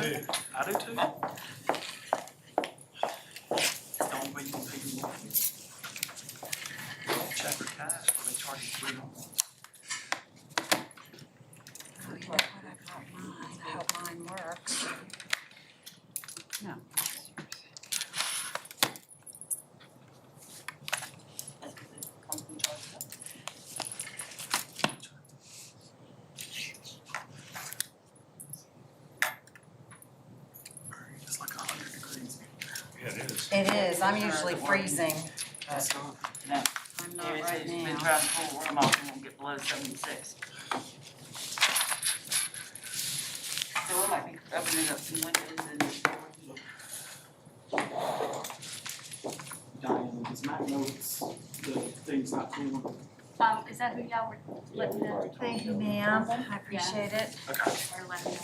too. I do too. It's the only way you can pay your mortgage. Check or cash, but they charge you $3. Oh, you know what, I got mine, I hope mine works. No. It's like 100 degrees. Yeah, it is. It is, I'm usually freezing, That's but all. No. I'm not right Been now. trying to pull one off and won't get below 76. So I might be opening up some windows and. Diane, does Matt know it's, the thing's not cool? Is that who y'all were letting know? Thank you, ma'am, I appreciate it. Okay. Or letting know?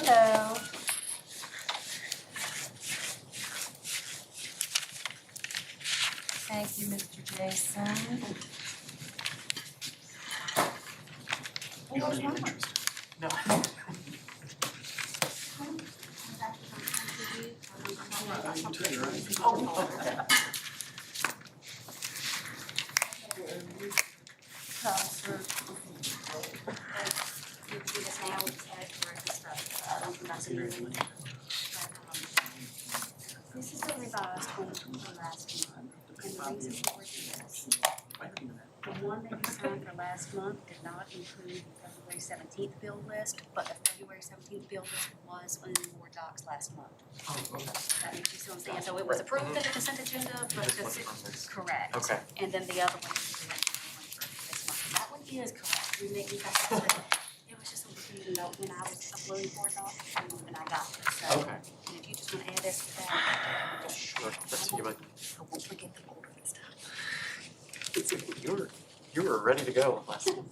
Hello. Thank you, Mr. Jason. You know, you're interested. No. You too, right? Oh, This is a revised one from last month, and the reason for it is, the one that you signed for last month did not include the February 17th bill list, but the February 17th bill list was on your board docs last month. That makes you see what I'm saying? So it was approved at the consent agenda, but it's correct. Okay. And then the other one is the original one for this month. And that one is correct. We got that. It was just a little note when I was uploading board docs and when I got it. So, Okay. and if you just want to add this to that. Sure. Let's see, but I won't forget the order and stuff. you were ready to go last time.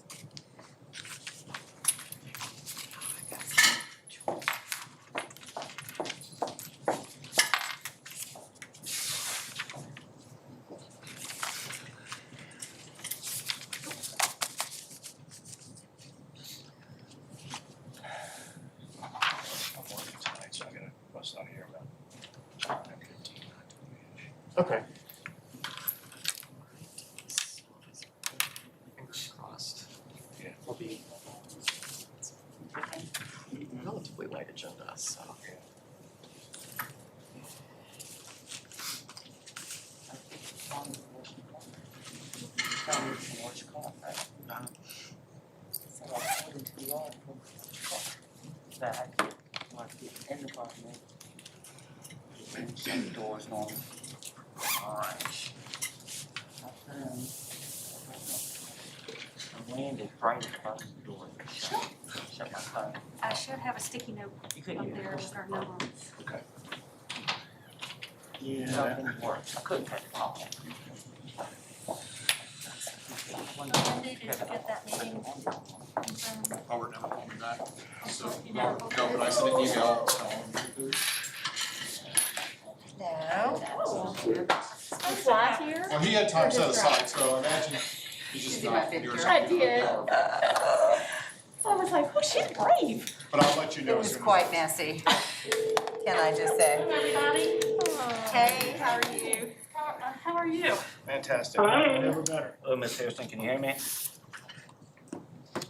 I'm working tonight, so I gotta bust out of here about 9:15, 9:20-ish. Okay. Fingers crossed. Yeah. We'll be relatively light agenda, so. That, like, in the apartment. And shut the doors normal. Alright. I landed right in front of the door. Shut my phone. I should have a sticky note You up couldn't there with our number. Okay. Nothing worked. I couldn't cut it off. Wendy, did you get that meeting confirmed? Robert never called me back, so go, but I said if you go, tell him to. No. Is Live here? Well, he had time set aside, so I imagine he's just Did you not get my yours. picture? I did. I was like, oh, she's brave. But I'll let you know It as was soon as. quite messy, can I just say. Everybody. Hey, how are you? How are you? Fantastic. Hello. Never better. Hello, Miss Harrison, can you hear me?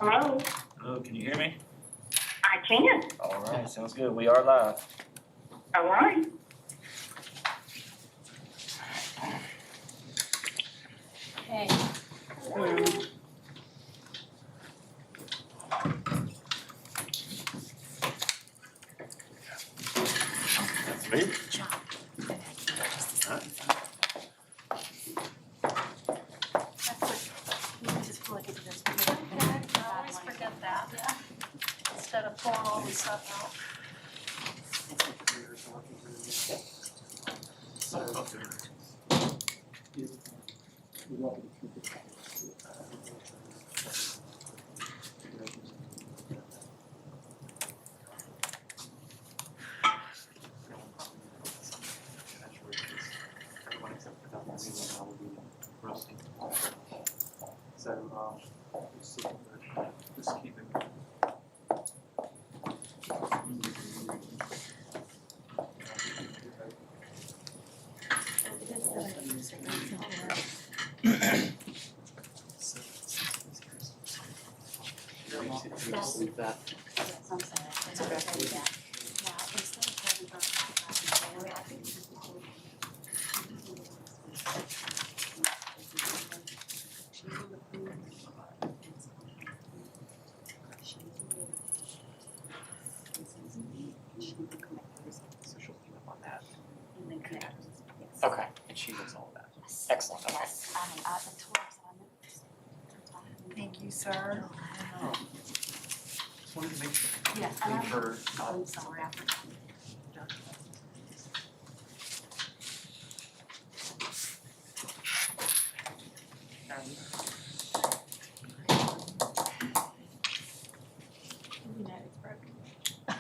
Hello, Hello, can you hear me? I can. All right, sounds good. We are live. All right. Hey. That's me. Just look at this. I always forget that. Instead of pulling all this stuff out. Everyone except for Dr. Leland, I will be roasting. So, we'll see. sir. Just wanted to make sure. Yeah, We've heard, I'm sorry, I forgot. You know, it's broken. I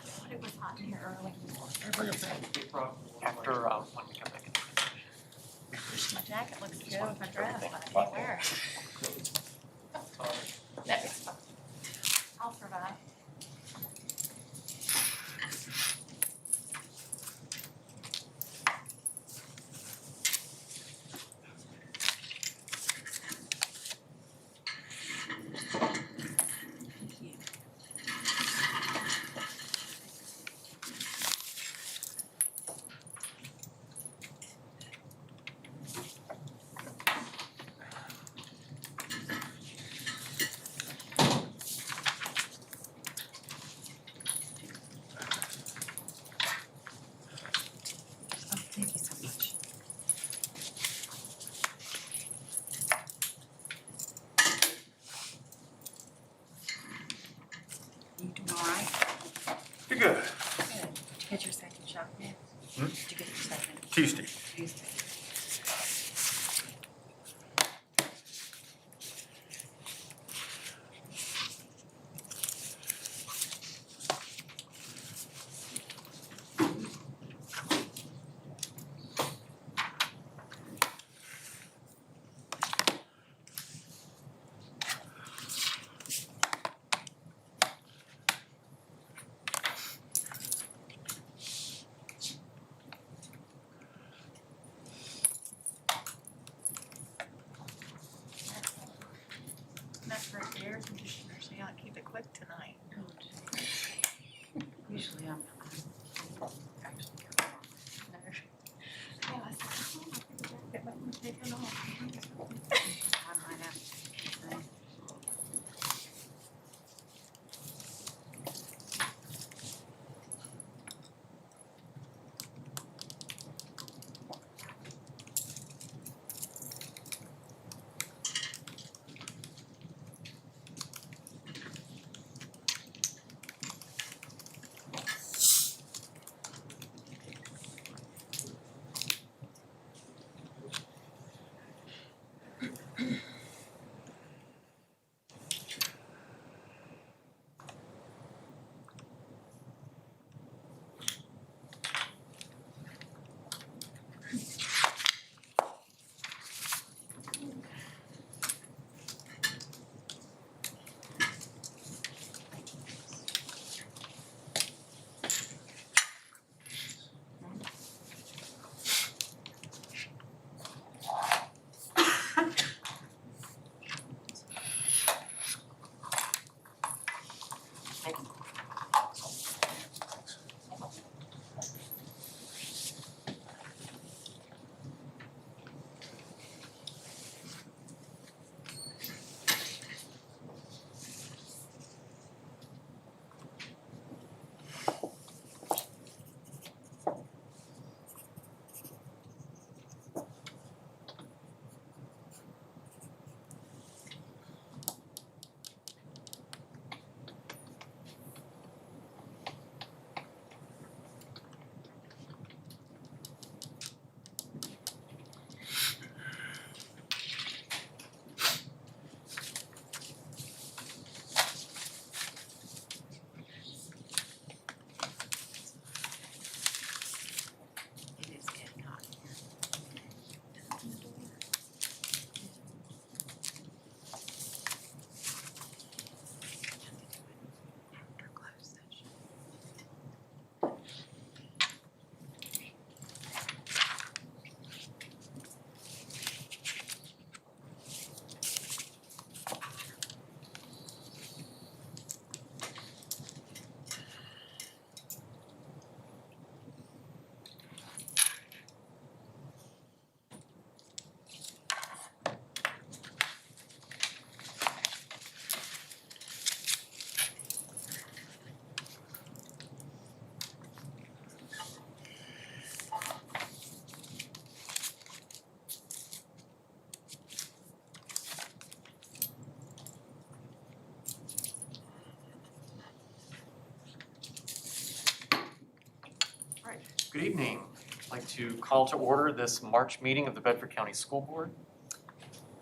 thought it was hot in here early. after, when we come back in. My jacket looks good with my dress, but I can't wear it. No, it's fine. I'll survive. Oh, thank you so much. You doing all right? You're good. Good. Did you get your second shot yet? Hmm? Did you get your second? Tuesday. Tuesday. Good evening. I'd like to call to order this March meeting of the Bedford County School Board.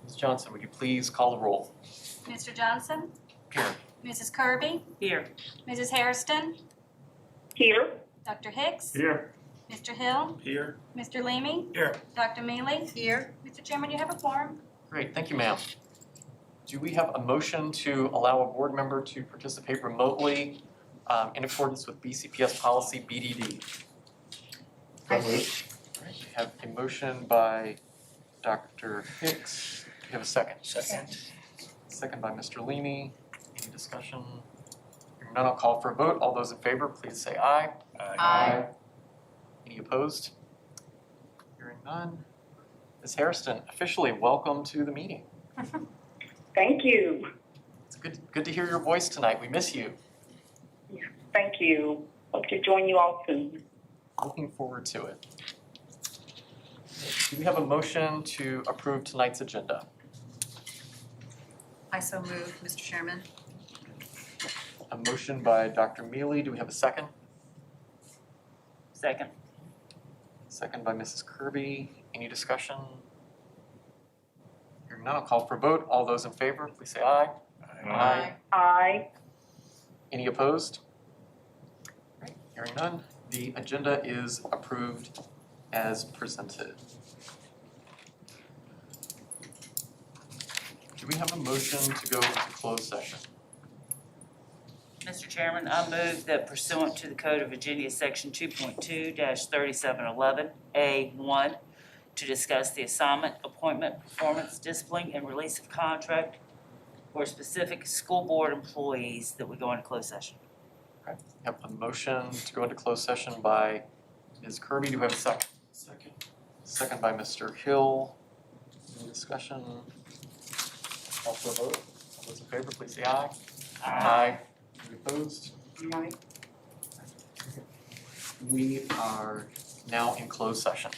Ms. Johnson, would you please call the roll? Mr. Johnson? Here. Mrs. Kirby? Here. Mrs. Hairston? Here. Dr. Hicks? Here. Mr. Hill? Here. Mr. Leamy? Here. Dr. Mealy? Here. Mr. Chairman, you have a quorum. Great, thank you, ma'am. Do we have a motion to allow a board member to participate remotely in accordance with BCPS policy BDD? I All right, we have a motion by Dr. Hicks. Do we have a second? Second. Second by Mr. Leamy. Any discussion? Hearing none, I'll call for a vote. All those in favor, please say aye. Aye. Any opposed? Hearing none. Ms. Hairston, officially welcome to the meeting. Thank you. It's good to hear your voice tonight. We miss you. Thank you. Hope to join you all soon. Looking forward to it. Do we have a motion to approve tonight's agenda? I so move, Mr. Chairman. A motion by Dr. Mealy. Do we have a second? Second. Second by Mrs. Kirby. Any discussion? Hearing none, I'll call for a vote. All those in favor, please say aye. Aye. Aye. Any opposed? Great, hearing none. The agenda is approved as presented. Do we have a motion to go into closed session? Mr. Chairman, I move that pursuant to the Code of Virginia, Section 2.2-3711A1, to discuss the assignment, appointment, performance, discipline, and release of contract for specific school board employees, that we go into closed session. Okay, we have a motion to go into closed session by Ms. Kirby. Do we have a second? Second. Second by Mr. Hill. Any discussion? Call for a vote. All those in favor, please say aye. Aye. Any opposed? Aye. We are now in closed session.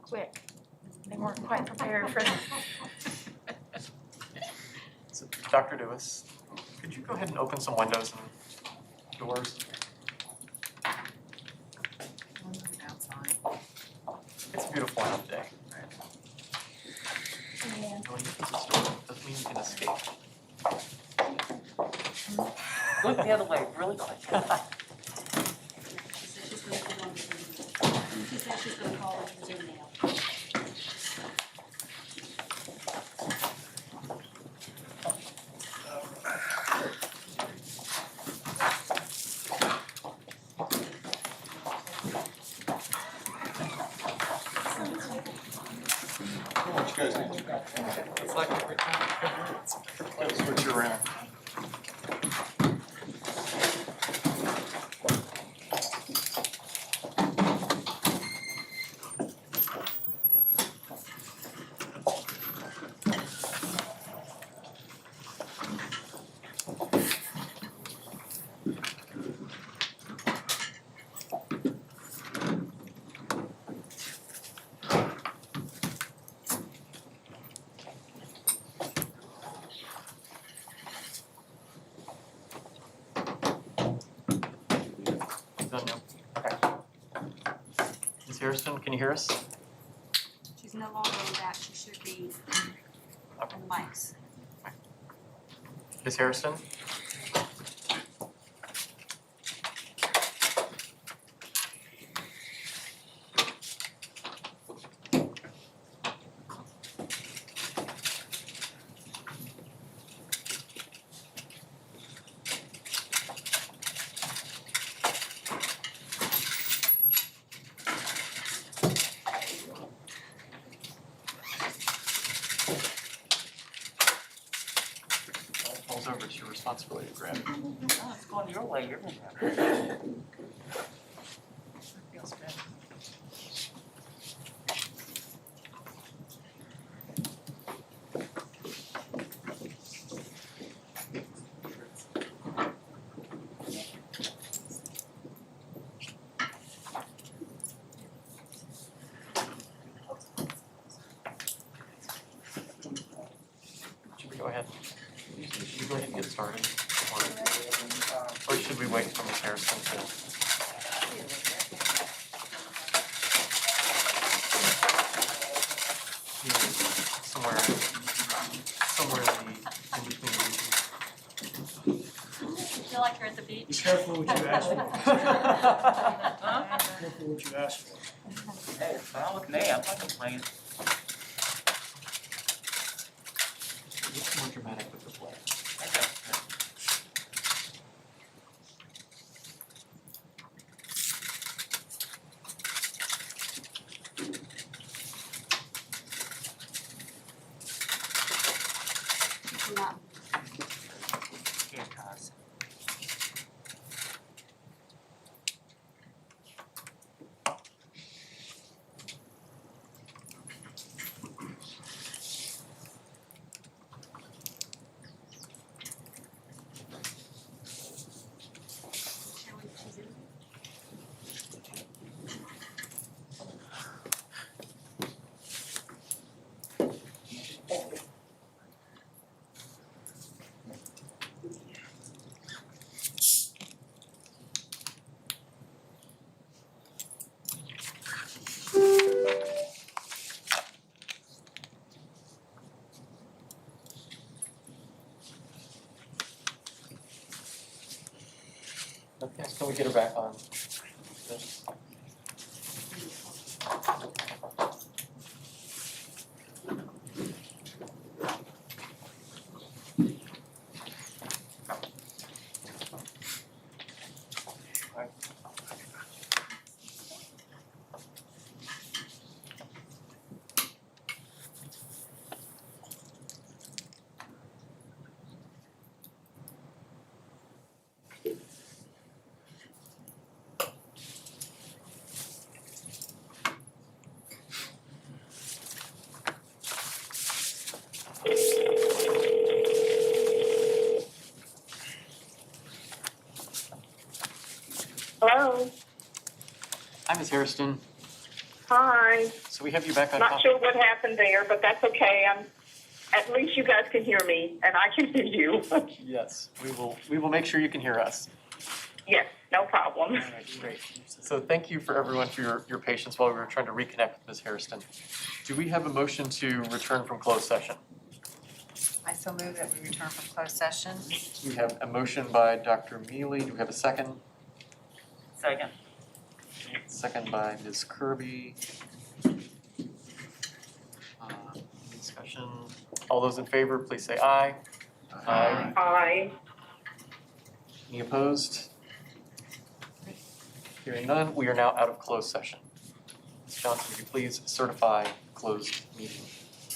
quick. They weren't quite prepared for that. So, Dr. Dewis, could you go ahead and open some windows and doors? It's a beautiful out day. Yeah. When you close this door, doesn't mean you can escape. Look the other way, really quick. She said she's gonna put on the Zoom. She said she's gonna call it the Zoom now. What you guys need? It's like every time you come here, it's Let's switch you around. done now. Okay. Ms. Harrison, can you hear us? She's no longer on that, she should be on the mics. Ms. Harrison? Falls over, it's your responsibility to grab it. Oh, it's going your way, you're gonna have it. Feels better. Should we go ahead? Should we go ahead and get started? Or should we wait for Ms. Harrison to? Somewhere in between the regions. You feel like you're at the beach? Be careful what you ask for. Huh? Careful what you ask for. Hey, it's fine with me, I'm not complaining. It's more dramatic with the play. No. Here, guys. Okay, so can we get her back on? This? Hello? Hi, Ms. Harrison. Hi. So we have you back on. Not sure what happened there, but that's okay. At least you guys can hear me, and I can hear you. Yes, we will make sure you can hear us. Yes, no problem. All right, great. So thank you for everyone for your patience while we were trying to reconnect with Ms. Hairston. Do we have a motion to return from closed session? I so move that we return from closed session. We have a motion by Dr. Mealy. Do we have a second? Second. Second by Ms. Kirby. Discussion. All those in favor, please say aye. Aye. Hi. Any opposed? Hearing none, we are now out of closed session. Ms. Johnson, would you please certify closed meeting?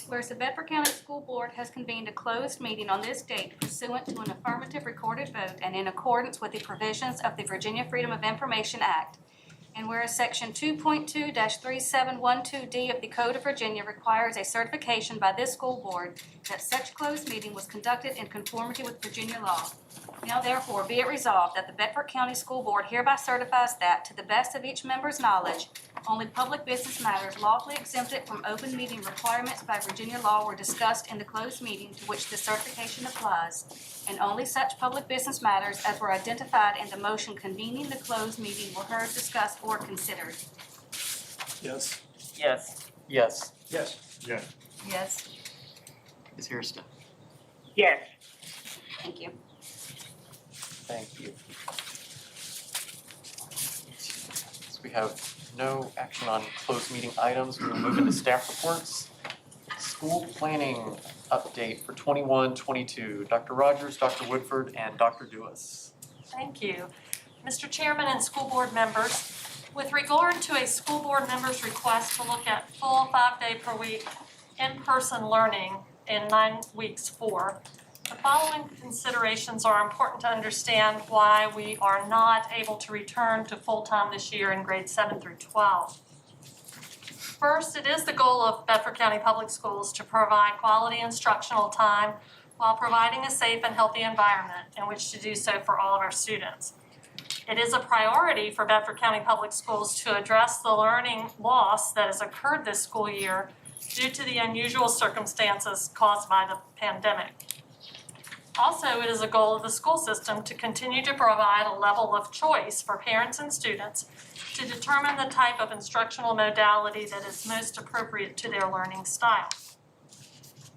Whereas the Bedford County School Board has convened a closed meeting on this date pursuant to an affirmative recorded vote and in accordance with the provisions of the Virginia Freedom of Information Act. And whereas Section 2.2-3712D of the Code of Virginia requires a certification by this school board that such closed meeting was conducted in conformity with Virginia law. Now therefore be it resolved that the Bedford County School Board hereby certifies that, to the best of each member's knowledge, only public business matters lawfully exempted from open meeting requirements by Virginia law were discussed in the closed meeting to which the certification applies, and only such public business matters as were identified in the motion convening the closed meeting were heard, discussed, or considered. Yes. Yes. Yes. Yes. Yes. Ms. Hairston? Yes. Thank you. Thank you. So we have no action on closed meeting items. We will move into staff reports. School planning update for 21-22. Dr. Rogers, Dr. Woodford, and Dr. Dewis. Thank you. Mr. Chairman and school board members, with regard to a school board member's request to look at full 5-day per week in-person learning in 9 weeks 4, the following considerations are important to understand why we are not able to return to full-time this year in grades 7 through 12. First, it is the goal of Bedford County Public Schools to provide quality instructional time while providing a safe and healthy environment in which to do so for all of our students. It is a priority for Bedford County Public Schools to address the learning loss that has occurred this school year due to the unusual circumstances caused by the pandemic. Also, it is a goal of the school system to continue to provide a level of choice for parents and students to determine the type of instructional modality that is most appropriate to their learning style.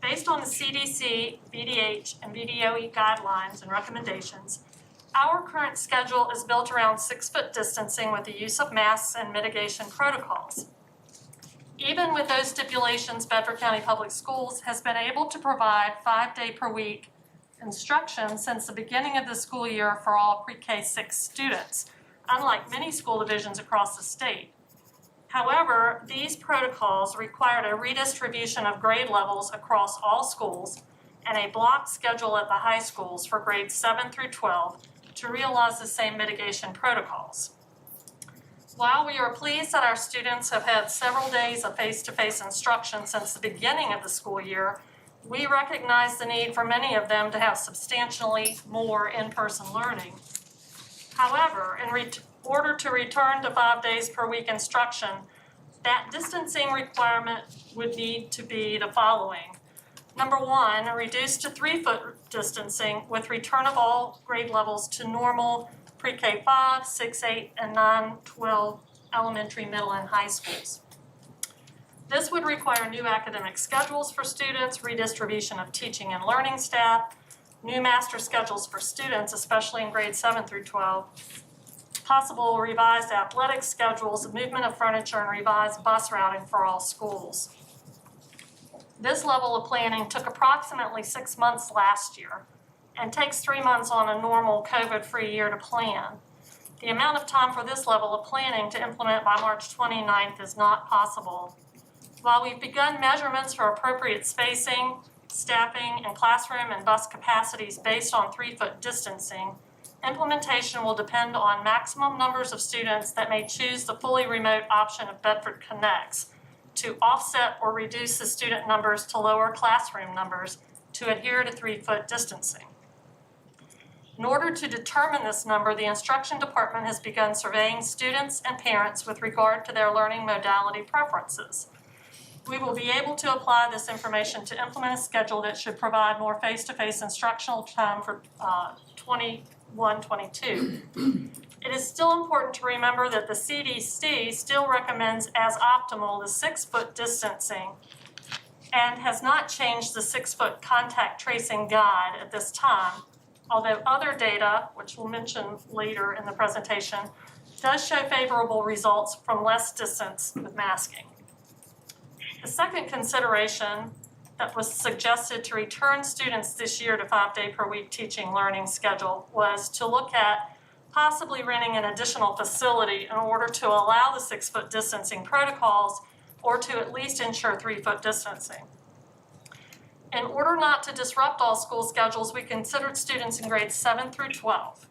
Based on the CDC, VDH, and VDOE guidelines and recommendations, our current schedule is built around 6-foot distancing with the use of masks and mitigation protocols. Even with those stipulations, Bedford County Public Schools has been able to provide 5-day per week instruction since the beginning of the school year for all pre-K 6 students, unlike many school divisions across the state. However, these protocols required a redistribution of grade levels across all schools and a block schedule at the high schools for grades 7 through 12 to realize the same mitigation protocols. While we are pleased that our students have had several days of face-to-face instruction since the beginning of the school year, we recognize the need for many of them to have substantially more in-person learning. However, in order to return to 5 days per week instruction, that distancing requirement would need to be the following. Number 1, reduce to 3-foot distancing with return of all grade levels to normal pre-K 5, 6, 8, and 9, 12 elementary, middle, and high schools. This would require new academic schedules for students, redistribution of teaching and learning staff, new master schedules for students, especially in grades 7 through 12, possible revised athletic schedules, movement of furniture, and revised bus routing for all schools. This level of planning took approximately 6 months last year and takes 3 months on a normal COVID-free year to plan. The amount of time for this level of planning to implement by March 29th is not possible. While we've begun measurements for appropriate spacing, staffing, and classroom and bus capacities based on 3-foot distancing, implementation will depend on maximum numbers of students that may choose the fully remote option of Bedford Connects to offset or reduce the student numbers to lower classroom numbers to adhere to 3-foot distancing. In order to determine this number, the instruction department has begun surveying students and parents with regard to their learning modality preferences. We will be able to apply this information to implement a schedule that should provide more face-to-face instructional time for 21-22. It is still important to remember that the CDC still recommends as optimal the 6-foot distancing and has not changed the 6-foot contact tracing guide at this time, although other data, which we'll mention later in the presentation, does show favorable results from less distance with masking. The second consideration that was suggested to return students this year to 5-day per week teaching learning schedule was to look at possibly renting an additional facility in order to allow the 6-foot distancing protocols or to at least ensure 3-foot distancing. In order not to disrupt all school schedules, we considered students in grades 7 through 12.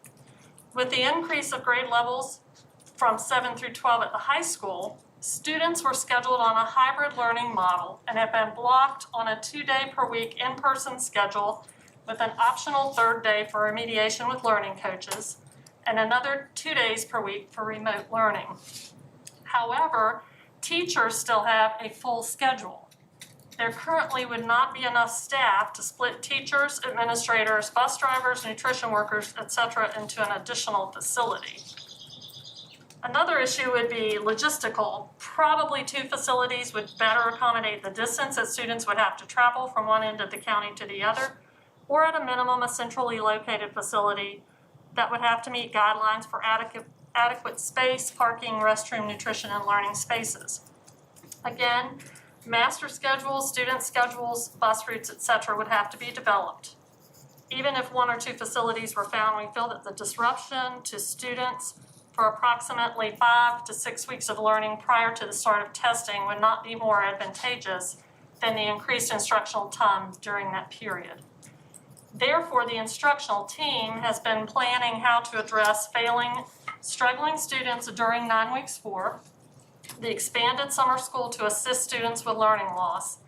With the increase of grade levels from 7 through 12 at the high school, students were scheduled on a hybrid learning model and have been blocked on a 2-day per week in-person schedule with an optional 3rd day for remediation with learning coaches and another 2 days per week for remote learning. However, teachers still have a full schedule. There currently would not be enough staff to split teachers, administrators, bus drivers, nutrition workers, etc. into an additional facility. Another issue would be logistical. Probably 2 facilities would better accommodate the distance that students would have to travel from one end of the county to the other, or at a minimum, a centrally located facility that would have to meet guidelines for adequate space, parking, restroom, nutrition, and learning spaces. Again, master schedules, student schedules, bus routes, etc. would have to be developed. Even if 1 or 2 facilities were found, we feel that the disruption to students for approximately 5 to 6 weeks of learning prior to the start of testing would not be more advantageous than the increased instructional time during that period. Therefore, the instructional team has been planning how to address struggling students during 9 weeks 4, the expanded summer school to assist students with learning loss,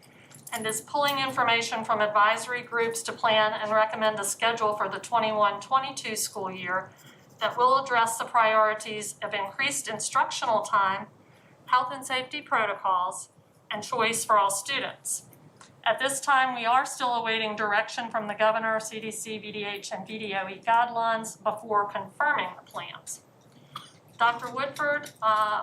and is pulling information from advisory groups to plan and recommend a schedule for the 21-22 school year that will address the priorities of increased instructional time, health and safety protocols, and choice for all students. At this time, we are still awaiting direction from the governor, CDC, VDH, and VDOE guidelines before confirming the plans. Dr. Woodford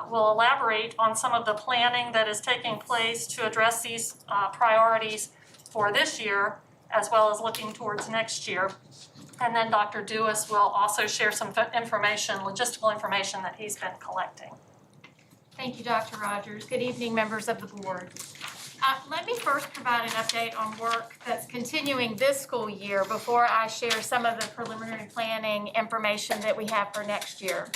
will elaborate on some of the planning that is taking place to address these priorities for this year, as well as looking towards next year. And then Dr. Dewis will also share some information, logistical information that he's been collecting. Thank you, Dr. Rogers. Good evening, members of the board. Let me first provide an update on work that's continuing this school year before I share some of the preliminary planning information that we have for next year.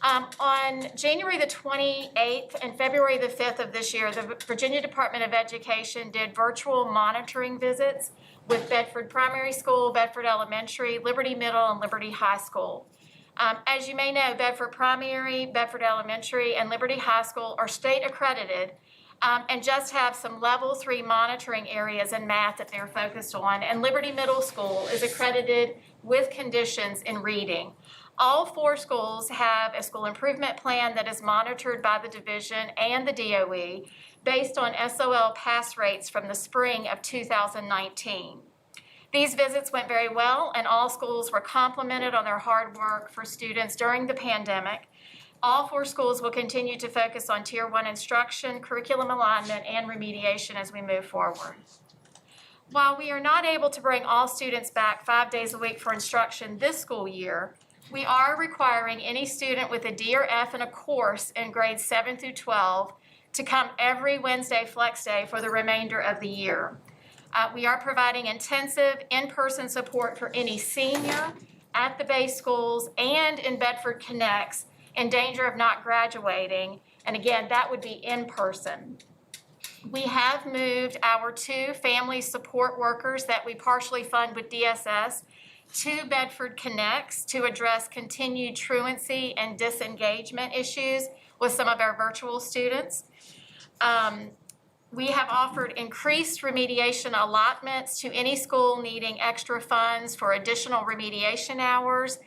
On January the 28th and February the 5th of this year, the Virginia Department of Education did virtual monitoring visits with Bedford Primary School, Bedford Elementary, Liberty Middle, and Liberty High School. As you may know, Bedford Primary, Bedford Elementary, and Liberty High School are state accredited and just have some level 3 monitoring areas in math that they're focused on. And Liberty Middle School is accredited with conditions in reading. All 4 schools have a school improvement plan that is monitored by the division and the DOE based on SOL pass rates from the spring of 2019. These visits went very well, and all schools were complimented on their hard work for students during the pandemic. All 4 schools will continue to focus on Tier 1 instruction, curriculum alignment, and remediation as we move forward. While we are not able to bring all students back 5 days a week for instruction this school year, we are requiring any student with a D or F in a course in grades 7 through 12 to come every Wednesday flex day for the remainder of the year. We are providing intensive in-person support for any senior at the base schools and in Bedford Connects in danger of not graduating, and again, that would be in person. We have moved our 2 family support workers that we partially fund with DSS to Bedford Connects to address continued truancy and disengagement issues with some of our virtual students. We have offered increased remediation allotments to any school needing extra funds for additional remediation hours.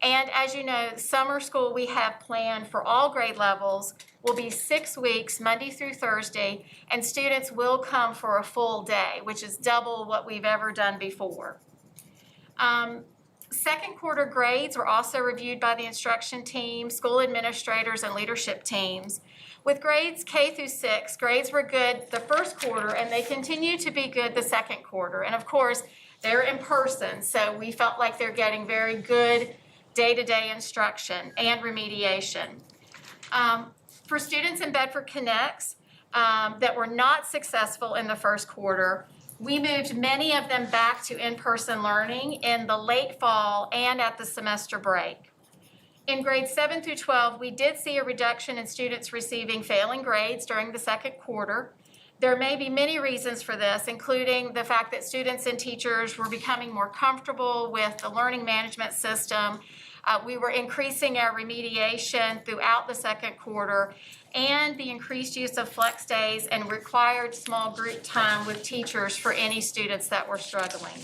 And as you know, summer school we have planned for all grade levels will be 6 weeks, Monday through Thursday, and students will come for a full day, which is double what we've ever done before. Second quarter grades were also reviewed by the instruction team, school administrators, and leadership teams. With grades K through 6, grades were good the first quarter, and they continue to be good the second quarter. And of course, they're in person, so we felt like they're getting very good day-to-day instruction and remediation. For students in Bedford Connects that were not successful in the first quarter, we moved many of them back to in-person learning in the late fall and at the semester break. In grades 7 through 12, we did see a reduction in students receiving failing grades during the second quarter. There may be many reasons for this, including the fact that students and teachers were becoming more comfortable with the learning management system. We were increasing our remediation throughout the second quarter, and the increased use of flex days and required small group time with teachers for any students that were struggling.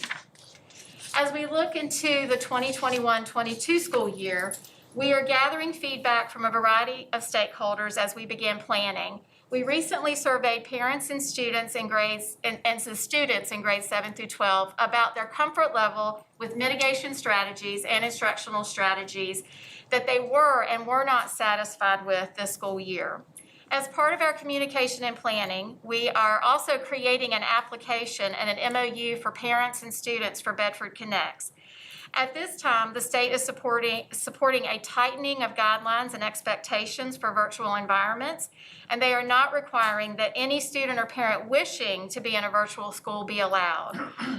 As we look into the 2021-22 school year, we are gathering feedback from a variety of stakeholders as we begin planning. We recently surveyed parents and students in grades and students in grades 7 through 12 about their comfort level with mitigation strategies and instructional strategies that they were and were not satisfied with this school year. As part of our communication and planning, we are also creating an application and an MOU for parents and students for Bedford Connects. At this time, the state is supporting a tightening of guidelines and expectations for virtual environments, and they are not requiring that any student or parent wishing to be in a virtual school be allowed.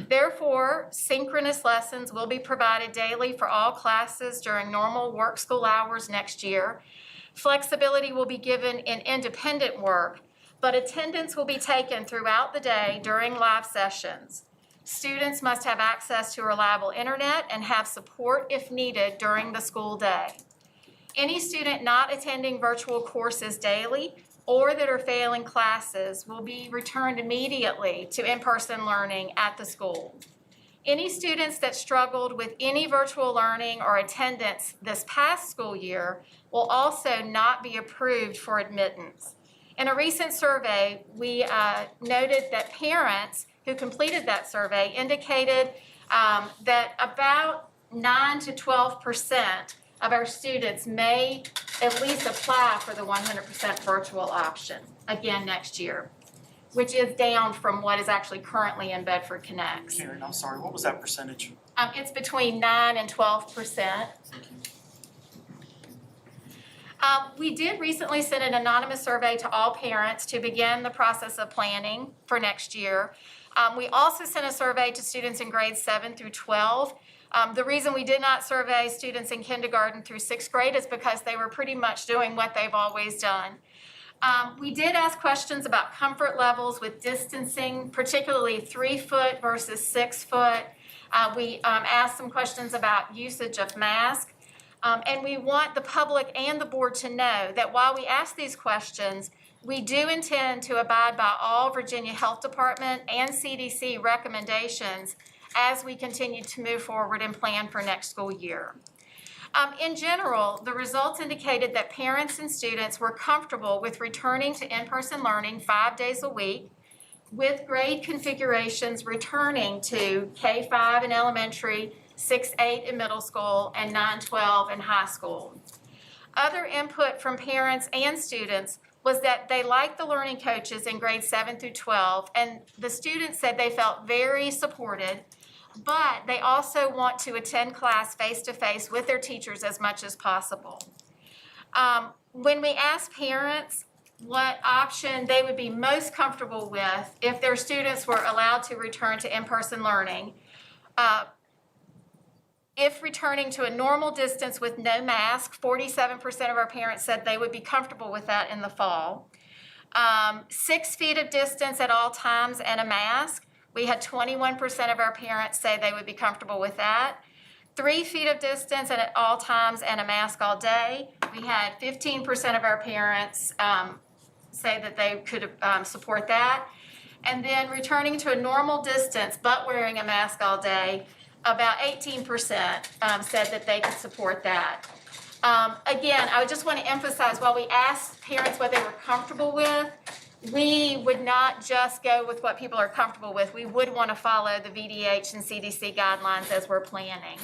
Therefore, synchronous lessons will be provided daily for all classes during normal work school hours next year. Flexibility will be given in independent work, but attendance will be taken throughout the day during live sessions. Students must have access to reliable internet and have support if needed during the school day. Any student not attending virtual courses daily or that are failing classes will be returned immediately to in-person learning at the school. Any students that struggled with any virtual learning or attendance this past school year will also not be approved for admittance. In a recent survey, we noted that parents who completed that survey indicated that about 9 to 12% of our students may at least apply for the 100% virtual option again next year, which is down from what is actually currently in Bedford Connects. Karen, I'm sorry, what was that percentage? It's between 9 and 12%. We did recently send an anonymous survey to all parents to begin the process of planning for next year. We also sent a survey to students in grades 7 through 12. The reason we did not survey students in kindergarten through 6th grade is because they were pretty much doing what they've always done. We did ask questions about comfort levels with distancing, particularly 3 foot versus 6 foot. We asked some questions about usage of masks. And we want the public and the board to know that while we ask these questions, we do intend to abide by all Virginia Health Department and CDC recommendations as we continue to move forward and plan for next school year. In general, the results indicated that parents and students were comfortable with returning to in-person learning 5 days a week, with grade configurations returning to K-5 in elementary, 6-8 in middle school, and 9-12 in high school. Other input from parents and students was that they liked the learning coaches in grades 7 through 12, and the students said they felt very supported, but they also want to attend class face-to-face with their teachers as much as possible. When we asked parents what option they would be most comfortable with if their students were allowed to return to in-person learning, if returning to a normal distance with no mask, 47% of our parents said they would be comfortable with that in the fall. 6 feet of distance at all times and a mask, we had 21% of our parents say they would be comfortable with that. 3 feet of distance and at all times and a mask all day, we had 15% of our parents say that they could support that. And then returning to a normal distance but wearing a mask all day, about 18% said that they could support that. Again, I just want to emphasize, while we asked parents what they were comfortable with, we would not just go with what people are comfortable with. We would want to follow the VDH and CDC guidelines as we're planning.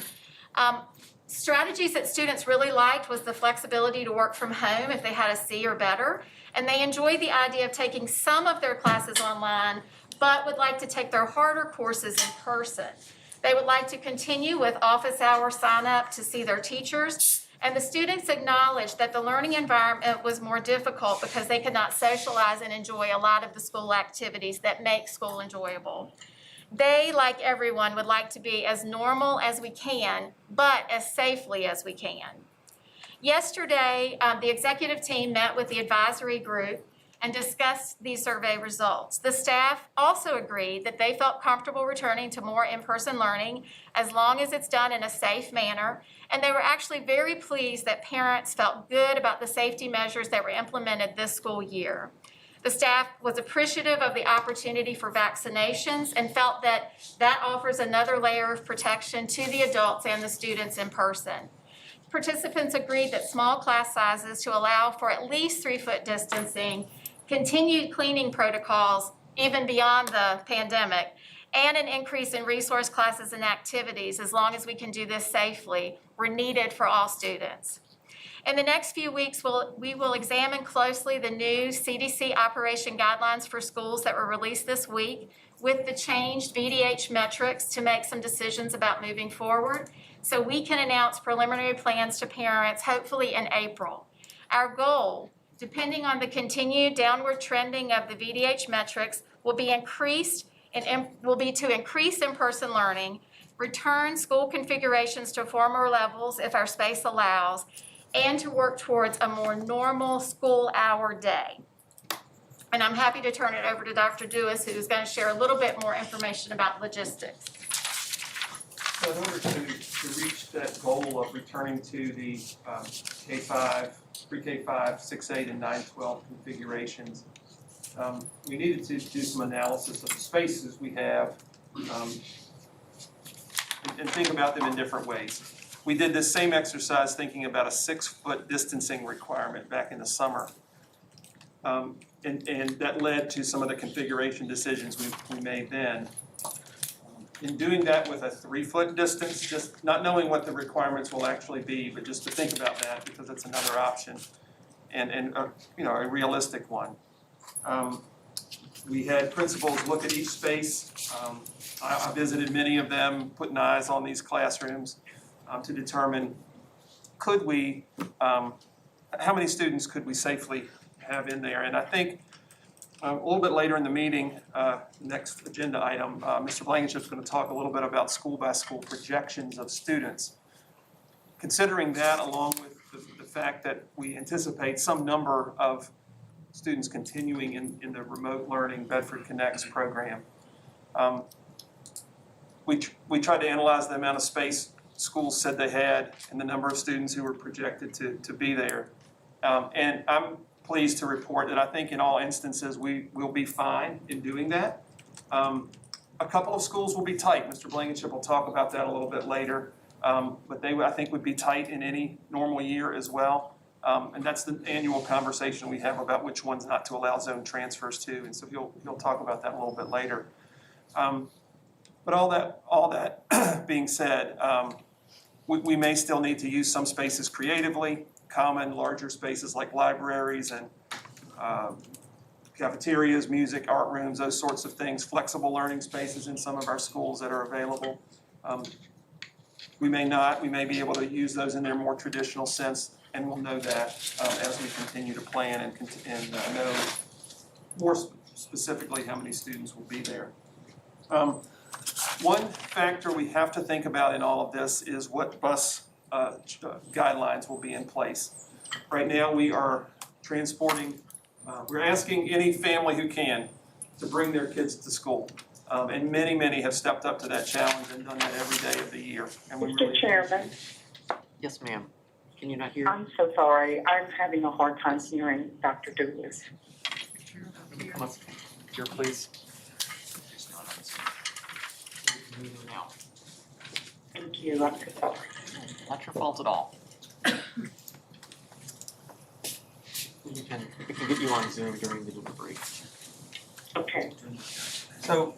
Strategies that students really liked was the flexibility to work from home if they had a C or better, and they enjoyed the idea of taking some of their classes online, but would like to take their harder courses in person. They would like to continue with office hour sign up to see their teachers, and the students acknowledged that the learning environment was more difficult because they could not socialize and enjoy a lot of the school activities that make school enjoyable. They, like everyone, would like to be as normal as we can, but as safely as we can. Yesterday, the executive team met with the advisory group and discussed these survey results. The staff also agreed that they felt comfortable returning to more in-person learning as long as it's done in a safe manner, and they were actually very pleased that parents felt good about the safety measures that were implemented this school year. The staff was appreciative of the opportunity for vaccinations and felt that that offers another layer of protection to the adults and the students in person. Participants agreed that small class sizes to allow for at least 3-foot distancing, continued cleaning protocols even beyond the pandemic, and an increase in resource classes and activities, as long as we can do this safely, were needed for all students. In the next few weeks, we will examine closely the new CDC operation guidelines for schools that were released this week with the changed VDH metrics to make some decisions about moving forward, so we can announce preliminary plans to parents hopefully in April. Our goal, depending on the continued downward trending of the VDH metrics, will be to increase in-person learning, return school configurations to former levels if our space allows, and to work towards a more normal school hour day. And I'm happy to turn it over to Dr. Dewis, who's going to share a little bit more information about logistics. So in order to reach that goal of returning to the K-5, pre-K-5, 6-8, and 9-12 configurations, we needed to do some analysis of the spaces we have and think about them in different ways. We did this same exercise thinking about a 6-foot distancing requirement back in the summer. And that led to some of the configuration decisions we made then. In doing that with a 3-foot distance, just not knowing what the requirements will actually be, but just to think about that because it's another option and a realistic one. We had principals look at each space. I visited many of them, putting eyes on these classrooms to determine how many students could we safely have in there. And I think a little bit later in the meeting, next agenda item, Mr. Blankenship's going to talk a little bit about school-by-school projections of students. Considering that, along with the fact that we anticipate some number of students continuing in the remote learning Bedford Connects program, we tried to analyze the amount of space schools said they had and the number of students who were projected to be there. And I'm pleased to report that I think in all instances we will be fine in doing that. A couple of schools will be tight. Mr. Blankenship will talk about that a little bit later. But they, I think, would be tight in any normal year as well. And that's the annual conversation we have about which ones not to allow zone transfers to. And so he'll talk about that a little bit later. But all that being said, we may still need to use some spaces creatively, common larger spaces like libraries and cafeterias, music, art rooms, those sorts of things, flexible learning spaces in some of our schools that are available. We may not, we may be able to use those in their more traditional sense, and we'll know that as we continue to plan and know more specifically how many students will be there. One factor we have to think about in all of this is what bus guidelines will be in place. Right now we are transporting, we're asking any family who can to bring their kids to school. And many have stepped up to that challenge and done that every day of the year. And we Mr. really Chairman, Yes, ma'am. Can you not hear? I'm so sorry. I'm having a hard time hearing Dr. Douglas. you come up here, please? Now. Thank you. Not your fault at all. We can get you on Zoom during the dinner break. Okay. So,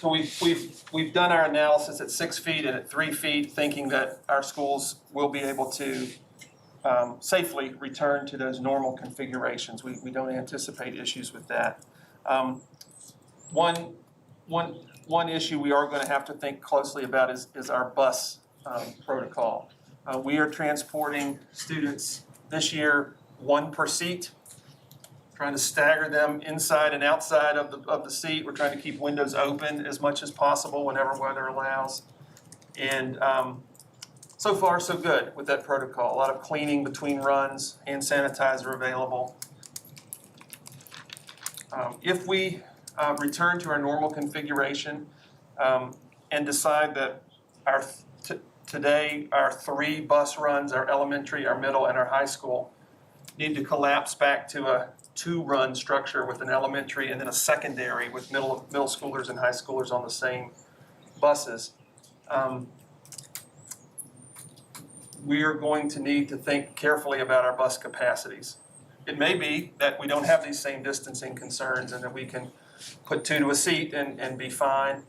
we've done our analysis at 6 feet and at 3 feet, thinking that our schools will be able to safely return to those normal configurations. We don't anticipate issues with that. One issue we are going to have to think closely about is our bus protocol. We are transporting students this year 1 per seat, trying to stagger them inside and outside of the seat. We're trying to keep windows open as much as possible whenever weather allows. And so far, so good with that protocol. A lot of cleaning between runs, hand sanitizer available. If we return to our normal configuration and decide that today our 3 bus runs, our elementary, our middle, and our high school, need to collapse back to a 2-run structure with an elementary and then a secondary with middle schoolers and high schoolers on the same buses. We are going to need to think carefully about our bus capacities. It may be that we don't have these same distancing concerns and that we can put 2 to a seat and be fine.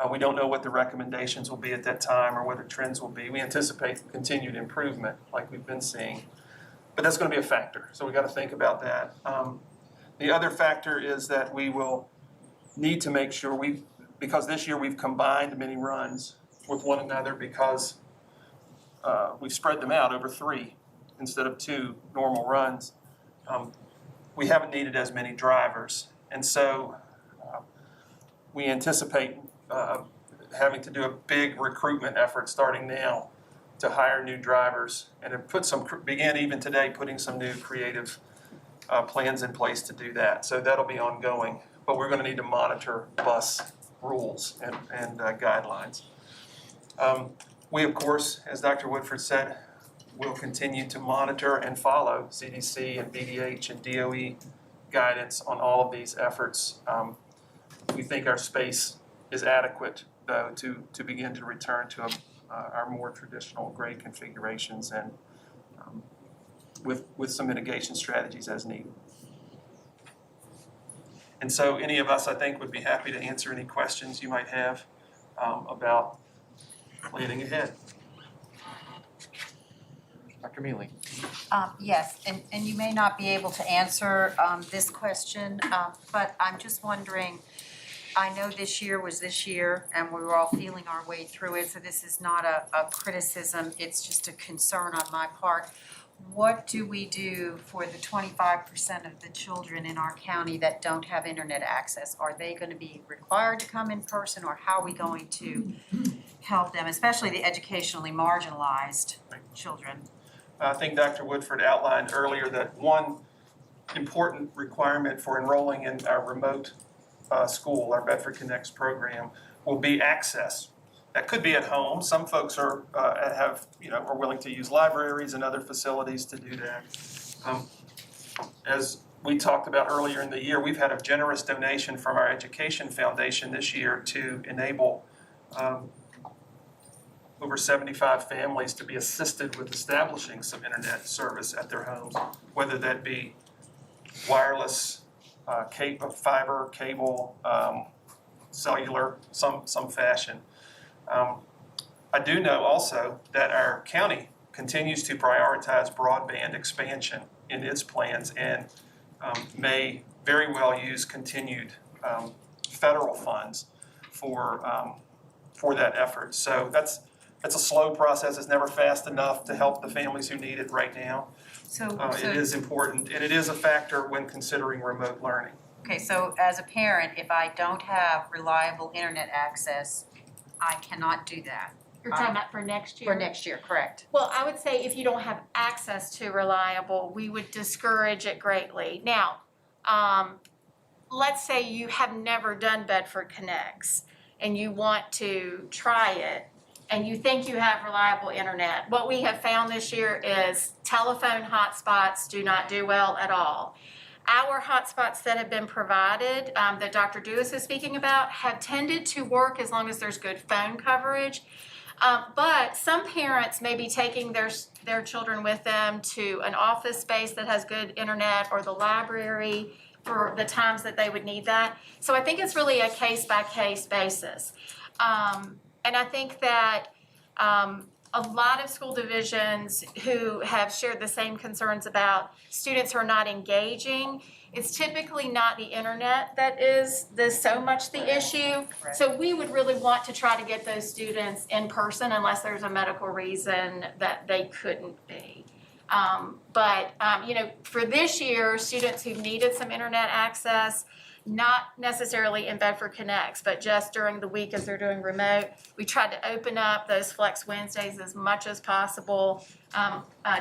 We don't know what the recommendations will be at that time or what the trends will be. We anticipate continued improvement like we've been seeing. But that's going to be a factor, so we've got to think about that. The other factor is that we will need to make sure because this year we've combined many runs with one another because we've spread them out over 3 instead of 2 normal runs. We haven't needed as many drivers, and so we anticipate having to do a big recruitment effort starting now to hire new drivers and have began even today putting some new creative plans in place to do that. So that'll be ongoing, but we're going to need to monitor bus rules and guidelines. We, of course, as Dr. Woodford said, will continue to monitor and follow CDC and BDH and DOE guidance on all of these efforts. We think our space is adequate, though, to begin to return to our more traditional grade configurations and with some mitigation strategies as needed. And so any of us, I think, would be happy to answer any questions you might have about planning ahead. Dr. Mealy. Yes, and you may not be able to answer this question, but I'm just wondering, I know this year was this year and we were all feeling our way through it, so this is not a criticism, it's just a concern on my part. What do we do for the 25% of the children in our county that don't have internet access? Are they going to be required to come in person, or how are we going to help them, especially the educationally marginalized children? I think Dr. Woodford outlined earlier that one important requirement for enrolling in our remote school, our Bedford Connects program, will be access. That could be at home. Some folks are willing to use libraries and other facilities to do that. As we talked about earlier in the year, we've had a generous donation from our Education Foundation this year to enable over 75 families to be assisted with establishing some internet service at their homes, whether that be wireless, fiber, cable, cellular, some fashion. I do know also that our county continues to prioritize broadband expansion in its plans and may very well use continued federal funds for that effort. So that's a slow process. It's never fast enough to help the families who need it right now. So It is important, and it is a factor when considering remote learning. Okay, so as a parent, if I don't have reliable internet access, I cannot do that. You're talking about for next year? For next year, correct. Well, I would say if you don't have access to reliable, we would discourage it greatly. Now, let's say you have never done Bedford Connects and you want to try it and you think you have reliable internet. What we have found this year is telephone hotspots do not do well at all. Our hotspots that have been provided, that Dr. Dewis is speaking about, have tended to work as long as there's good phone coverage. But some parents may be taking their children with them to an office space that has good internet, or the library for the times that they would need that. So I think it's really a case-by-case basis. And I think that a lot of school divisions who have shared the same concerns about students who are not engaging, it's typically not the internet that is so much the issue. So we would really want to try to get those students in person unless there's a medical reason that they couldn't be. For this year, students who needed some internet access, not necessarily in Bedford Connects, but just during the week as they're doing remote, we tried to open up those Flex Wednesdays as much as possible.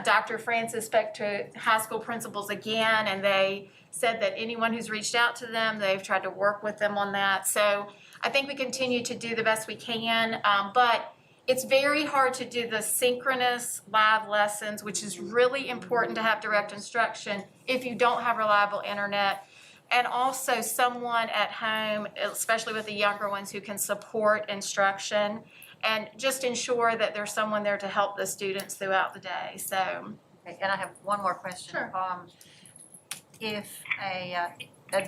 Dr. Francis spoke to high school principals again, and they said that anyone who's reached out to them, they've tried to work with them on that. So I think we continue to do the best we can, but it's very hard to do the synchronous live lessons, which is really important to have direct instruction if you don't have reliable internet. And also someone at home, especially with the younger ones, who can support instruction and just ensure that there's someone there to help the students throughout the day. So, Okay, and I have one more question. Sure.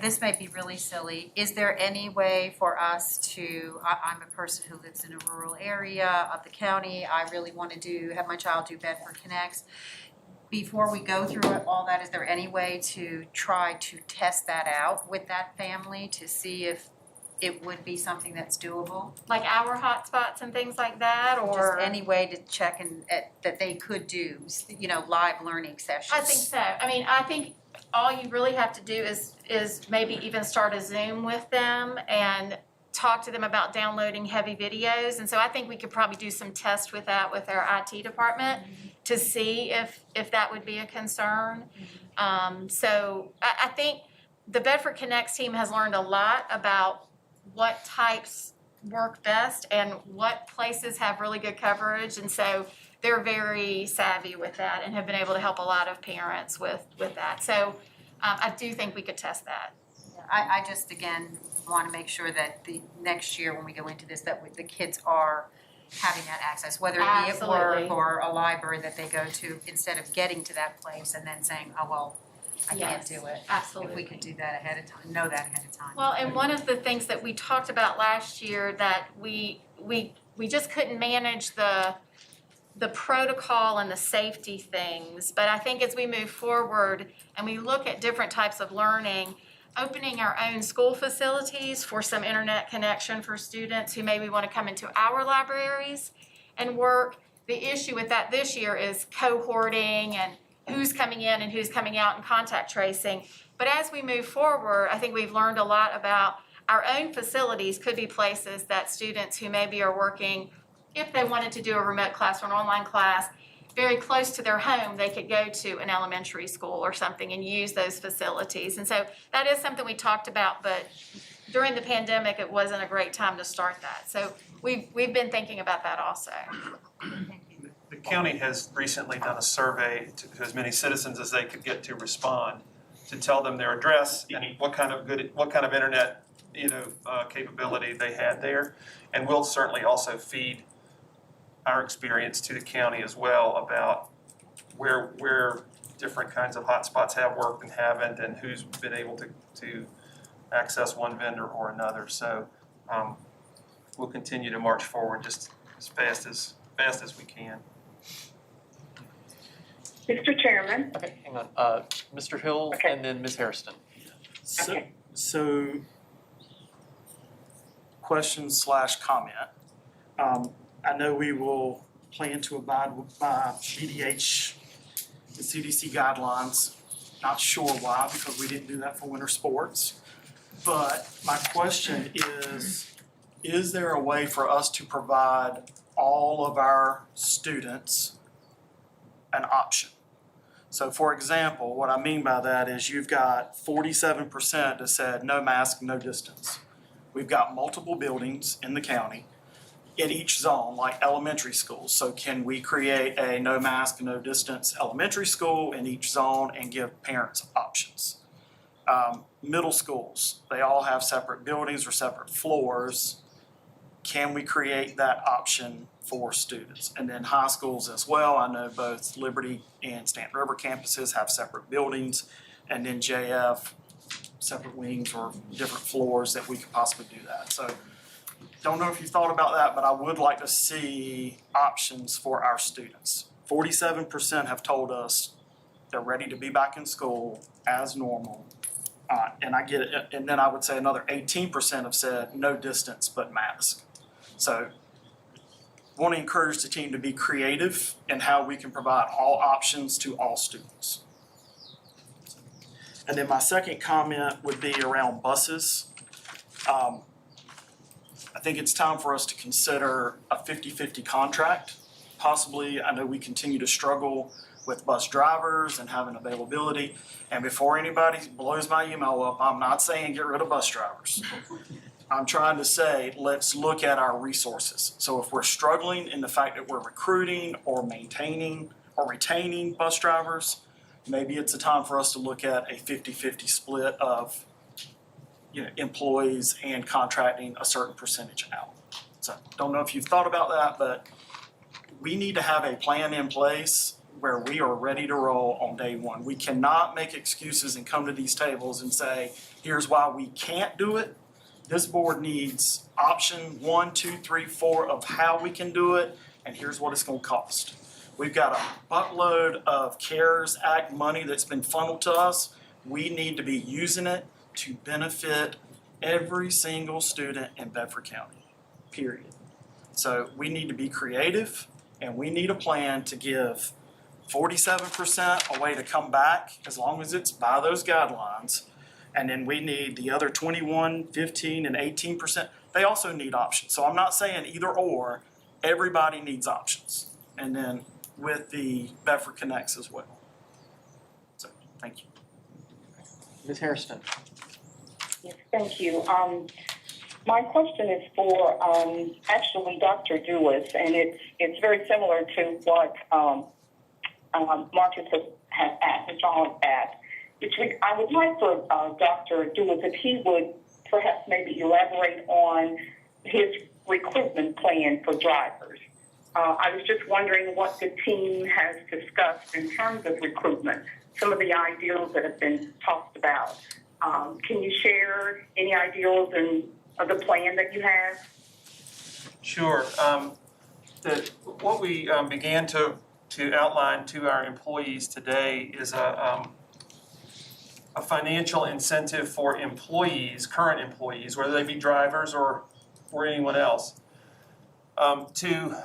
This may be really silly, is there any way for us to, I'm a person who lives in a rural area of the county, I really want to have my child do Bedford Connects. Before we go through all that, is there any way to try to test that out with that family to see if it would be something that's doable? like our hotspots and things like that, or? Just any way to check that they could do, live learning sessions? I think so. I mean, I think all you really have to do is maybe even start a Zoom with them and talk to them about downloading heavy videos. And so I think we could probably do some tests with that with our IT department to see if that would be a concern. So I think the Bedford Connects team has learned a lot about what types work best and what places have really good coverage. And so they're very savvy with that and have been able to help a lot of parents with that. So I do think we could test that. I just, again, want to make sure that the next year when we go into this, that the kids are having that access, whether it be at Absolutely. work or a library that they go to, instead of getting to that place and then saying, oh, well, I can't Yes, do it. absolutely. If we could do that ahead of time, know that ahead of time. Well, and one of the things that we talked about last year that we just couldn't manage the protocol and the safety things. But I think as we move forward and we look at different types of learning, opening our own school facilities for some internet connection for students who maybe want to come into our libraries and work. The issue with that this year is cohorting and who's coming in and who's coming out and contact tracing. But as we move forward, I think we've learned a lot about our own facilities could be places that students who maybe are working, if they wanted to do a remote class or an online class, very close to their home, they could go to an elementary school or something and use those facilities. And so that is something we talked about, but during the pandemic, it wasn't a great time to start that. So we've been thinking about that also. The county has recently done a survey to as many citizens as they could get to respond, to tell them their address and what kind of internet, capability they had there. And we'll certainly also feed our experience to the county as well about where different kinds of hotspots have worked and haven't, and who's been able to access one vendor or another. So we'll continue to march forward just as fast as we can. Mr. Chairman, Okay, hang on. Mr. Hill Okay. and then Ms. Hairston. So question / comment. I know we will plan to abide by BDH and CDC guidelines. Not sure why, because we didn't do that for winter sports. But my question is there a way for us to provide all of our students an option? So for example, what I mean by that is you've got 47% that said no mask, no distance. We've got multiple buildings in the county in each zone, like elementary schools. So can we create a no mask, no distance elementary school in each zone and give parents options? Middle schools, they all have separate buildings or separate floors. Can we create that option for students? And then high schools as well. I know both Liberty and Stanton River campuses have separate buildings, and then JF, separate wings or different floors that we could possibly do that. So don't know if you thought about that, but I would like to see options for our students. 47% have told us they're ready to be back in school as normal. And I get it, and then I would say another 18% have said no distance but mask. So want to encourage the team to be creative in how we can provide all options to all students. And then my second comment would be around buses. I think it's time for us to consider a 50-50 contract. Possibly, I know we continue to struggle with bus drivers and having availability. And before anybody blows my email up, I'm not saying get rid of bus drivers. I'm trying to say, let's look at our resources. So if we're struggling in the fact that we're recruiting or maintaining or retaining bus drivers, maybe it's a time for us to look at a 50-50 split of employees and contracting a certain percentage out. So don't know if you've thought about that, but we need to have a plan in place where we are ready to roll on day one. We cannot make excuses and come to these tables and say, here's why we can't do it. This board needs option 1, 2, 3, 4 of how we can do it, and here's what it's going to cost. We've got a buttload of CARES Act money that's been funneled to us. We need to be using it to benefit every single student in Bedford County, period. So we need to be creative, and we need a plan to give 47% a way to come back, as long as it's by those guidelines. And then we need the other 21, 15, and 18%. They also need options. So I'm not saying either or, everybody needs options. And then with the Bedford Connects as well. So, thank you. Ms. Hairston. Yes, thank you. My question is for actually Dr. Dewis, and it's very similar to what Marcus has asked, and John asked. I would like for Dr. Dewis, if he would perhaps maybe elaborate on his recruitment plan for drivers. I was just wondering what the team has discussed in terms of recruitment, some of the ideals that have been talked about. Can you share any ideals of the plan that you have? Sure. What we began to outline to our employees today is a financial incentive for employees, current employees, whether they be drivers or anyone else, to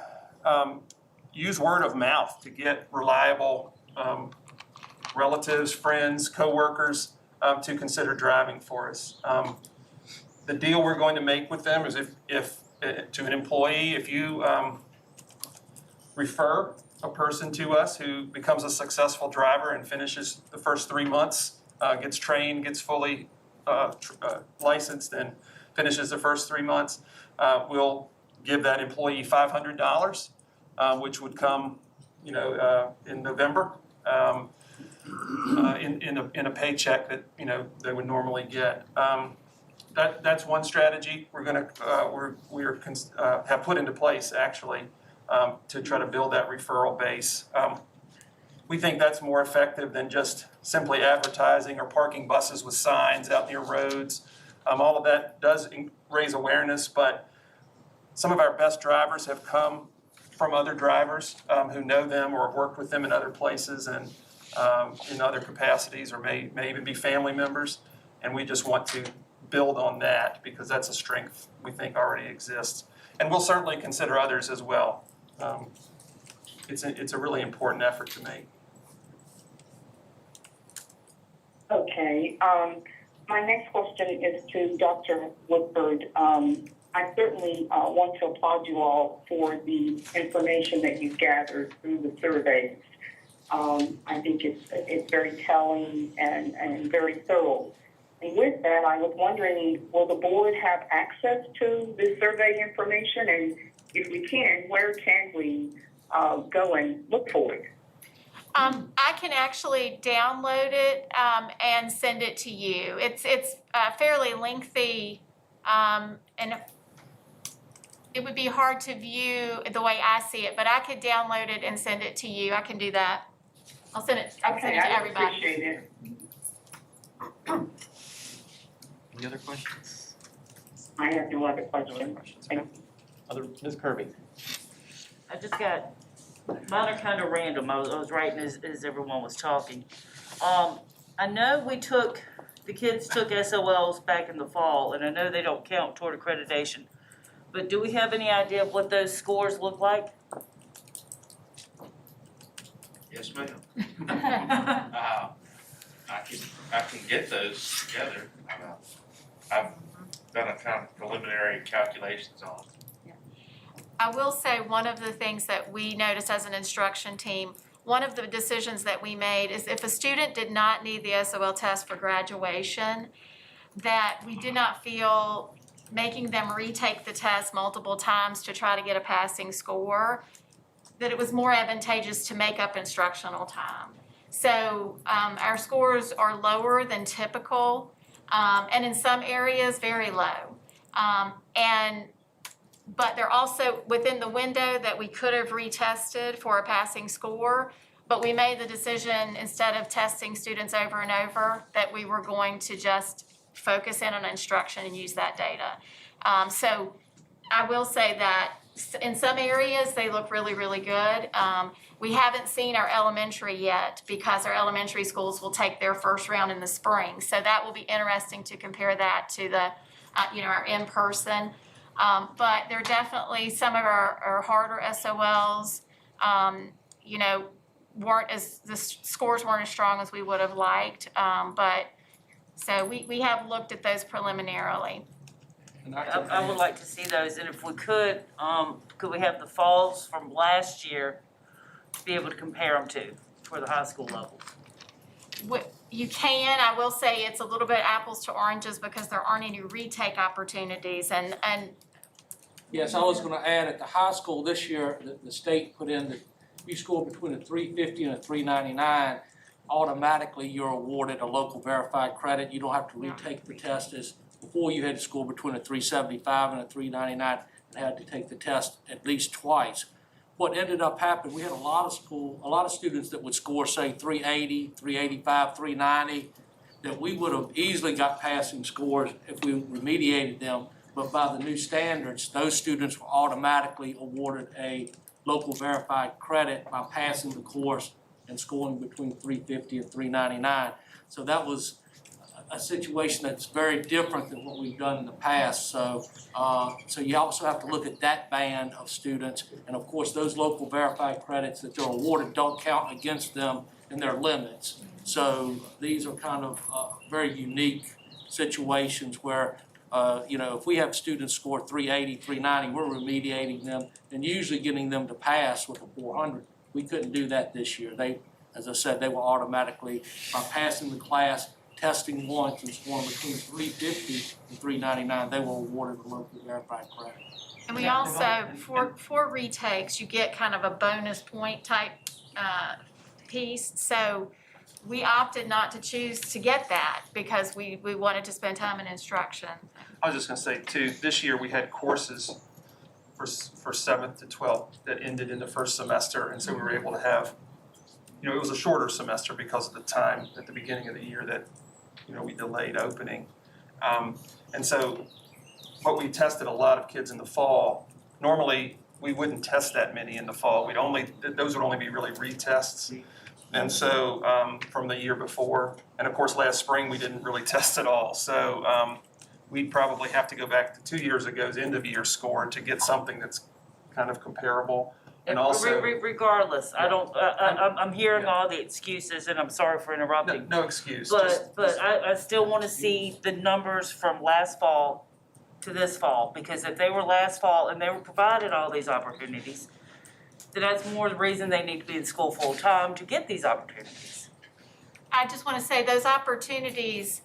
use word of mouth to get reliable relatives, friends, coworkers to consider driving for us. The deal we're going to make with them is if to an employee, if you refer a person to us who becomes a successful driver and finishes the first 3 months, gets trained, gets fully licensed, and finishes the first 3 months, we'll give that employee $500, which would come, in November, in a paycheck that they would normally get. That's one strategy we're going to have put into place actually to try to build that referral base. We think that's more effective than just simply advertising or parking buses with signs out near roads. All of that does raise awareness, but some of our best drivers have come from other drivers who know them or have worked with them in other places and in other capacities, or may even be family members. And we just want to build on that because that's a strength we think already exists. And we'll certainly consider others as well. It's a really important effort to make. Okay. My next question is to Dr. Woodford. I certainly want to applaud you all for the information that you've gathered through the surveys. I think it's very telling and very thorough. And with that, I was wondering, will the board have access to this survey information? And if we can, where can we go and look for it? I can actually download it, and send it to you. It's fairly lengthy, and it would be hard to view the way I see it, but I could download it and send it to you. I can do that. I can send it Okay, to I everybody. appreciate it. Any other questions? I have no other No other questions. questions? Okay. Ms. Kirby? I just got, mine are kind of random, I was writing as everyone was talking. I know the kids took SOLs back in the fall, and I know they don't count toward accreditation, but do we have any idea of what those scores look like? Yes, ma'am. I can get those together. I've done a kind of preliminary calculations on it. I will say one of the things that we noticed as an instruction team, one of the decisions that we made is if a student did not need the SOL test for graduation, that we did not feel making them retake the test multiple times to try to get a passing score, that it was more advantageous to make up instructional time. So our scores are lower than typical, and in some areas very low. But they're also within the window that we could have retested for a passing score, but we made the decision, instead of testing students over and over, that we were going to just focus in on instruction and use that data. So I will say that in some areas, they look really, really good. We haven't seen our elementary yet because our elementary schools will take their first round in the spring. So that will be interesting to compare that to the, our in-person. But there are definitely some of our harder SOLs, the scores weren't as strong as we would have liked. But so we have looked at those preliminarily. I would like to see those, and if we could we have the falls from last year to be able to compare them to for the high school level? You can. I will say it's a little bit apples to oranges because there aren't any retake opportunities, and Yes, I was gonna add, at the high school this year, the state put in that if you score between a 350 and a 399, automatically you're awarded a local verified credit. You don't have to retake the test. As before, you had to score between a 375 and a 399 and had to take the test at least twice. What ended up happening, we had a lot of students that would score, say, 380, 385, 390, that we would have easily got passing scores if we remediated them. But by the new standards, those students were automatically awarded a local verified credit by passing the course and scoring between 350 and 399. So that was a situation that's very different than what we've done in the past. So you also have to look at that band of students. And of course, those local verified credits that they're awarded don't count against them in their limits. So these are kind of very unique situations where if we have students score 380, 390, we're remediating them and usually getting them to pass with a 400. We couldn't do that this year. As I said, they were automatically, by passing the class, testing once and scoring between 350 and 399, they were awarded a local verified credit. And we also, for retakes, you get kind of a bonus point type piece. So we opted not to choose to get that because we wanted to spend time in instruction. I was just gonna say too, this year we had courses for 7th to 12th that ended in the first semester, and so we were able to have, it was a shorter semester because of the time at the beginning of the year that, we delayed opening. And so what we tested a lot of kids in the fall. Normally, we wouldn't test that many in the fall. Those would only be really retests. And so from the year before, and of course last spring we didn't really test at all. So we'd probably have to go back to 2 years ago's end of year score to get something that's kind of comparable. And also, regardless, I'm hearing all the excuses, and I'm sorry for interrupting. no excuse. But I still want to see the numbers from last fall to this fall, because if they were last fall and they were provided all these opportunities, then that's more the reason they need to be in school full time to get these opportunities. I just want to say those opportunities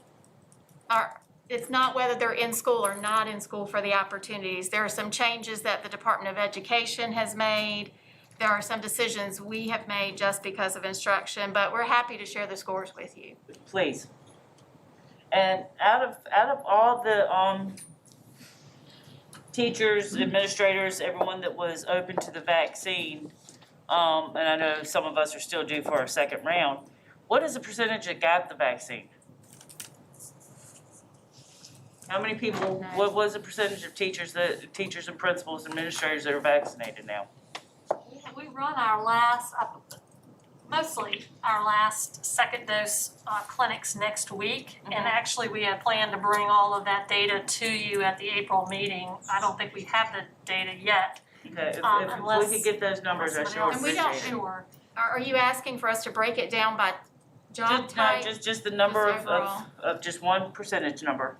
it's not whether they're in school or not in school for the opportunities. There are some changes that the Department of Education has made there are some decisions we have made just because of instruction, but we're happy to share the scores with you. Please. And out of all the teachers, administrators, everyone that was open to the vaccine, and I know some of us are still due for our second round, what is the percentage that got the vaccine? How many people, what was the percentage of teachers and principals, administrators that are vaccinated now? We run our last, mostly our last second dose clinics next week. And actually, we had planned to bring all of that data to you at the April meeting. I don't think we have the data yet. Okay, if Unless- we could get those numbers, I sure And we appreciate don't- it. Sure. Are you asking for us to break it down by job type? Just the number Just overall. of just one percentage number.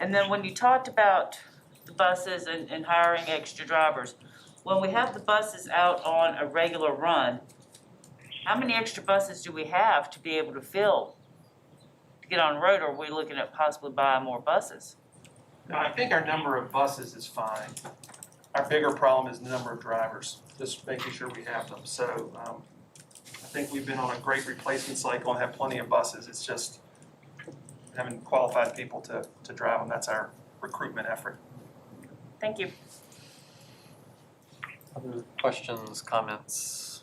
And then when you talked about the buses and hiring extra drivers, when we have the buses out on a regular run, how many extra buses do we have to be able to fill to get on the road, or are we looking at possibly buying more buses? No, I think our number of buses is fine. Our bigger problem is the number of drivers, just making sure we have them. So I think we've been on a great replacement cycle and have plenty of buses. It's just having qualified people to drive them. That's our recruitment effort. Thank you. Other questions, comments?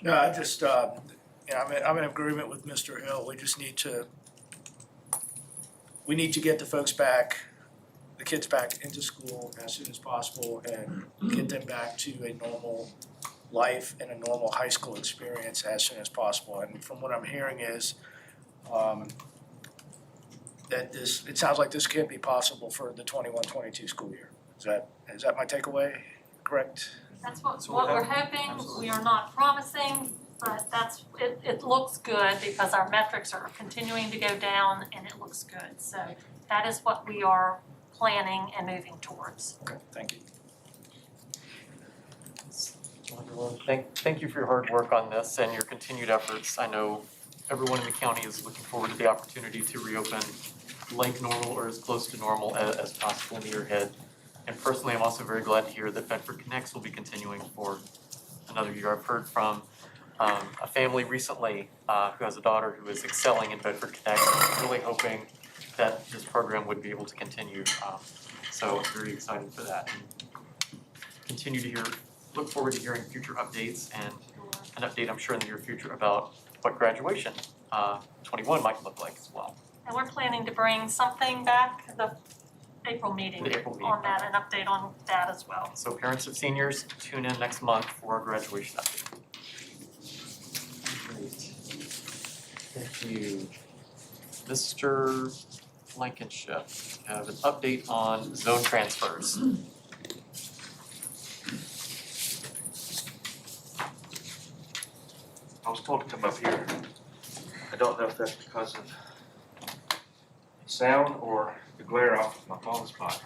No, I just, I'm in agreement with Mr. Hill. We just need to get the folks back, the kids back into school as soon as possible and get them back to a normal life and a normal high school experience as soon as possible. And from what I'm hearing is, that it sounds like this can't be possible for the 21-22 school year. Is that my takeaway, correct? That's what So we'll we're have- hoping. absolutely. We are not promising, but it looks good because our metrics are continuing to go down and it looks good. So that is what we are planning and moving towards. Okay, thank you. Everyone, thank you for your hard work on this and your continued efforts. I know everyone in the county is looking forward to the opportunity to reopen like normal or as close to normal as possible in the year ahead. And personally, I'm also very glad to hear that Bedford Connects will be continuing for another year. I've heard from a family recently who has a daughter who is excelling in Bedford Connect, really hoping that this program would be able to continue. So I'm very excited for that. And look forward to hearing future updates and an update, I'm sure, in the near future about what graduation 21 might look like as well. And we're planning to bring something back the April meeting The April meeting, on that, an update on that as well. So parents of seniors, tune in next month for a graduation update. Great. Thank you. Mr. Blankenship, I have an update on zone transfers. I was told to come up here. I don't know if that's because of sound or the glare off of my phone spot.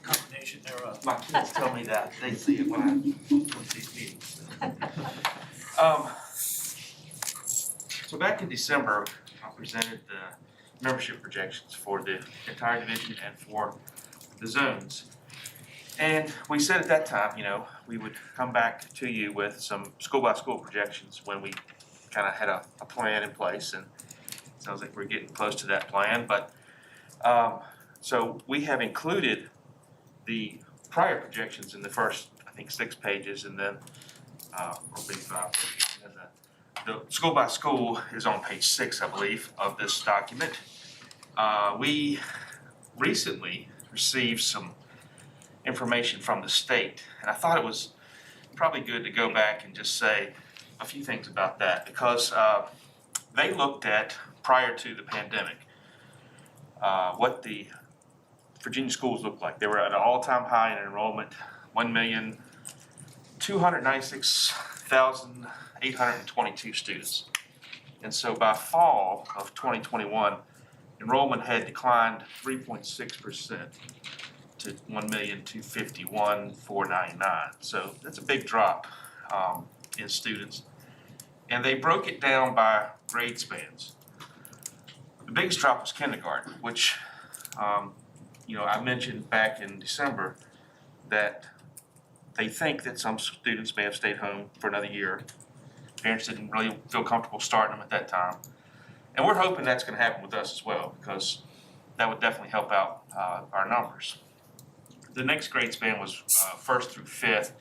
Combination thereof. My kids tell me that, they see it when I come to these meetings. So back in December, I presented the membership projections for the entire division and for the zones. And we said at that time, we would come back to you with some school-by-school projections when we kind of had a plan in place, and it sounds like we're getting close to that plan. But so we have included the prior projections in the first, I think, 6 pages, and then or maybe 5 pages. And then the school-by-school is on page 6, I believe, of this document. We recently received some information from the state, and I thought it was probably good to go back and just say a few things about that, because they looked at, prior to the pandemic, what the Virginia schools looked like. They were at an all-time high in enrollment, 1,296,822 students. And so by fall of 2021, enrollment had declined 3.6%. to 1,251,499. So that's a big drop in students. And they broke it down by grade spans. The biggest drop was kindergarten, which I mentioned back in December that They think that some students may have stayed home for another year. Parents didn't really feel comfortable starting them at that time. And we're hoping that's gonna happen with us as well, because that would definitely help out our numbers. The next grade span was first through fifth,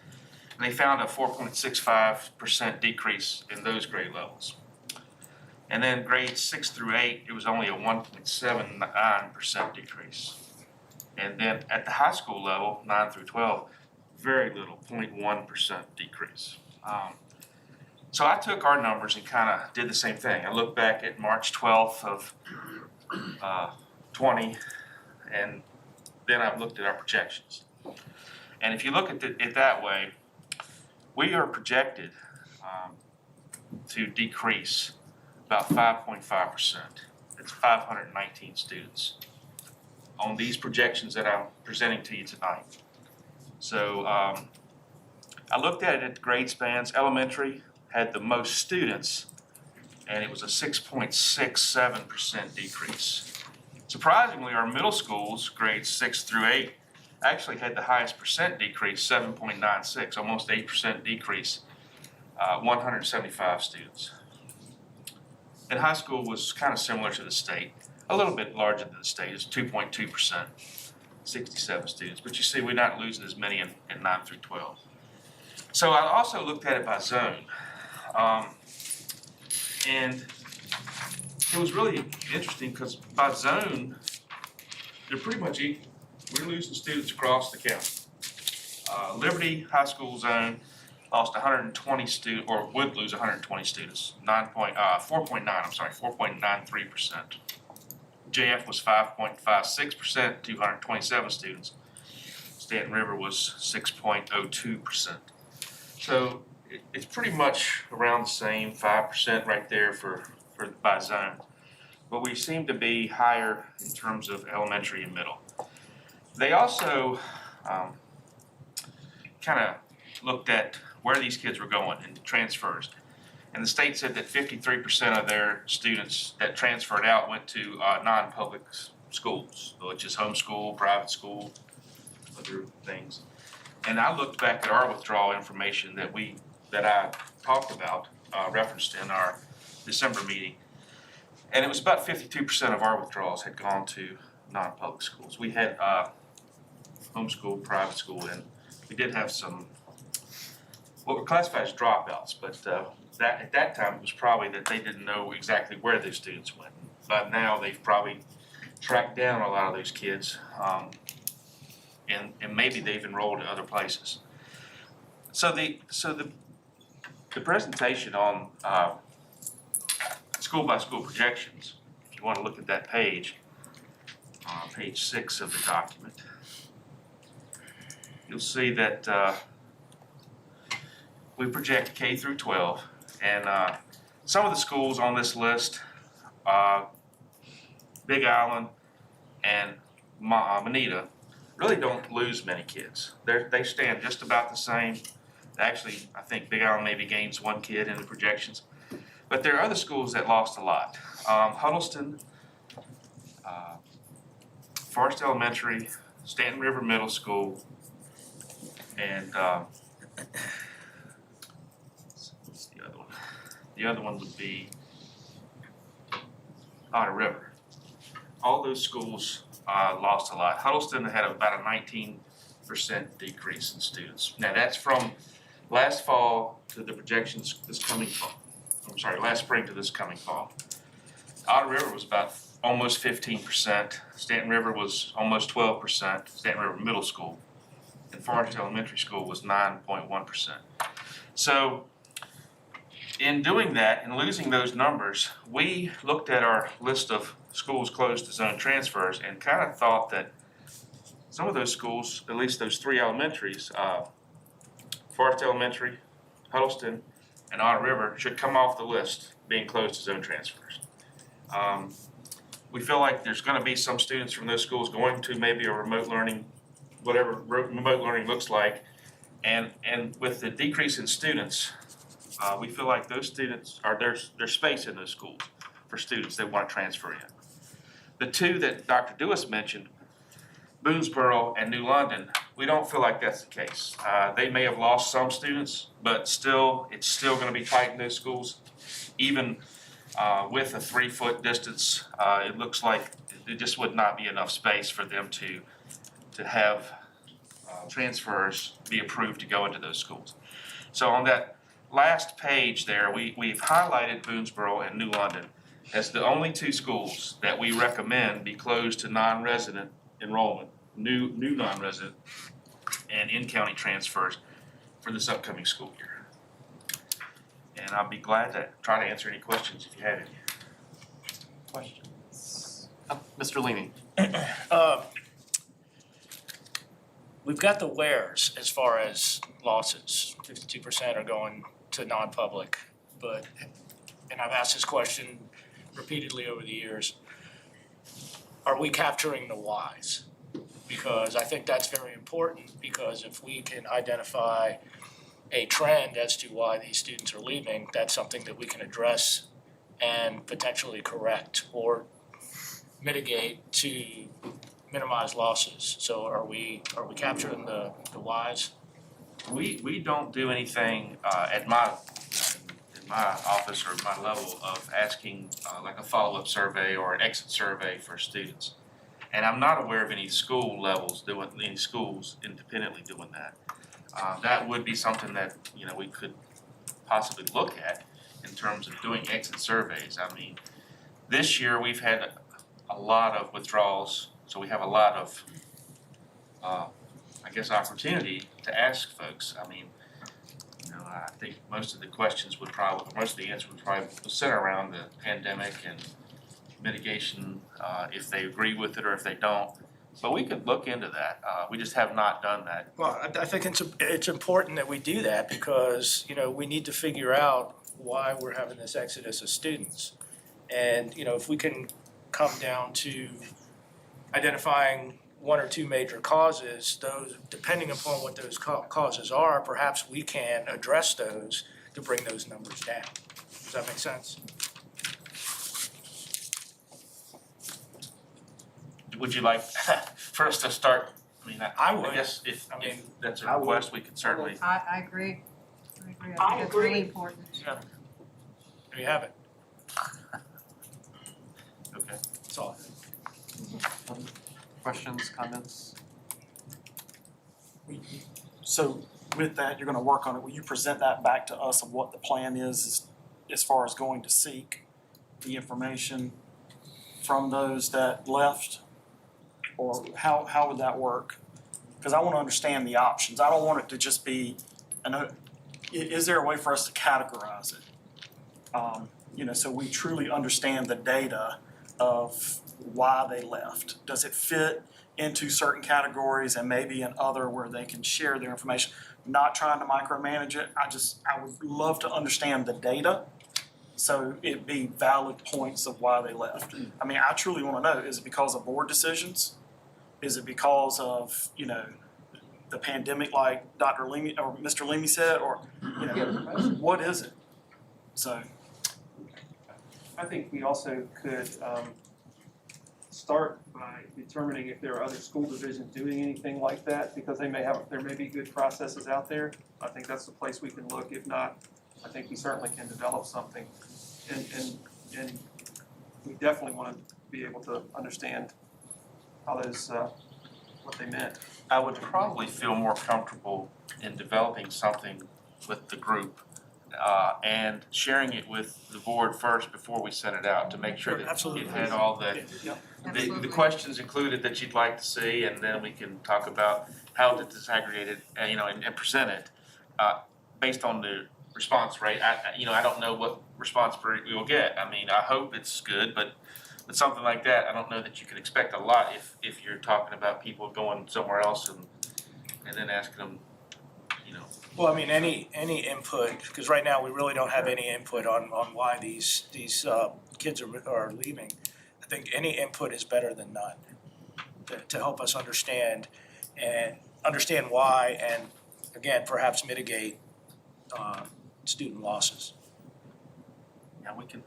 and they found a 4.65% decrease in those grade levels. And then grades 6 through 8, it was only a 1.79% decrease. And then at the high school level, 9 through 12, very little, 0.1% decrease. So I took our numbers and kind of did the same thing. I looked back at March 12th of 20, and then I've looked at our projections. And if you look at it that way, we are projected to decrease about 5.5%. That's 519 students on these projections that I'm presenting to you tonight. So I looked at it at the grade spans. Elementary had the most students, and it was a 6.67% decrease. Surprisingly, our middle schools, grades 6 through 8, actually had the highest percent decrease, 7.96, almost 8% decrease, 175 students. And high school was kind of similar to the state, a little bit larger than the state, it's 2.2%, 67 students. But you see, we're not losing as many in 9 through 12. So I also looked at it by zone. And it was really interesting because by zone, they're pretty much equal. We're losing students across the county. Liberty High School zone lost 120 students, or would lose 120 students, 4.93%. JF was 5.56%, 227 students. Stanton River was 6.02%. So it's pretty much around the same, 5% right there for by zone. But we seem to be higher in terms of elementary and middle. They also kind of looked at where these kids were going and transfers. And the state said that 53% of their students that transferred out went to non-public schools, which is homeschool, private school, other things. And I looked back at our withdrawal information that I talked about, referenced in our December meeting. And it was about 52% of our withdrawals had gone to non-public schools. We had homeschool, private school, and we did have some what were classified as dropouts, but that at that time it was probably that they didn't know exactly where those students went. But now they've probably tracked down a lot of those kids, and maybe they've enrolled in other places. So the presentation on school by school projections, if you want to look at that page, page 6 of the document, you'll see that we project K through 12, and some of the schools on this list, Big Island and Moneta, really don't lose many kids. They stand just about the same. Actually, I think Big Island maybe gains 1 kid in the projections. But there are other schools that lost a lot. Huddleston, Forest Elementary, Stanton River Middle School, and what's the other one? The other one would be Otter River. All those schools lost a lot. Huddleston had about a 19% decrease in students. Now that's from last fall to the projections this coming fall. I'm sorry, last spring to this coming fall. Otter River was about almost 15%. Stanton River was almost 12%. Stanton River Middle School and Forest Elementary School was 9.1%. So in doing that and losing those numbers, we looked at our list of schools closed to zone transfers and kind of thought that some of those schools, at least those 3 elementaries, Forest Elementary, Huddleston, and Otter River, should come off the list being closed to zone transfers. We feel like there's going to be some students from those schools going to maybe a remote learning, whatever remote learning looks like, and with the decrease in students, we feel like those students are there's space in those schools for students that want to transfer in. The 2 that Dr. Dewis mentioned, Boonesboro and New London, we don't feel like that's the case. They may have lost some students, but still, it's still gonna be tight in those schools. Even with a 3-foot distance, it looks like it just would not be enough space for them to have transfers be approved to go into those schools. So on that last page there, we've highlighted Boonesboro and New London as the only 2 schools that we recommend be closed to non-resident enrollment, new non-resident and in-county transfers for this upcoming school year. And I'll be glad to try to answer any questions if you have any. Questions? Mr. Leamy? We've got the wheres as far as losses. 52% are going to non-public, but, and I've asked this question repeatedly over the years, are we capturing the whys? Because I think that's very important, because if we can identify a trend as to why these students are leaving, that's something that we can address and potentially correct or mitigate to minimize losses. So are we capturing the whys? We don't do anything in my office or my level of asking like a follow-up survey or an exit survey for students. And I'm not aware of any school levels doing, any schools independently doing that. That would be something that, you know, we could possibly look at in terms of doing exit surveys. I mean, this year we've had a lot of withdrawals, so we have a lot of, I guess, opportunity to ask folks. I mean, you know, I think most of the questions would probably, most of the answers would probably center around the pandemic and mitigation, if they agree with it or if they don't. But we could look into that. We just have not done that. Well, I think it's important that we do that because, you know, we need to figure out why we're having this exodus of students. And, you know, if we can come down to identifying 1 or 2 major causes, those, depending upon what those causes are, perhaps we can address those to bring those numbers down. Does that make sense? Would you like for us to start? I mean, I would. I guess if that's a I would. request, we could certainly. I agree. I agree. I think that's really agree. important. Yeah. There you have it. Okay. That's all. Questions, comments? So with that, you're gonna work on it. Will you present that back to us of what the plan is as far as going to seek the information from those that left? Or how would that work? Because I want to understand the options. I don't want it to just be, is there a way for us to categorize it? You know, so we truly understand the data of why they left. Does it fit into certain categories and maybe in other where they can share their information? Not trying to micromanage it. I would love to understand the data so it be valid points of why they left. I mean, I truly want to know, is it because of board decisions? Is it because of, you know, the pandemic like Dr. Leamy or Mr. Leamy said, or, you know, what is it? So. I think we also could start by determining if there are other school divisions doing anything like that, because there may be good processes out there. I think that's the place we can look. If not, I think we certainly can develop something. And we definitely want to be able to understand how those, what they meant. I would probably feel more comfortable in developing something with the group and sharing it with the board first before we send it out to make sure that it had all the questions included that you'd like to see, and then we can talk about how to disaggregate it, you know, and present it based on the response rate. I don't know what response rate we will get. I mean, I hope it's good, but with something like that, I don't know that you can expect a lot if you're talking about people going somewhere else and then asking them, you know. Well, I mean, any input, because right now we really don't have any input on why these kids are leaving. I think any input is better than none to help us understand why, and again, perhaps mitigate student losses. Yeah, we can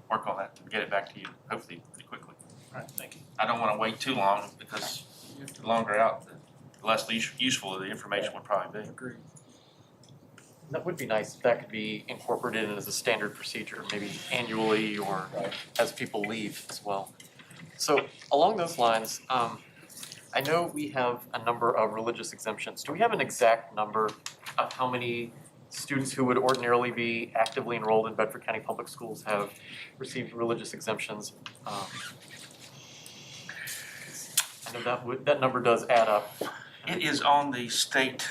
work on that and get it back to you, hopefully pretty quickly. All right, thank you. I don't want to wait too long because the longer out, the less useful the information would probably be. Agreed. That would be nice if that could be incorporated in as a standard procedure, maybe annually or as people leave as well. So along those lines, I know we have a number of religious exemptions. Do we have an exact number of how many students who would ordinarily be actively enrolled in Bedford County Public Schools have received religious exemptions? I know that number does add up. It is on the state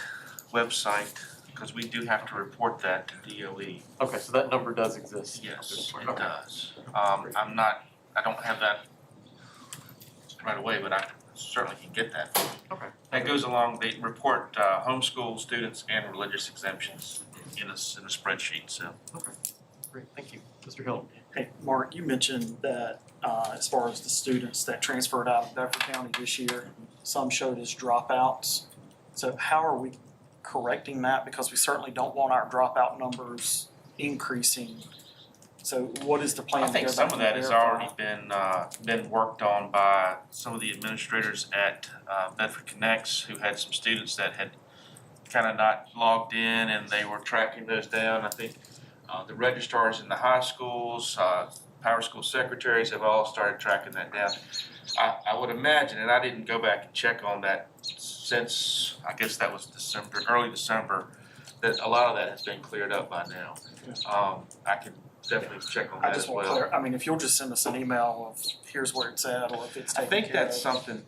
website, because we do have to report that to DOE. Okay, so that number does exist. Yes, Okay. it does. I don't have that right away, but I certainly can get that. Okay. That goes along, they report homeschool students and religious exemptions in a spreadsheet, so. Great, thank you. Mr. Hill? Hey, Mark, you mentioned that as far as the students that transferred out of Bedford County this year, some showed as dropouts. So how are we correcting that? Because we certainly don't want our dropout numbers increasing. So what is the plan I to think go some back of and that has verify? already been worked on by some of the administrators at Bedford Connects, who had some students that had kind of not logged in, and they were tracking those down. I think the registrars in the high schools, power school secretaries have all started tracking that down. I would imagine, and I didn't go back and check on that since, I guess that was December, early December, that a lot of that has been cleared up by now. I can definitely check on I that just as want well. I mean, if you'll just send us an email of here's where it's at, or if it's I taken think care that's of. something,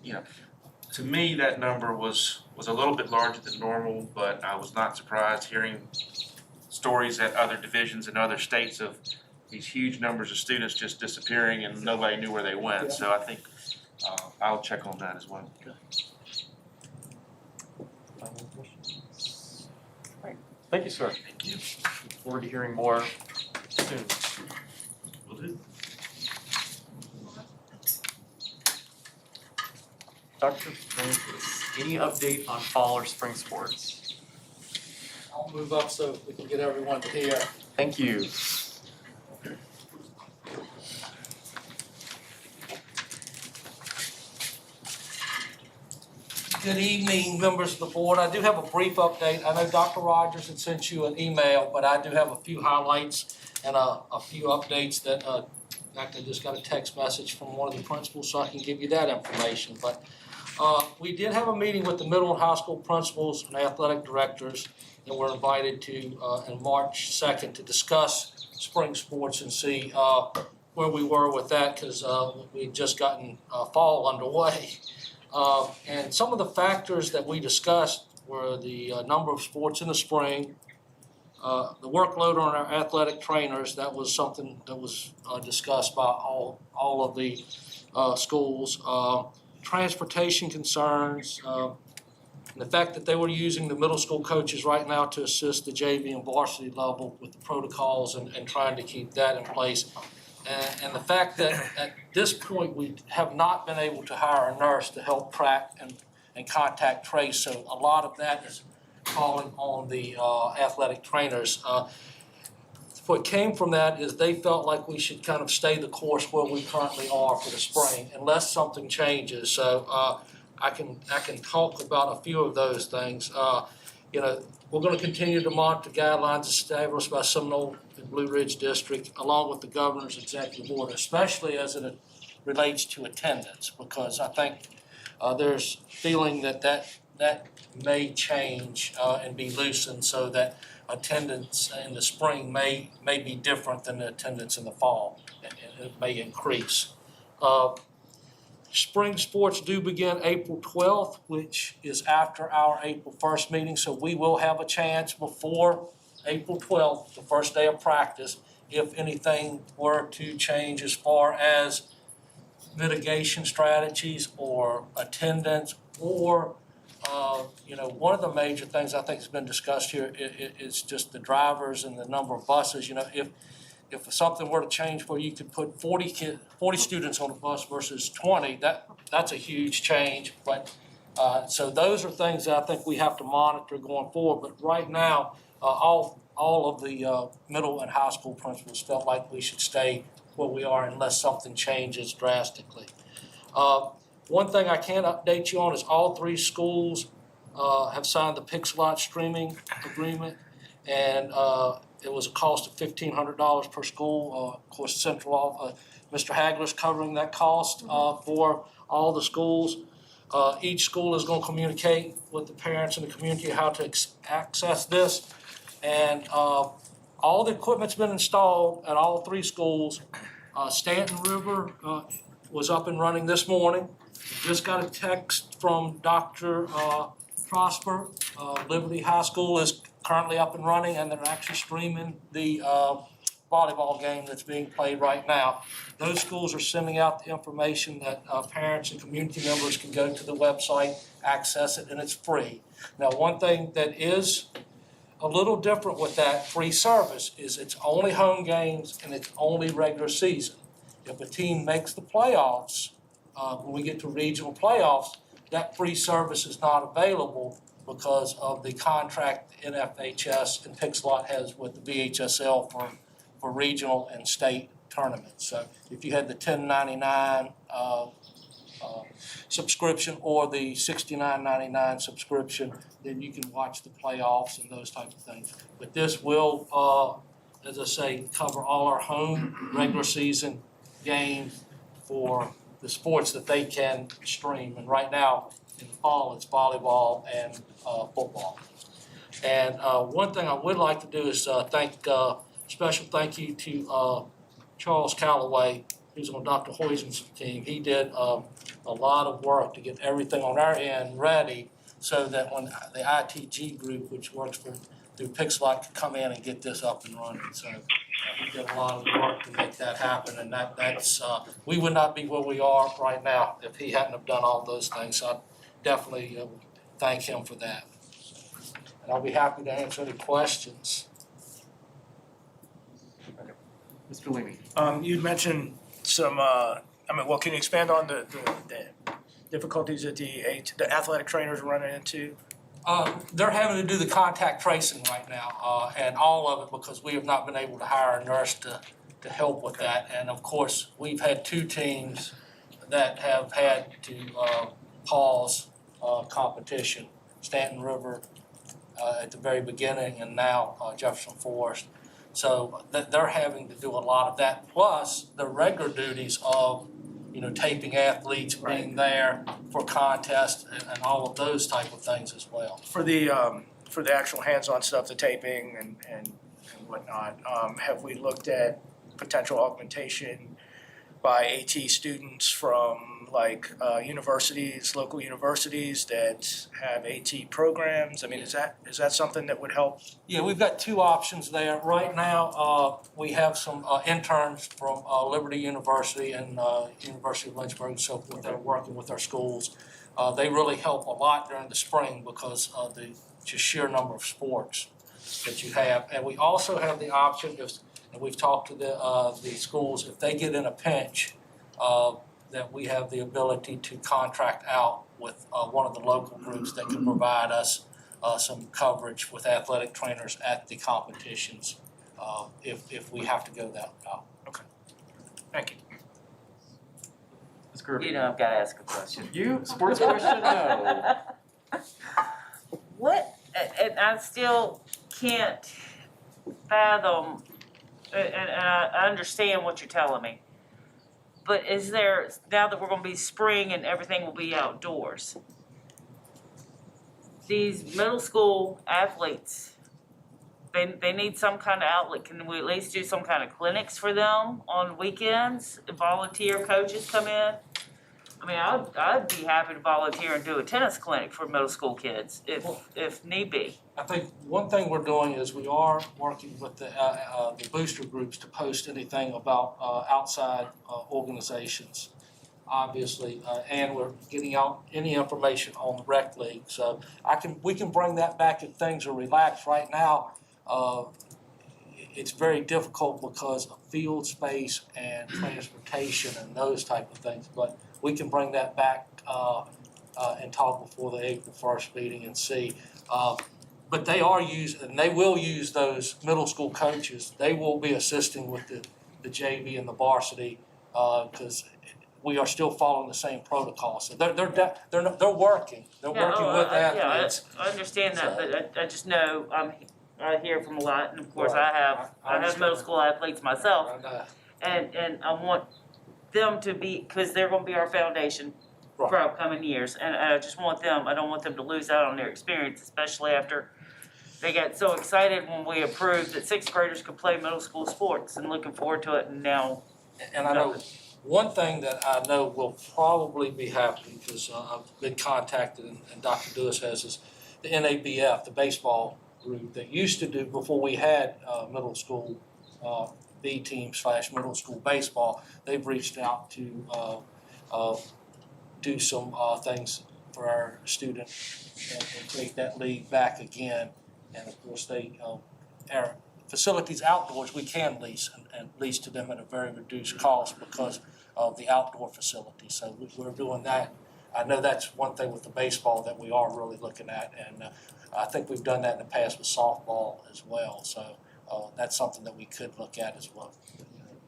to me, that number was a little bit larger than normal, but I was not surprised hearing stories at other divisions in other states of these huge numbers of students just disappearing and nobody knew where they went. Yeah. So I think I'll check on that as well. Final questions? All right, thank you, sir. Thank you. Look forward to hearing more soon. Will do. Dr. Francis, any update on fall or spring sports? I'll move up so we can get everyone here. Thank you. Good evening, members of the board. I do have a brief update. I know Dr. Rogers had sent you an email, but I do have a few highlights and a few updates that, in fact, I just got a text message from one of the principals, so I can give you that information. But we did have a meeting with the middle and high school principals and athletic directors, and we're invited to, on March 2nd, to discuss spring sports and see where we were with that, because we'd just gotten fall underway. And some of the factors that we discussed were the number of sports in the spring, the workload on our athletic trainers. That was something that was discussed by all of the schools. Transportation concerns, and the fact that they were using the middle school coaches right now to assist the JV and varsity level with the protocols and trying to keep that in place. And the fact that at this point we have not been able to hire a nurse to help track and contact trace, so a lot of that is calling on the athletic trainers. What came from that is they felt like we should kind of stay the course where we currently are for the spring unless something changes. So I can talk about a few of those things. We're going to continue to monitor guidelines established by Seminole and Blue Ridge District, along with the governor's executive order, especially as it relates to attendance, because I think there's feeling that may change and be loosened so that attendance in the spring may be different than the attendance in the fall, and it may increase. Spring sports do begin April 12th, which is after our April 1st meeting, so we will have a chance before April 12th, the first day of practice, if anything were to change as far as mitigation strategies or attendance, or one of the major things I think has been discussed here is just the drivers and the number of buses. If something were to change where you could put 40 students on a bus versus 20, that's a huge change. But so those are things that I think we have to monitor going forward. But right now, all of the middle and high school principals felt like we should stay where we are unless something changes drastically. One thing I can update you on is all three schools have signed the Pixelot streaming agreement, and it was a cost of $1,500 per school. Of course, Mr. Hagler's covering that cost for all the schools. Each school is going to communicate with the parents and the community how to access this, and all the equipment's been installed at all 3 schools. Stanton River was up and running this morning. Just got a text from Dr. Prosper. Liberty High School is currently up and running, and they're actually streaming the volleyball game that's being played right now. Those schools are sending out the information that parents and community members can go to the website, access it, and it's free. Now, one thing that is a little different with that free service is it's only home games and it's only regular season. If a team makes the playoffs, when we get to regional playoffs, that free service is not available because of the contract NFHS and Pixelot has with the VHSL for regional and state tournaments. So if you had the $10.99 subscription or the $69.99 subscription, then you can watch the playoffs and those types of things. But this will, as I say, cover all our home regular season games for the sports that they can stream. And right now, in the fall, it's volleyball and football. And one thing I would like to do is special thank you to Charles Calloway, who's on Dr. Hoisen's team. He did a lot of work to get everything on our end ready so that when the ITG group, which works through Pixelot, could come in and get this up and running. So he did a lot of work to make that happen, and that's we would not be where we are right now if he hadn't have done all those things. So I definitely thank him for that. And I'll be happy to answer any questions. Mr. Leamy. You'd mentioned some, can you expand on the difficulties that the athletic trainers are running into? They're having to do the contact tracing right now, and all of it because we have not been able to hire a nurse to help with that. And of course, we've had 2 teams that have had to pause competition. Stanton River at the very beginning, and now Jefferson Forest. So they're having to do a lot of that, plus the regular duties of, taping athletes, being there for contests and all of those type of things as well. For the actual hands-on stuff, the taping and whatnot, have we looked at potential augmentation by AT students from universities, local universities that have AT programs? I mean, is that something that would help? Yeah, we've got 2 options there. Right now, we have some interns from Liberty University and University of Lynchburg and so forth that are working with our schools. They really help a lot during the spring because of the just sheer number of sports that you have. And we also have the option, and we've talked to the schools, if they get in a pinch, that we have the ability to contract out with one of the local groups that can provide us some coverage with athletic trainers at the competitions if we have to go that route. Okay. Thank you. Ms. Kirby. I've got to ask a question. You, sports question? No. What, and I still can't fathom, and I understand what you're telling me, but is there, now that we're going to be spring and everything will be outdoors, these middle school athletes, they need some kind of outlet. Can we at least do some kind of clinics for them on weekends? Volunteer coaches come in? I mean, I'd be happy to volunteer and do a tennis clinic for middle school kids if need be. I think one thing we're doing is we are working with the booster groups to post anything about outside organizations, obviously, and we're getting out any information on the rec league. So we can bring that back if things are relaxed. Right now, it's very difficult because of field space and transportation and those type of things. But we can bring that back and talk before the April 1st meeting and see. But they are and they will use those middle school coaches. They will be assisting with the JV and the varsity because we are still following the same protocol. So they're working Yeah, with yeah, athletes. I understand that, but I just know, I hear from a lot, and of course, Right. I have middle understand. school athletes myself, And, and I want them to be, because they're gonna be our foundation for Right. upcoming years, and I just want them, I don't want them to lose out on their experience, especially after they got so excited when we approved that sixth graders could play middle school sports, and looking forward to it, and now. And I know one thing that I know will probably be happening, because I've been contacted and Dr. Lewis has, is the NABF, the baseball group that used to do before we had middle school B team / middle school baseball. They've reached out to do some things for our student and create that league back again. And of course, our facilities outdoors, we can lease and lease to them at a very reduced cost because of the outdoor facility. So we're doing that. I know that's one thing with the baseball that we are really looking at, and I think we've done that in the past with softball as well. So that's something that we could look at as well,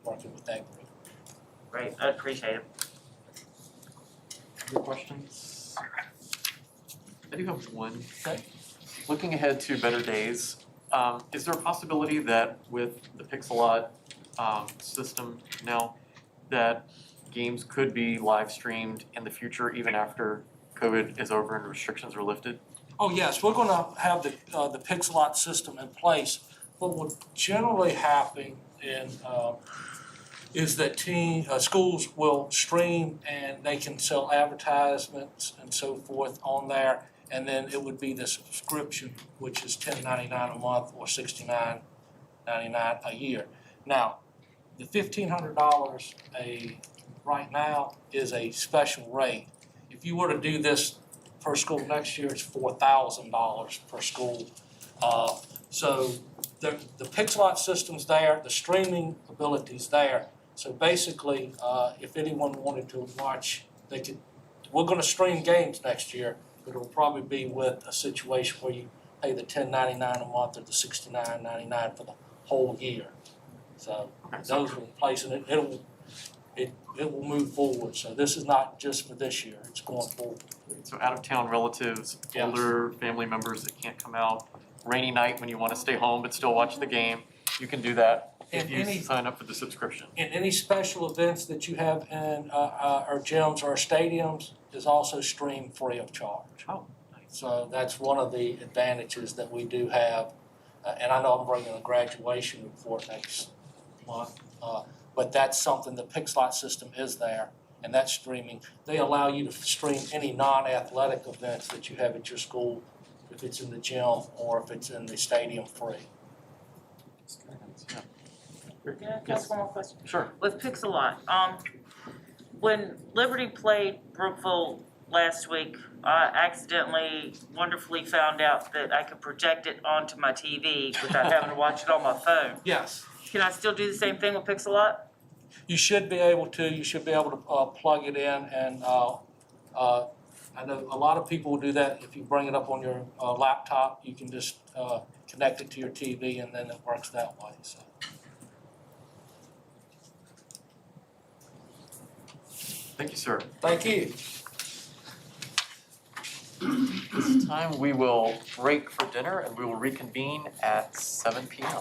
working with that group. Great, I appreciate it. Other questions? I do have one. Okay. Looking ahead to better days, is there a possibility that with the Pixelot system now, that games could be live streamed in the future even after COVID is over and restrictions are lifted? Oh, yes, we're gonna have the Pixelot system in place. What will generally happen is that schools will stream and they can sell advertisements and so forth on there. And then it would be the subscription, which is $10.99 a month or $69.99 a year. Now, the $1,500 right now is a special rate. If you were to do this per school next year, it's $4,000 per school. So the Pixelot system's there, the streaming ability's there. So basically, if anyone wanted to watch, they could. We're going to stream games next year, but it'll probably be with a situation where you pay the $10.99 a month or the $69.99 for the whole year. So those are in place, and it will move forward. So this is not just for this year; it's going forward. So out-of-town relatives, Yes. older family members that can't come out, rainy night when you want to stay home but still watch the game, you can do that if And you sign up for the subscription. And any special events that you have in our gyms or our stadiums is also streamed free of charge. Oh, nice. So that's one of the advantages that we do have. And I know I'm bringing a graduation report next month, but that's something, the Pixelot system is there, and that's streaming. They allow you to stream any non-athletic events that you have at your school, if it's in the gym or if it's in the stadium, free. Can I ask one more question? Sure. With Pixelot, when Liberty played Brookville last week, I accidentally, wonderfully found out that I could project it onto my TV without having to watch it on my phone. Yes. Can I still do the same thing with Pixelot? You should be able to. You should be able to plug it in, and I know a lot of people will do that. If you bring it up on your laptop, you can just connect it to your TV, and then it works that way. So. Thank you, sir. Thank you. This time we will break for dinner and we will reconvene at 7 p.m.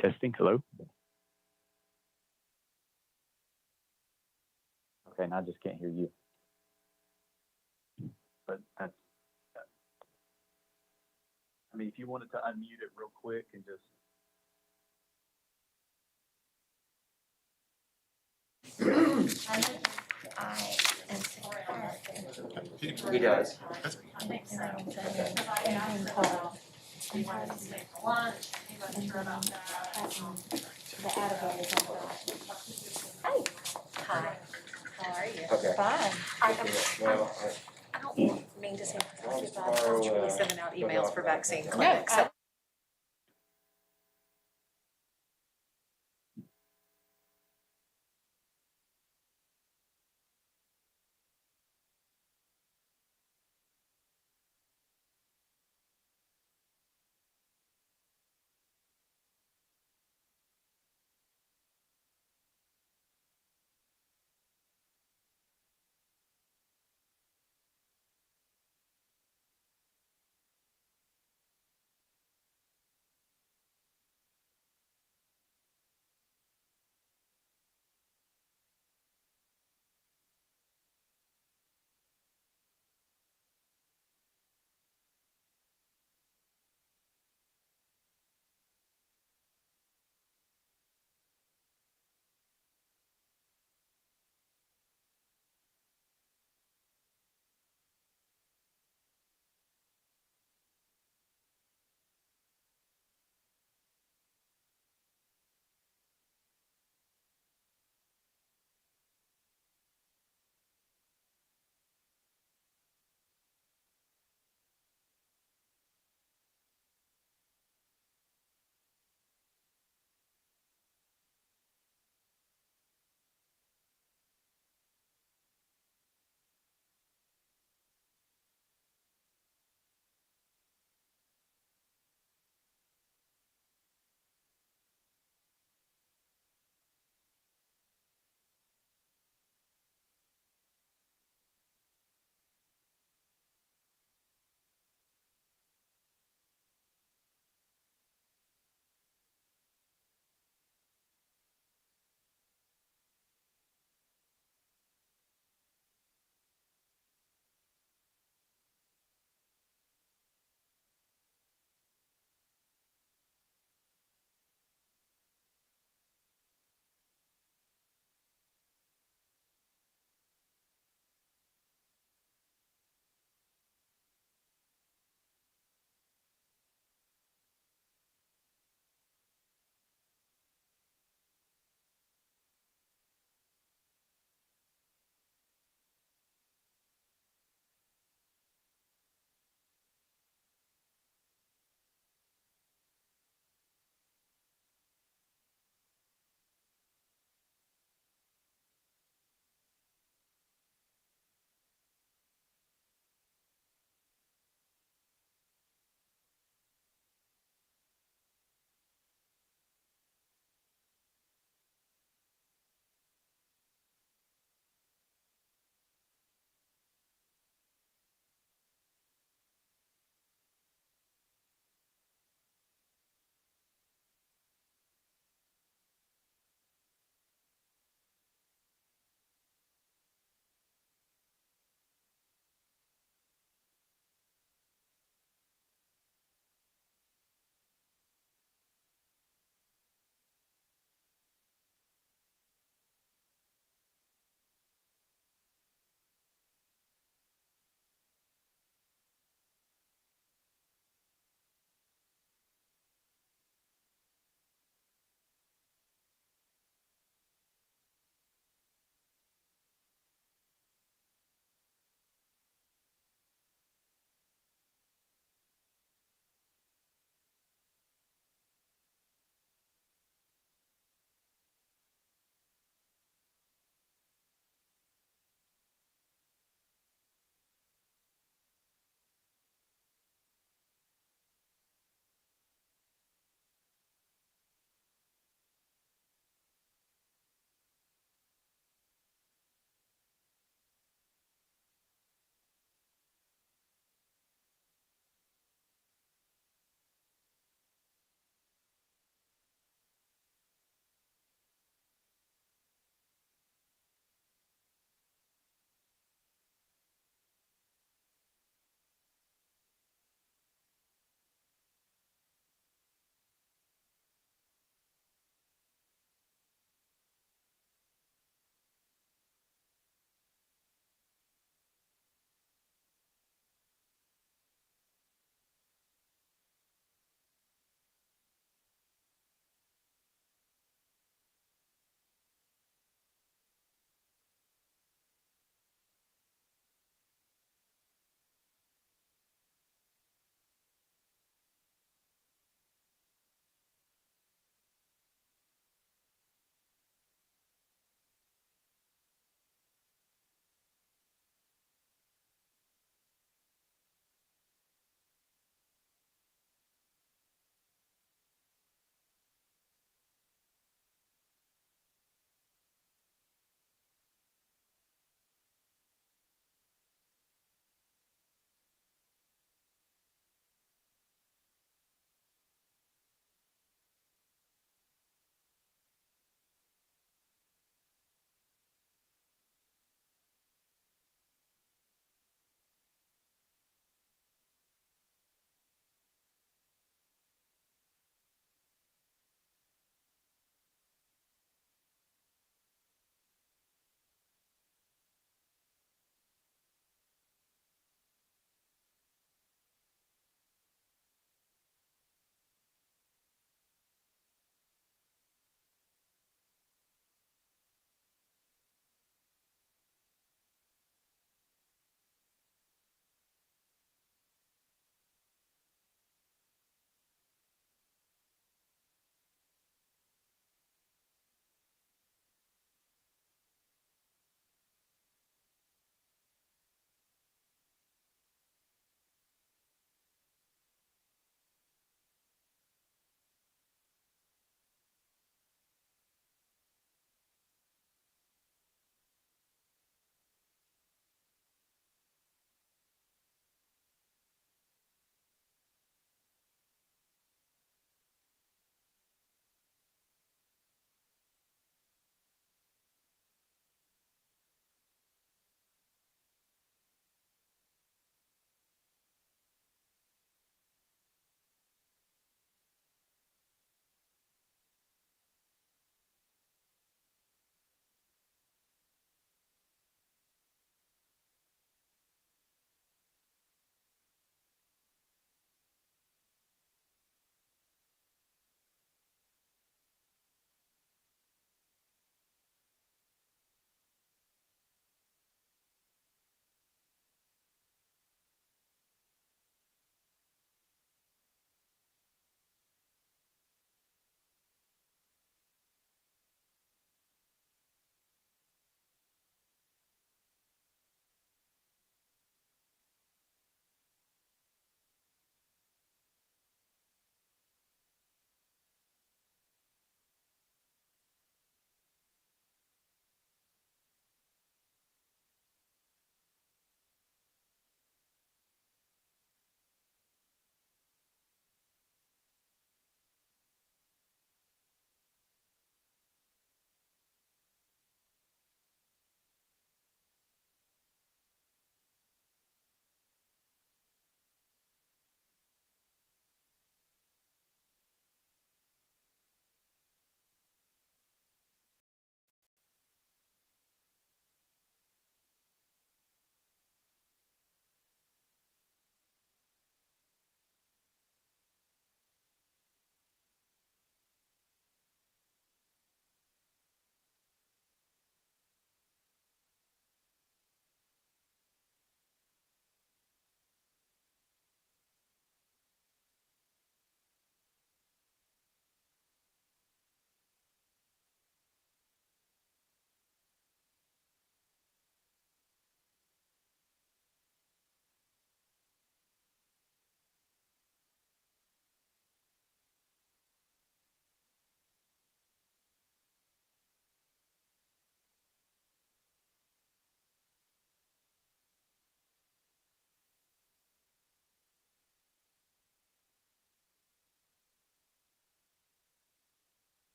Testing, hello? Okay, now I just can't hear you. But that's, I mean, if you wanted to unmute it real quick and just. He does. He wanted to stay for lunch, he wasn't sure about that. Hi, how are you? Okay. Fine. I don't mean to say, but I'm truly sending out emails for vaccine clinics, so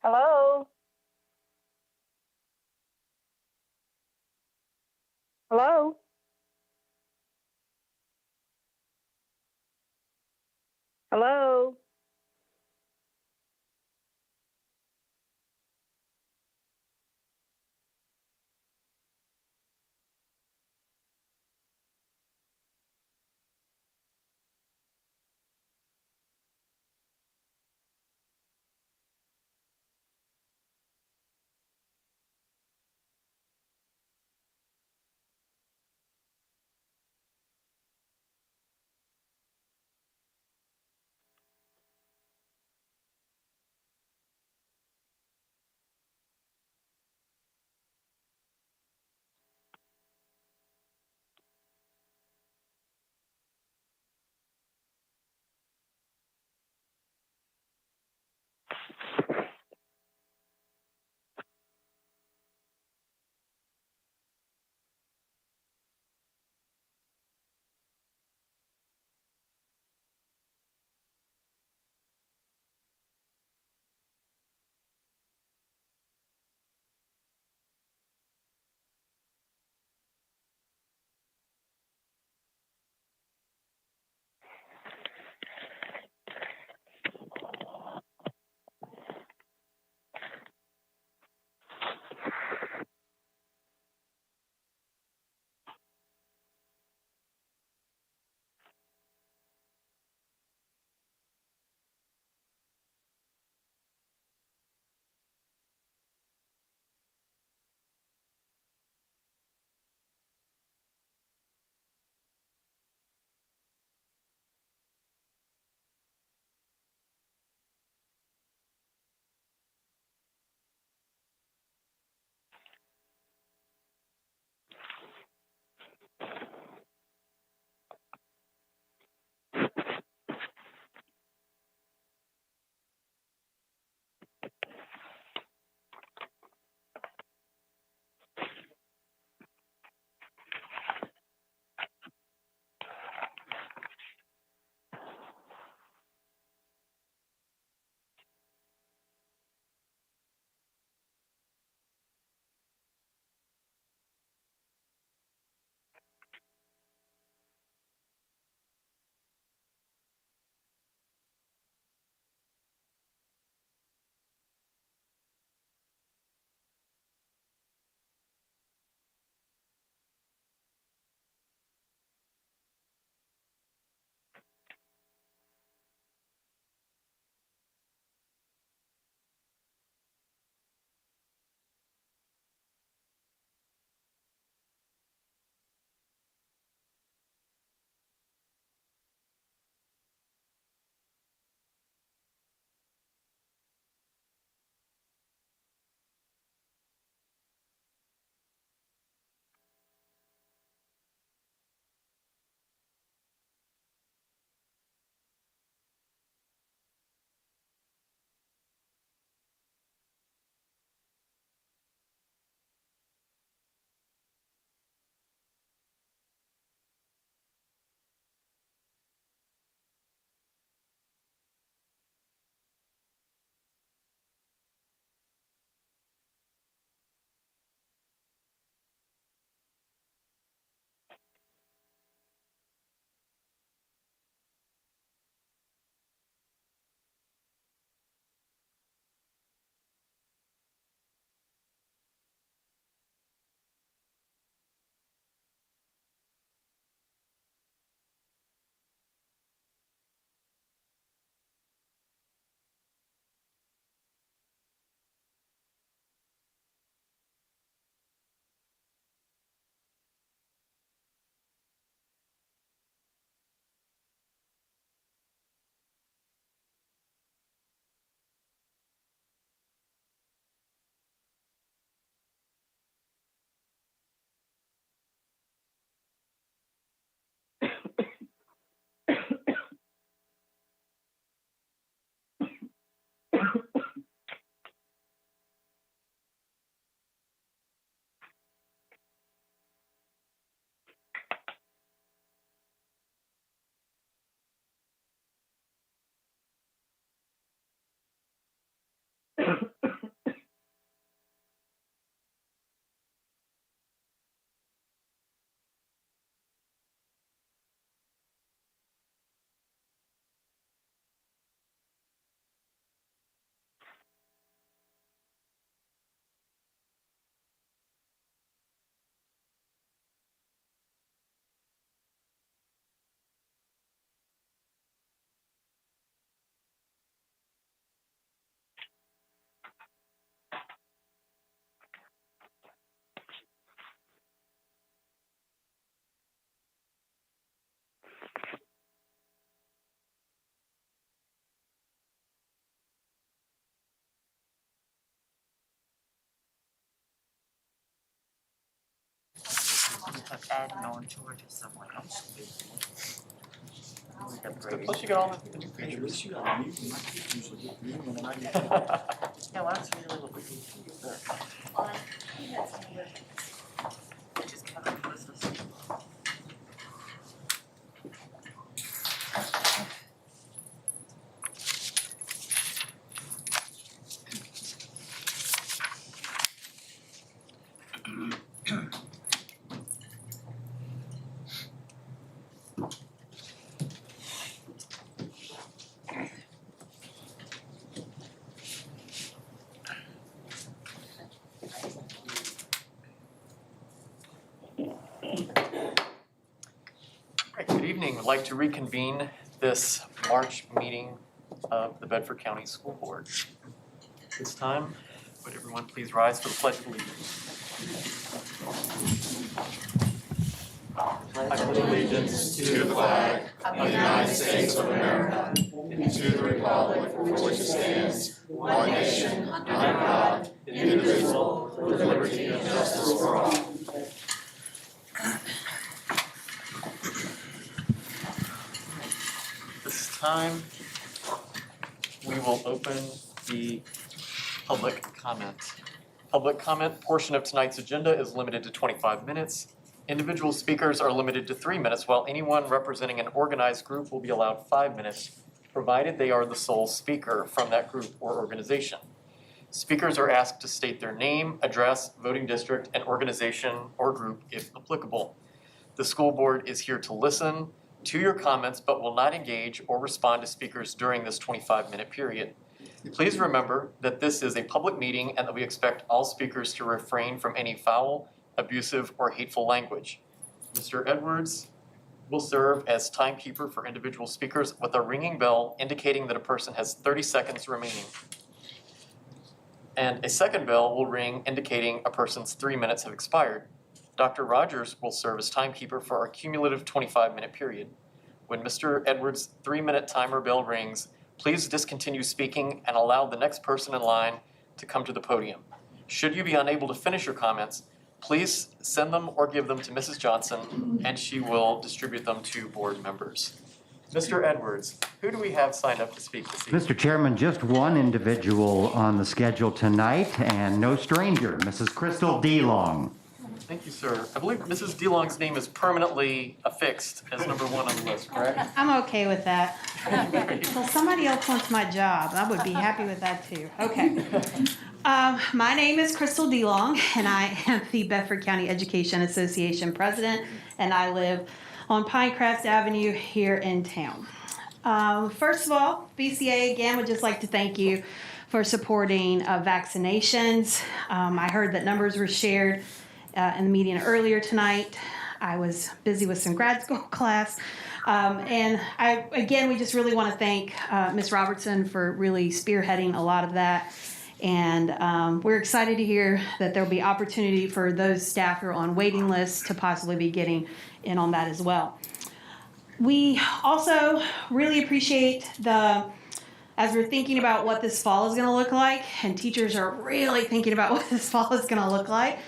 Hello? Hello? Hello? of adding on Georgia somewhere else. Plus you got all the new features. No, I was really looking for that. Just kind of was the same. Right, good evening. I'd like to reconvene this March meeting of the Bedford County School Board. This time, would everyone please rise for the Pledge of Allegiance? I pledge allegiance to the flag of the United States of America and to the republic for which it stands, one nation, under God, indivisible, with liberty and justice for all. This time, we will open the public comment. Public comment portion of tonight's agenda is limited to 25 minutes. Individual speakers are limited to 3 minutes, while anyone representing an organized group will be allowed 5 minutes, provided they are the sole speaker from that group or organization. Speakers are asked to state their name, address, voting district, and organization or group if applicable. The school board is here to listen to your comments, but will not engage or respond to speakers during this 25-minute period. Please remember that this is a public meeting and that we expect all speakers to refrain from any foul, abusive, or hateful language. Mr. Edwards will serve as timekeeper for individual speakers with a ringing bell indicating that a person has 30 seconds remaining. And a second bell will ring indicating a person's 3 minutes have expired. Dr. Rogers will serve as timekeeper for our cumulative 25-minute period. When Mr. Edwards' 3-minute timer bell rings, please discontinue speaking and allow the next person in line to come to the podium. Should you be unable to finish your comments, please send them or give them to Mrs. Johnson and she will distribute them to board members. Mr. Edwards, who do we have signed up to speak this evening? Mr. Chairman, just one individual on the schedule tonight and no stranger, Mrs. Crystal DeLong. Thank you, sir. I believe Mrs. DeLong's name is permanently affixed as number 1 on the list, correct? I'm okay with that. Well, somebody else wants my job. I would be happy with that too. Okay. My name is Crystal DeLong, and I am the Bedford County Education Association president, and I live on Pinecrest Avenue here in town. First of all, BCA again would just like to thank you for supporting vaccinations. I heard that numbers were shared in the meeting earlier tonight. I was busy with some grad school class. And we just really want to thank Ms. Robertson for really spearheading a lot of that. And we're excited to hear that there'll be opportunity for those staff who are on waiting lists to possibly be getting in on that as well. We also really appreciate as we're thinking about what this fall is going to look like, and teachers are really thinking about what this fall is going to look like,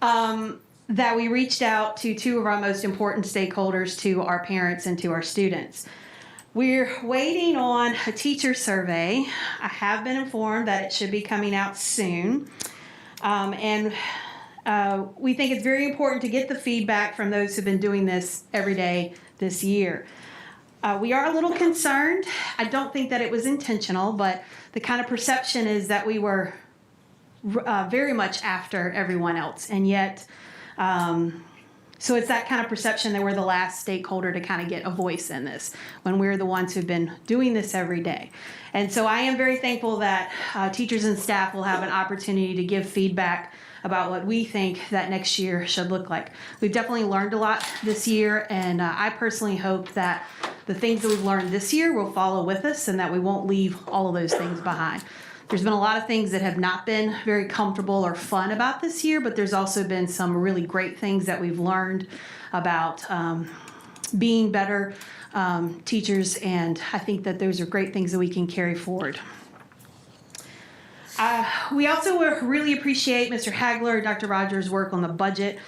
that we reached out to 2 of our most important stakeholders, to our parents and to our students. We're waiting on a teacher survey. I have been informed that it should be coming out soon. We think it's very important to get the feedback from those who've been doing this every day this year. We are a little concerned. I don't think that it was intentional, but the kind of perception is that we were very much after everyone else, and yet so it's that kind of perception that we're the last stakeholder to kind of get a voice in this when we're the ones who've been doing this every day. And so I am very thankful that teachers and staff will have an opportunity to give feedback about what we think that next year should look like. We've definitely learned a lot this year, and I personally hope that the things that we've learned this year will follow with us and that we won't leave all of those things behind. There's been a lot of things that have not been very comfortable or fun about this year, but there's also been some really great things that we've learned about being better teachers, and I think that those are great things that we can carry forward. We also really appreciate Mr. Hagler, Dr. Rogers' work on the budget.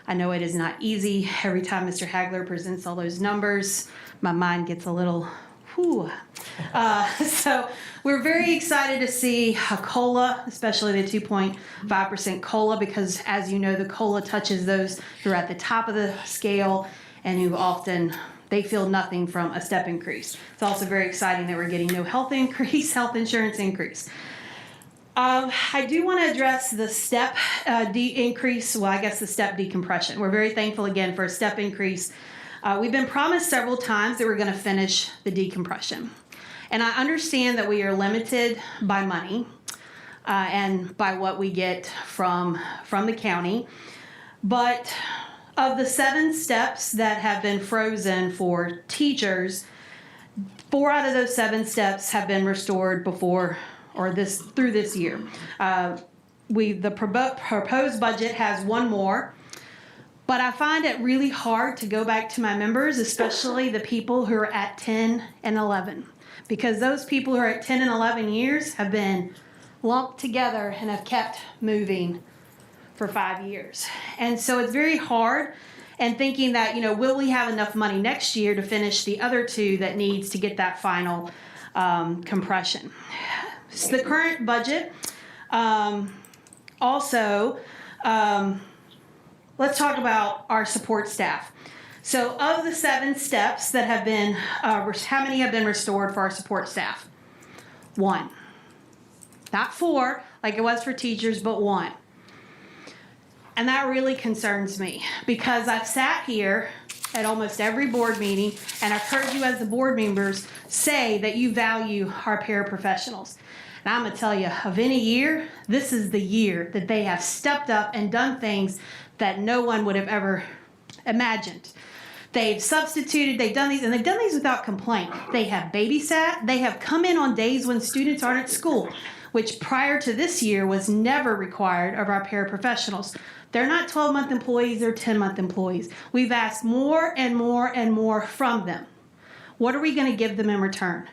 I know it is not easy. Every time Mr. Hagler presents all those numbers, my mind gets a little, whew. So we're very excited to see a COLA, especially the 2.5% COLA, because as you know, the COLA touches those who are at the top of the scale and who often, they feel nothing from a step increase. It's also very exciting that we're getting no health insurance increase. I do want to address the step increase, well, I guess the step decompression. We're very thankful again for a step increase. We've been promised several times that we're going to finish the decompression. And I understand that we are limited by money and by what we get from the county. But of the 7 steps that have been frozen for teachers, 4 out of those 7 steps have been restored before or through this year. The proposed budget has 1 more, but I find it really hard to go back to my members, especially the people who are at 10 and 11, because those people who are at 10 and 11 years have been lumped together and have kept moving for 5 years. And so it's very hard, and thinking that, will we have enough money next year to finish the other 2 that needs to get that final compression. So the current budget also, let's talk about our support staff. So of the 7 steps that have been, how many have been restored for our support staff? 1. Not 4, like it was for teachers, but 1. And that really concerns me, because I've sat here at almost every board meeting and I've heard you as the board members say that you value our paraprofessionals. And I'm going to tell you, of any year, this is the year that they have stepped up and done things that no one would have ever imagined. They've substituted, they've done these, and they've done these without complaint. They have babysat, they have come in on days when students aren't at school, which prior to this year was never required of our paraprofessionals. They're not 12-month employees, they're 10-month employees. We've asked more and more and more from them. What are we going to give them in return?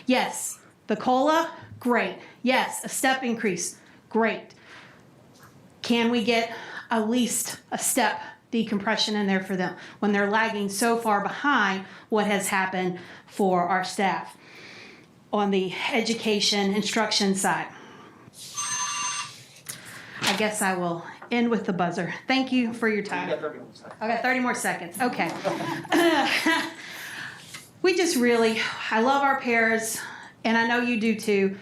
Yes, the COLA, great. Yes, a step increase, great. Can we get at least a step decompression in there for them when they're lagging so far behind what has happened for our staff on the education instruction side? I guess I will end with the buzzer. Thank you for your time. I got 30 more seconds. Okay. I love our pairs, and I know you do too.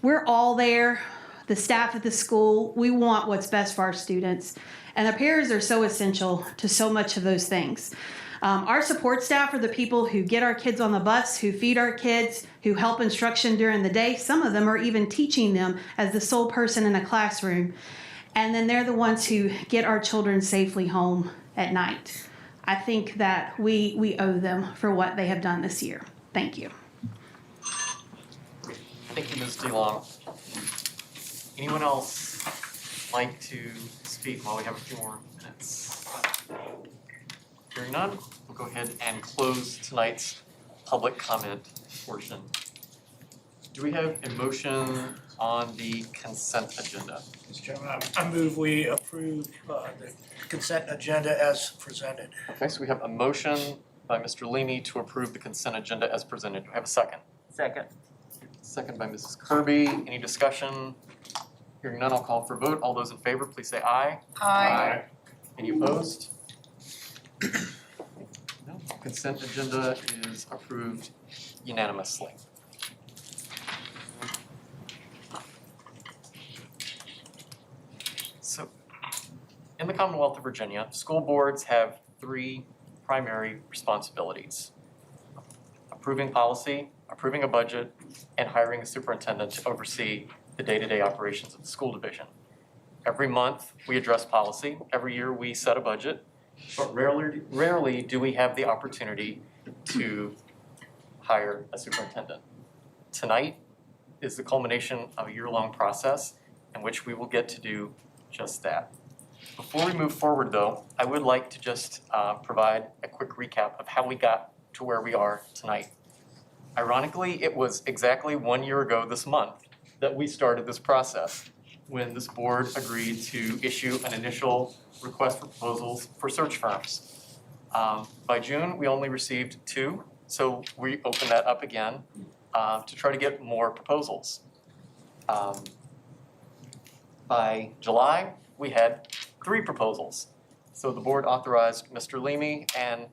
We're all there, the staff at the school. We want what's best for our students, and the pairs are so essential to so much of those things. Our support staff are the people who get our kids on the bus, who feed our kids, who help instruction during the day. Some of them are even teaching them as the sole person in a classroom. And then they're the ones who get our children safely home at night. I think that we owe them for what they have done this year. Thank you. Thank you, Ms. DeLong. Anyone else like to speak while we have a few more minutes? Hearing none, we'll go ahead and close tonight's public comment portion. Do we have a motion on the consent agenda? Mr. Chairman, I move we approve the consent agenda as presented. Okay, so we have a motion by Mr. Leamy to approve the consent agenda as presented. Do I have a second? Second. Second by Mrs. Kirby. Any discussion? Hearing none, I'll call for a vote. All those in favor, please say aye. Aye. Any opposed? No. Consent agenda is approved unanimously. So, in the Commonwealth of Virginia, school boards have 3 primary responsibilities: approving policy, approving a budget, and hiring a superintendent to oversee the day-to-day operations of the school division. Every month, we address policy. Every year, we set a budget, but rarely do we have the opportunity to hire a superintendent. Tonight is the culmination of a year-long process in which we will get to do just that. Before we move forward, though, I would like to just provide a quick recap of how we got to where we are tonight. Ironically, it was exactly 1 year ago this month that we started this process. when this board agreed to issue an initial request for proposals for search firms. By June, we only received 2, so we opened that up again to try to get more proposals. By July, we had 3 proposals. So the board authorized Mr. Leamy and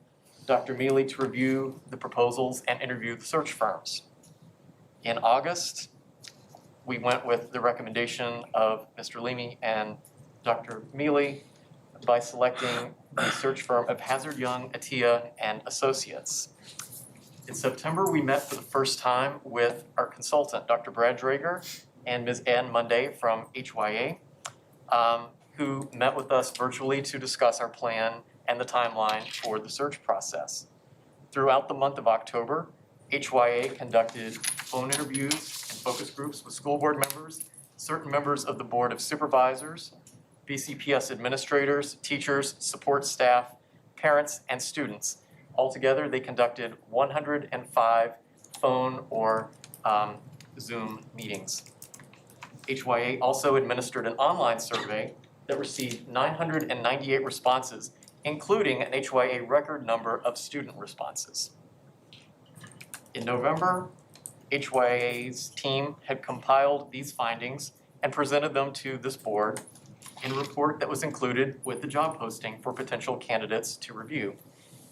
Dr. Mealy to review the proposals and interview the search firms. In August, we went with the recommendation of Mr. Leamy and Dr. Mealy by selecting the search firm of Hazard Young, Attia, and Associates. In September, we met for the first time with our consultant, Dr. Brad Drager, and Ms. Ann Monday from HYA, who met with us virtually to discuss our plan and the timeline for the search process. Throughout the month of October, HYA conducted phone interviews and focus groups with school board members, certain members of the Board of Supervisors, BCPS administrators, teachers, support staff, parents, and students. Altogether, they conducted 105 phone or Zoom meetings. HYA also administered an online survey that received 998 responses, including an HYA record number of student responses. In November, HYA's team had compiled these findings and presented them to this board in a report that was included with the job posting for potential candidates to review.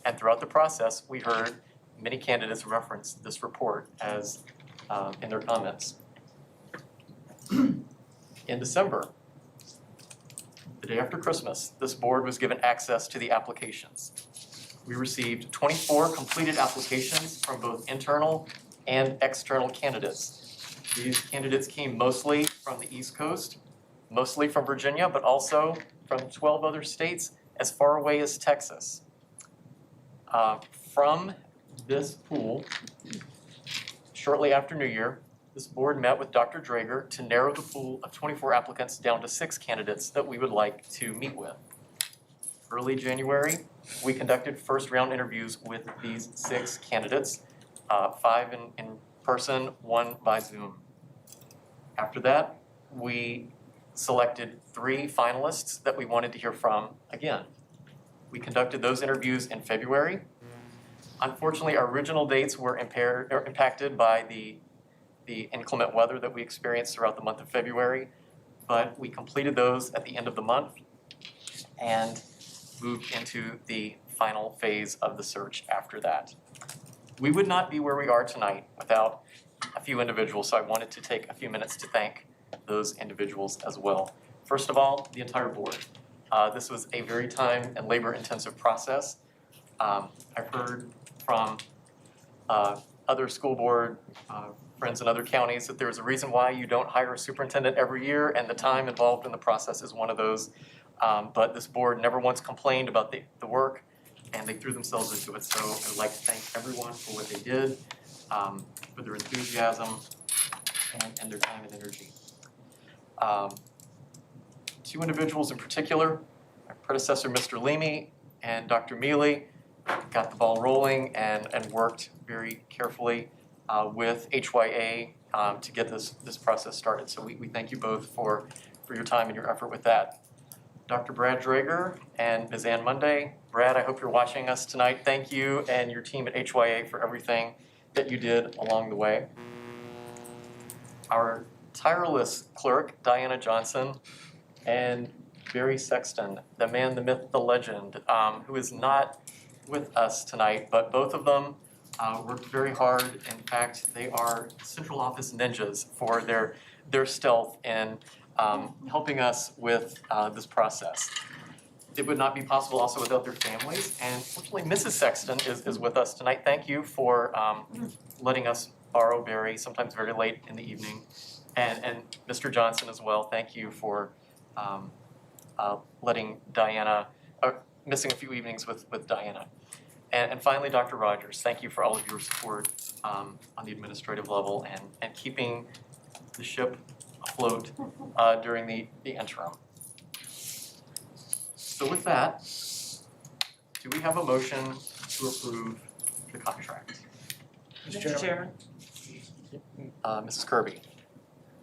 And throughout the process, we heard many candidates reference this report as in their comments. In December, the day after Christmas, this board was given access to the applications. We received 24 completed applications from both internal and external candidates. These candidates came mostly from the East Coast, mostly from Virginia, but also from 12 other states as far away as Texas. From this pool, shortly after New Year, this board met with Dr. Drager to narrow the pool of 24 applicants down to 6 candidates that we would like to meet with. Early January, we conducted first round interviews with these 6 candidates, 5 in person, 1 by Zoom. After that, we selected 3 finalists that we wanted to hear from again. We conducted those interviews in February. Unfortunately, our original dates were impacted by the inclement weather that we experienced throughout the month of February, but we completed those at the end of the month and moved into the final phase of the search after that. We would not be where we are tonight without a few individuals, so I wanted to take a few minutes to thank those individuals as well. First of all, the entire board. This was a very time and labor-intensive process. I've heard from other school board friends in other counties that there's a reason why you don't hire a superintendent every year, and the time involved in the process is one of those. But this board never once complained about the work, and they threw themselves into it. So I'd like to thank everyone for what they did, for their enthusiasm and their time and energy. 2 individuals in particular, my predecessor, Mr. Leamy, and Dr. Mealy, got the ball rolling and worked very carefully with HYA to get this process started. So we thank you both for your time and your effort with that. Dr. Brad Drager and Ms. Ann Monday. Brad, I hope you're watching us tonight. Thank you and your team at HYA for everything that you did along the way. Our tireless clerk, Diana Johnson, and Barry Sexton, the man, the myth, the legend, who is not with us tonight, but both of them worked very hard. In fact, they are central office ninjas for their stealth in helping us with this process. It would not be possible also without their families, and fortunately Mrs. Sexton is with us tonight. Thank you for letting us borrow Barry, sometimes very late in the evening, and Mr. Johnson as well. Thank you for letting Diana, missing a few evenings with Diana. And finally, Dr. Rogers, thank you for all of your support on the administrative level and keeping the ship afloat during the interim. So with that, do we have a motion to approve the contract? Mr. Chairman. Mrs. Kirby.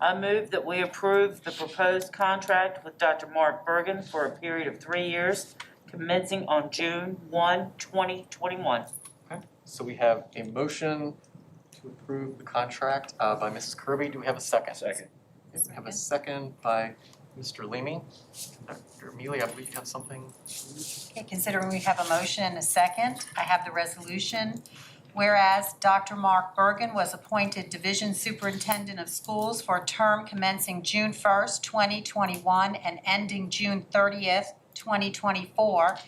I move that we approve the proposed contract with Dr. Mark Bergen for a period of 3 years, commencing on June 1, 2021. Okay, so we have a motion to approve the contract by Mrs. Kirby. Do we have a second? Second. Okay, we have a second by Mr. Leamy. Dr. Amelia, I believe you have something. Okay, considering we have a motion and a second, I have the resolution. Whereas Dr. Mark Bergen was appointed Division Superintendent of Schools for a term commencing June 1st, 2021 and ending June 30th, 2024.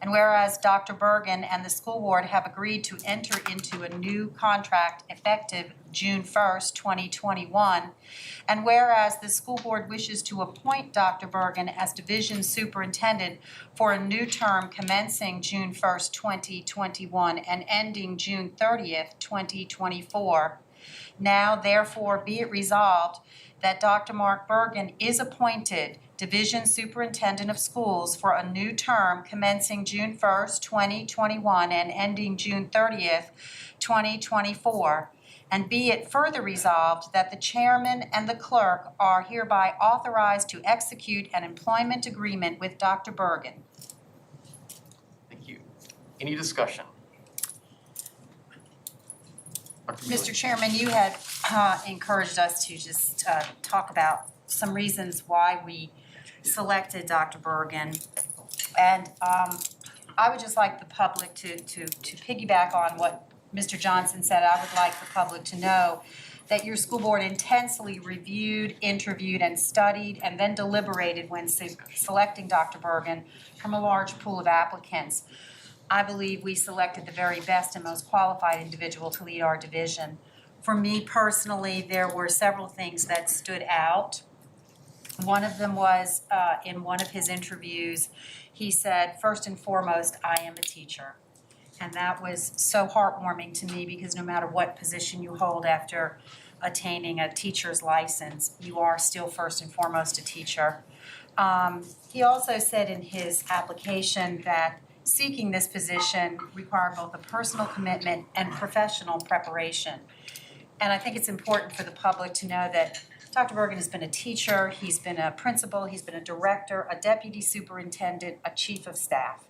And whereas Dr. Bergen and the school board have agreed to enter into a new contract effective June 1st, 2021. And whereas the school board wishes to appoint Dr. Bergen as division superintendent for a new term commencing June 1st, 2021 and ending June 30th, 2024. Now therefore be it resolved that Dr. Mark Bergen is appointed Division Superintendent of Schools for a new term commencing June 1st, 2021 and ending June 30th, 2024. And be it further resolved that the chairman and the clerk are hereby authorized to execute an employment agreement with Dr. Bergen. Thank you. Any discussion? Dr. Mealy. Mr. Chairman, you had encouraged us to just talk about some reasons why we selected Dr. Bergen. And I would just like the public to piggyback on what Mr. Johnson said. I would like the public to know that your school board intensely reviewed, interviewed, and studied, and then deliberated when selecting Dr. Bergen from a large pool of applicants. I believe we selected the very best and most qualified individual to lead our division. For me personally, there were several things that stood out. One of them was in one of his interviews, he said, first and foremost, I am a teacher. And that was so heartwarming to me because no matter what position you hold after attaining a teacher's license, you are still first and foremost a teacher. He also said in his application that seeking this position required both a personal commitment and professional preparation. And I think it's important for the public to know that Dr. Bergen has been a teacher, he's been a principal, he's been a director, a deputy superintendent, a chief of staff.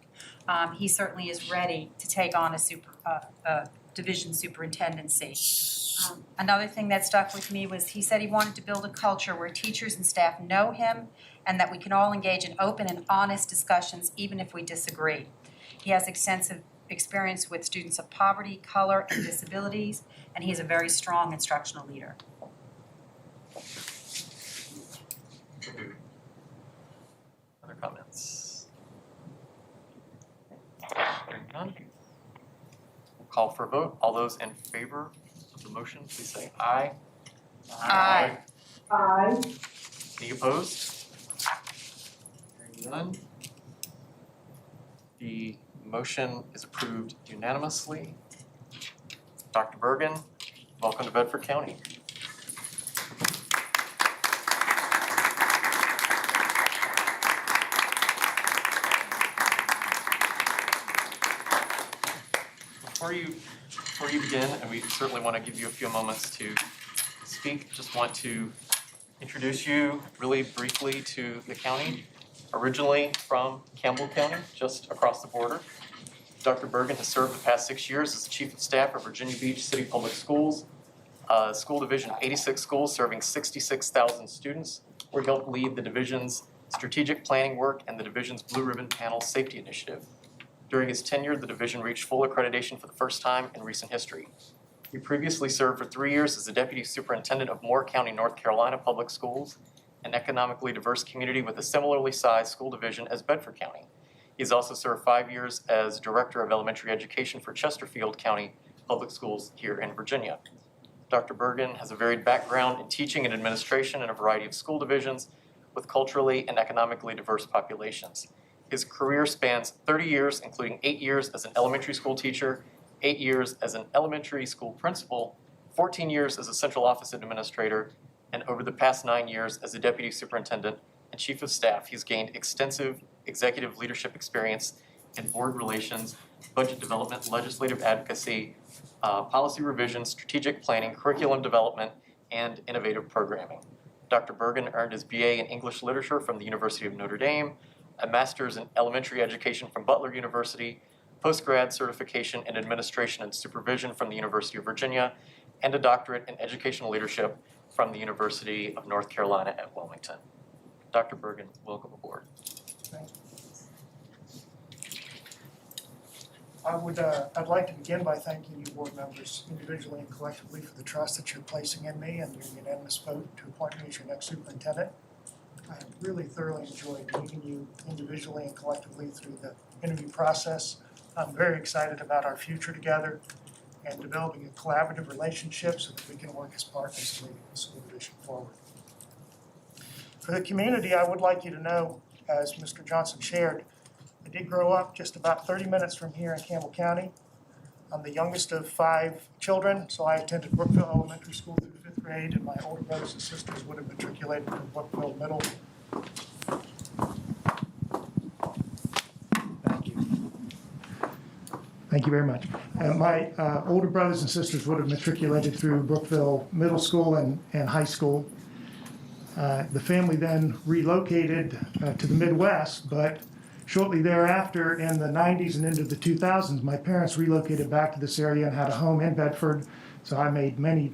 He certainly is ready to take on a division superintendency. Another thing that stuck with me was he said he wanted to build a culture where teachers and staff know him and that we can all engage in open and honest discussions even if we disagree. He has extensive experience with students of poverty, color, and disabilities, and he is a very strong instructional leader. Other comments? Hearing none. We'll call for a vote. All those in favor of the motion, please say aye. Aye. Aye. Any opposed? Hearing none. The motion is approved unanimously. Dr. Bergen, welcome to Bedford County. Before you begin, and we certainly want to give you a few moments to speak, just want to introduce you really briefly to the county. Originally from Campbell County, just across the border, Dr. Bergen has served the past 6 years as the Chief of Staff of Virginia Beach City Public Schools, a school division of 86 schools serving 66,000 students, where he helped lead the division's strategic planning work and the division's Blue Ribbon Panel Safety Initiative. During his tenure, the division reached full accreditation for the first time in recent history. He previously served for 3 years as the Deputy Superintendent of Moore County, North Carolina Public Schools, an economically diverse community with a similarly sized school division as Bedford County. He's also served 5 years as Director of Elementary Education for Chesterfield County Public Schools here in Virginia. Dr. Bergen has a varied background in teaching and administration in a variety of school divisions with culturally and economically diverse populations. His career spans 30 years, including 8 years as an elementary school teacher, 8 years as an elementary school principal, 14 years as a central office administrator, and over the past 9 years as a deputy superintendent and chief of staff. He's gained extensive executive leadership experience in board relations, budget development, legislative advocacy, policy revision, strategic planning, curriculum development, and innovative programming. Dr. Bergen earned his BA in English Literature from the University of Notre Dame, a master's in elementary education from Butler University, postgrad certification in administration and supervision from the University of Virginia, and a doctorate in educational leadership from the University of North Carolina at Wilmington. Dr. Bergen, welcome aboard. Thank you. I'd like to begin by thanking you board members individually and collectively for the trust that you're placing in me and your unanimous vote to appoint me as your next superintendent. I have really thoroughly enjoyed meeting you individually and collectively through the interview process. I'm very excited about our future together and developing a collaborative relationship so that we can work as partners to move the school division forward. For the community, I would like you to know, as Mr. Johnson shared, I did grow up just about 30 minutes from here in Campbell County. I'm the youngest of 5 children, so I attended Brookville Elementary School through 5th grade, and my older brothers and sisters would have matriculated from Brookville Middle. Thank you. Thank you very much. My older brothers and sisters would have matriculated through Brookville Middle School and high school. The family then relocated to the Midwest, but shortly thereafter, in the 90s and into the 2000s, my parents relocated back to this area and had a home in Bedford. So I made many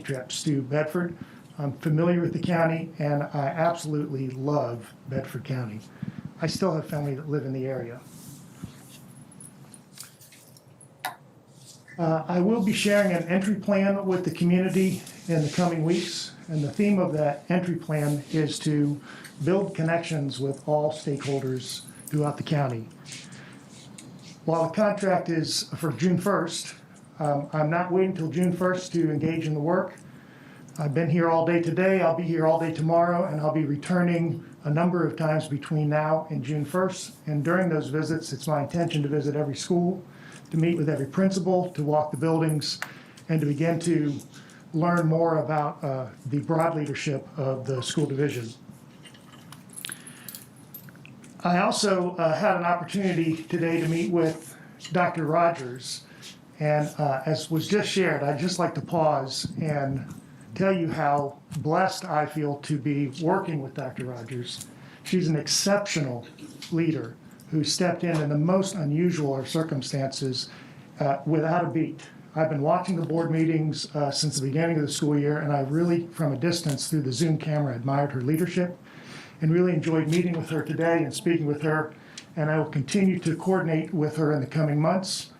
trips to Bedford. I'm familiar with the county, and I absolutely love Bedford County. I still have family that live in the area. I will be sharing an entry plan with the community in the coming weeks, and the theme of that entry plan is to build connections with all stakeholders throughout the county. While the contract is for June 1st, I'm not waiting until June 1st to engage in the work. I've been here all day today, I'll be here all day tomorrow, and I'll be returning a number of times between now and June 1st. And during those visits, it's my intention to visit every school, to meet with every principal, to walk the buildings, and to begin to learn more about the broad leadership of the school division. I also had an opportunity today to meet with Dr. Rogers, and as was just shared, I'd just like to pause and tell you how blessed I feel to be working with Dr. Rogers. She's an exceptional leader who stepped in the most unusual of circumstances without a beat. I've been watching the board meetings since the beginning of the school year, and I really, from a distance through the Zoom camera, admired her leadership and really enjoyed meeting with her today and speaking with her, and I will continue to coordinate with her in the coming months.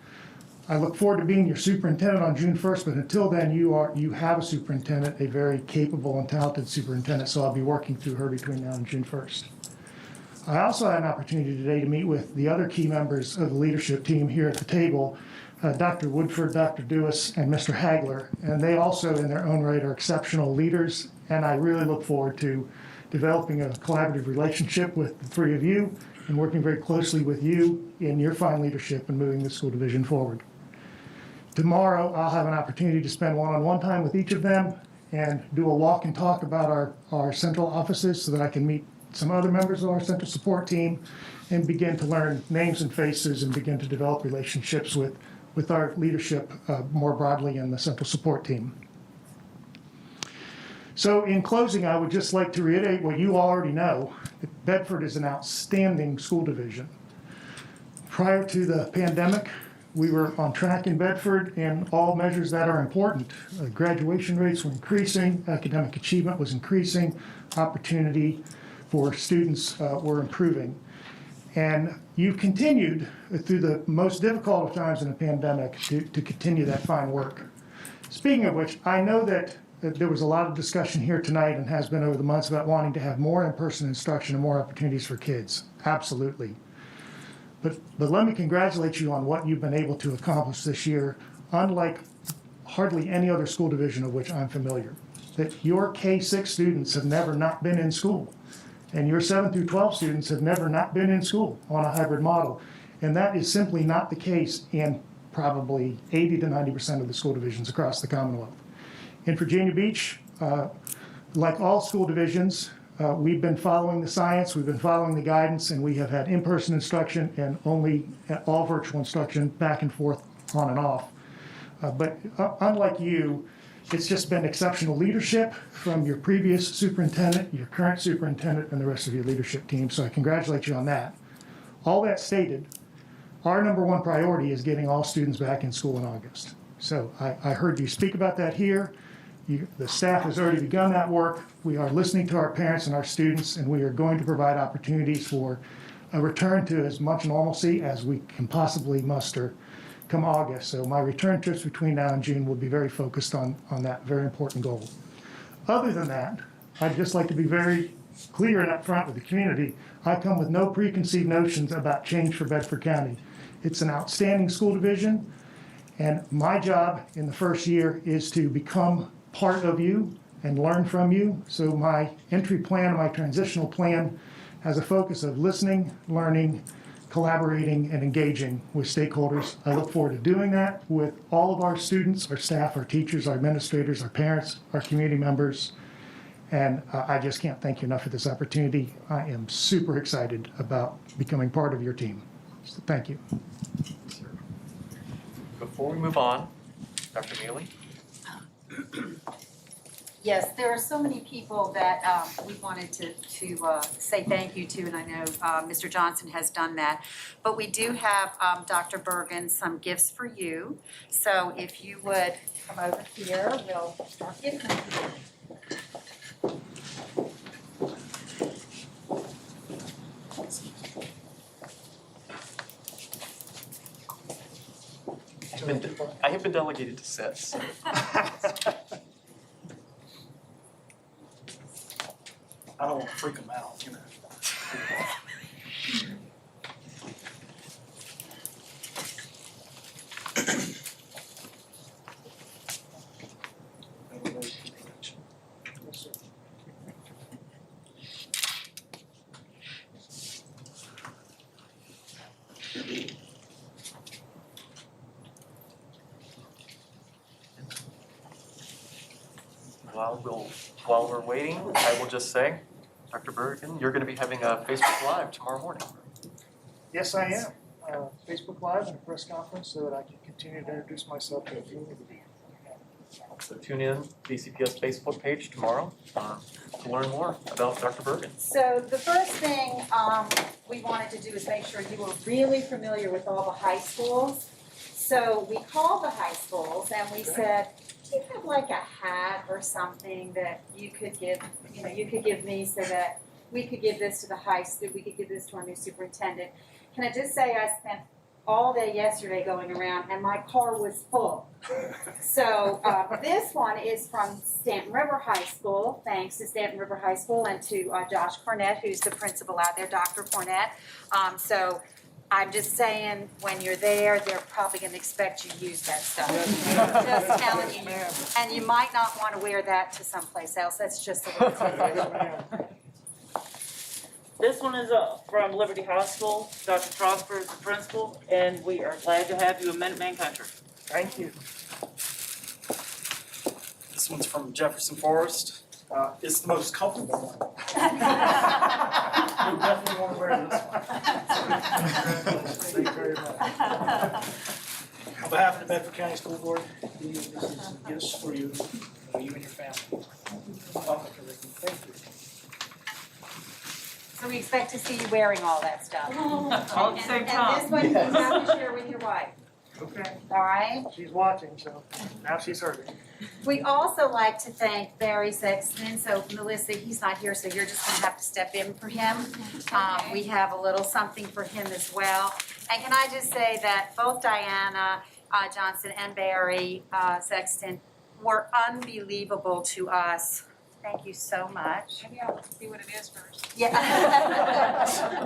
I look forward to being your superintendent on June 1st, but until then, you have a superintendent, a very capable and talented superintendent, so I'll be working through her between now and June 1st. I also had an opportunity today to meet with the other key members of the leadership team here at the table, Dr. Woodford, Dr. Dewis, and Mr. Hagler, and they also in their own right are exceptional leaders, and I really look forward to developing a collaborative relationship with the 3 of you and working very closely with you in your fine leadership and moving the school division forward. Tomorrow, I'll have an opportunity to spend one-on-one time with each of them and do a walk and talk about our central offices so that I can meet some other members of our central support team and begin to learn names and faces and begin to develop relationships with our leadership more broadly in the central support team. So in closing, I would just like to reiterate what you already know, that Bedford is an outstanding school division. Prior to the pandemic, we were on track in Bedford in all measures that are important. Graduation rates were increasing, academic achievement was increasing, opportunity for students were improving. And you've continued through the most difficult of times in the pandemic to continue that fine work. Speaking of which, I know that there was a lot of discussion here tonight and has been over the months about wanting to have more in-person instruction and more opportunities for kids. Absolutely. But let me congratulate you on what you've been able to accomplish this year, unlike hardly any other school division of which I'm familiar. That your K-6 students have never not been in school, and your 7 through 12 students have never not been in school on a hybrid model. And that is simply not the case in probably 80 to 90% of the school divisions across the Commonwealth. In Virginia Beach, like all school divisions, we've been following the science, we've been following the guidance, and we have had in-person instruction and only all virtual instruction back and forth, on and off. But unlike you, It's just been exceptional leadership from your previous superintendent, your current superintendent, and the rest of your leadership team, so I congratulate you on that. All that stated, our number one priority is getting all students back in school in August. So I heard you speak about that here. The staff has already begun that work. We are listening to our parents and our students, and we are going to provide opportunities for a return to as much normalcy as we can possibly muster come August. So my return trips between now and June will be very focused on that very important goal. Other than that, I'd just like to be very clear and upfront with the community. I come with no preconceived notions about change for Bedford County. It's an outstanding school division, and my job in the first year is to become part of you and learn from you. So my entry plan, my transitional plan, has a focus of listening, learning, collaborating, and engaging with stakeholders. I look forward to doing that with all of our students, our staff, our teachers, our administrators, our parents, our community members. And I just can't thank you enough for this opportunity. I am super excited about becoming part of your team. So thank you. Before we move on, Dr. Neely? Yes, there are so many people that we wanted to say thank you to, and I know Mr. Johnson has done that. But we do have, Dr. Bergen, some gifts for you. So if you would come over here, we'll start giving them to you. I have been delegated to sit, so. I don't want to freak them out, you know. While we're waiting, I will just say, Dr. Bergen, you're going to be having a Facebook Live tomorrow morning. Yes, I am. Facebook Live and a press conference so that I can continue to introduce myself to the community. So tune in DCPS Facebook page tomorrow to learn more about Dr. Bergen. So the first thing we wanted to do is make sure you were really familiar with all the high schools. So we called the high schools and we said, do you have like a hat or something that you could give, you could give me so that we could give this to the high school, we could give this to our new superintendent. Can I just say I spent all day yesterday going around and my car was full. So this one is from Stanton River High School, thanks to Stanton River High School and to Josh Cornett, who's the principal out there, Dr. Cornett. So I'm just saying, when you're there, they're probably going to expect you to use that stuff. Just telling you. And you might not want to wear that to someplace else. That's just a little tidbit. This one is from Liberty High School. Dr. Prosper is the principal, and we are glad to have you in Minuteman Country. Thank you. This one's from Jefferson Forest. It's the most comfortable one. You definitely want to wear this one. Thank you very much. On behalf of the Bedford County School Board, this is gifts for you, you and your family. Thank you. So we expect to see you wearing all that stuff. All at the same time. And this one you have to share with your wife. Okay. All right? She's watching, so now she's heard it. We also like to thank Barry Sexton. So Melissa, he's not here, so you're just gonna have to step in for him. We have a little something for him as well. And can I just say that both Diana Johnson and Barry Sexton were unbelievable to us. Thank you so much. Maybe I'll see what it is first. Yeah.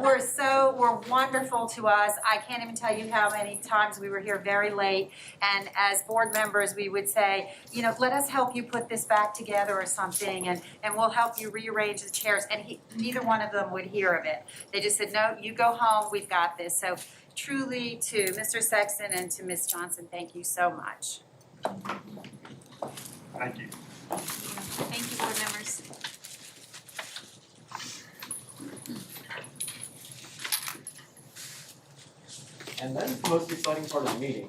We're wonderful to us. I can't even tell you how many times we were here very late. And as board members, we would say, let us help you put this back together or something, and we'll help you rearrange the chairs. And neither one of them would hear of it. They just said, no, you go home, we've got this. So truly, to Mr. Sexton and to Ms. Johnson, thank you so much. Thank you. Thank you, board members. And that is the most exciting part of the meeting.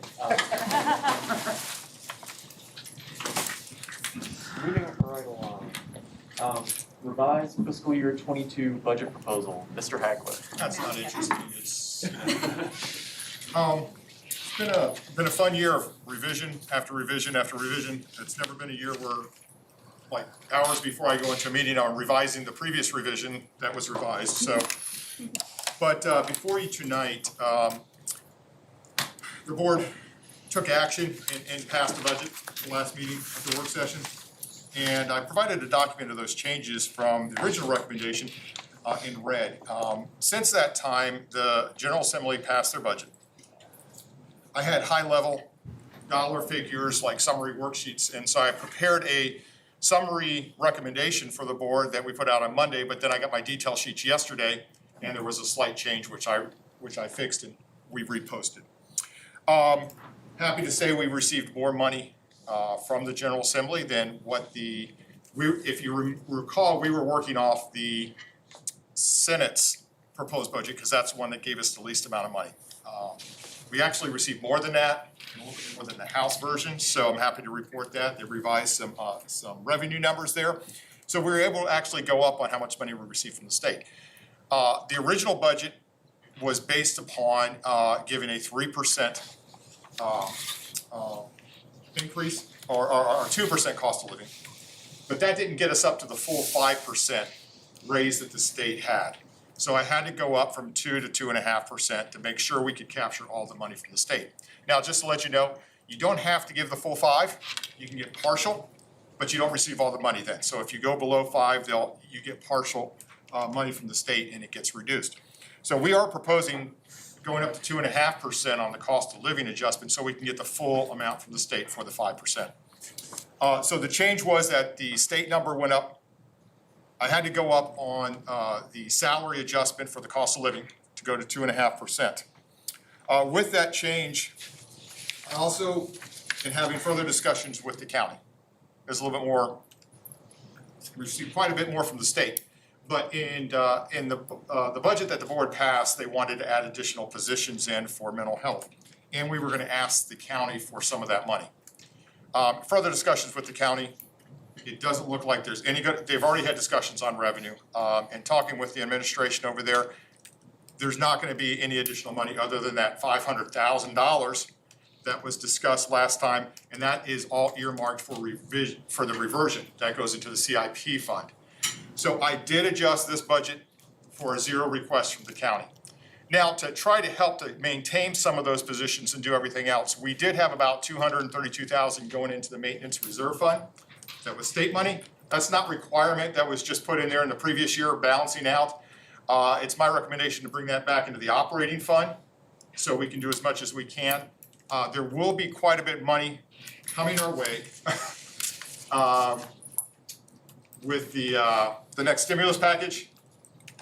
right along. Revised fiscal year 22 budget proposal, Mr. Hagler. That's not interesting, it's, it's been a fun year of revision after revision after revision. It's never been a year where, like, hours before I go into a meeting, I'm revising the previous revision that was revised, so. But before you tonight, the board took action and passed the budget at the last meeting at the work session. And I provided a document of those changes from the original recommendation in red. Since that time, the General Assembly passed their budget. I had high-level dollar figures like summary worksheets, and so I prepared a summary recommendation for the board that we put out on Monday, but then I got my detail sheets yesterday, and there was a slight change which I fixed and we reposted. Happy to say we received more money from the General Assembly than what if you recall, we were working off the Senate's proposed budget because that's the one that gave us the least amount of money. We actually received more than that, a little bit more than the House version, so I'm happy to report that. They revised some revenue numbers there. So we were able to actually go up on how much money we received from the state. The original budget was based upon giving a 3% increase or 2% cost of living. But that didn't get us up to the full 5% raise that the state had. So I had to go up from 2 to 2.5% to make sure we could capture all the money from the state. Now, just to let you know, you don't have to give the full 5. You can get partial, but you don't receive all the money then. So if you go below 5, you get partial money from the state and it gets reduced. So we are proposing going up to 2.5% on the cost of living adjustment so we can get the full amount from the state for the 5%. So the change was that the state number went up. I had to go up on the salary adjustment for the cost of living to go to 2.5%. With that change, I also am having further discussions with the county. There's a little bit more, we received quite a bit more from the state. But in the budget that the board passed, they wanted to add additional positions in for mental health. And we were going to ask the county for some of that money. Further discussions with the county, it doesn't look like there's any good, they've already had discussions on revenue. And talking with the administration over there, there's not going to be any additional money other than that $500,000 that was discussed last time. And that is all earmarked for revision, for the reversion that goes into the CIP fund. So I did adjust this budget for a 0 request from the county. Now, to try to help to maintain some of those positions and do everything else, we did have about $232,000 going into the maintenance reserve fund. That was state money. That's not requirement. That was just put in there in the previous year, balancing out. It's my recommendation to bring that back into the operating fund so we can do as much as we can. There will be quite a bit of money coming our way with the next stimulus package,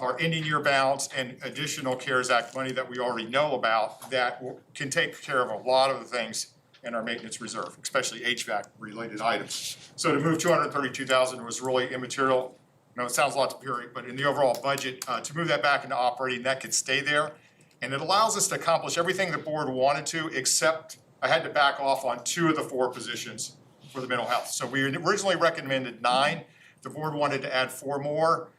our ending year balance, and additional CARES Act money that we already know about that can take care of a lot of the things in our maintenance reserve, especially HVAC related items. So to move $232,000 was really immaterial. I know it sounds a lot to Perry, but in the overall budget, to move that back into operating, that could stay there. And it allows us to accomplish everything the board wanted to, except I had to back off on 2 of the 4 positions for the mental health. So we originally recommended 9. The board wanted to add 4 more.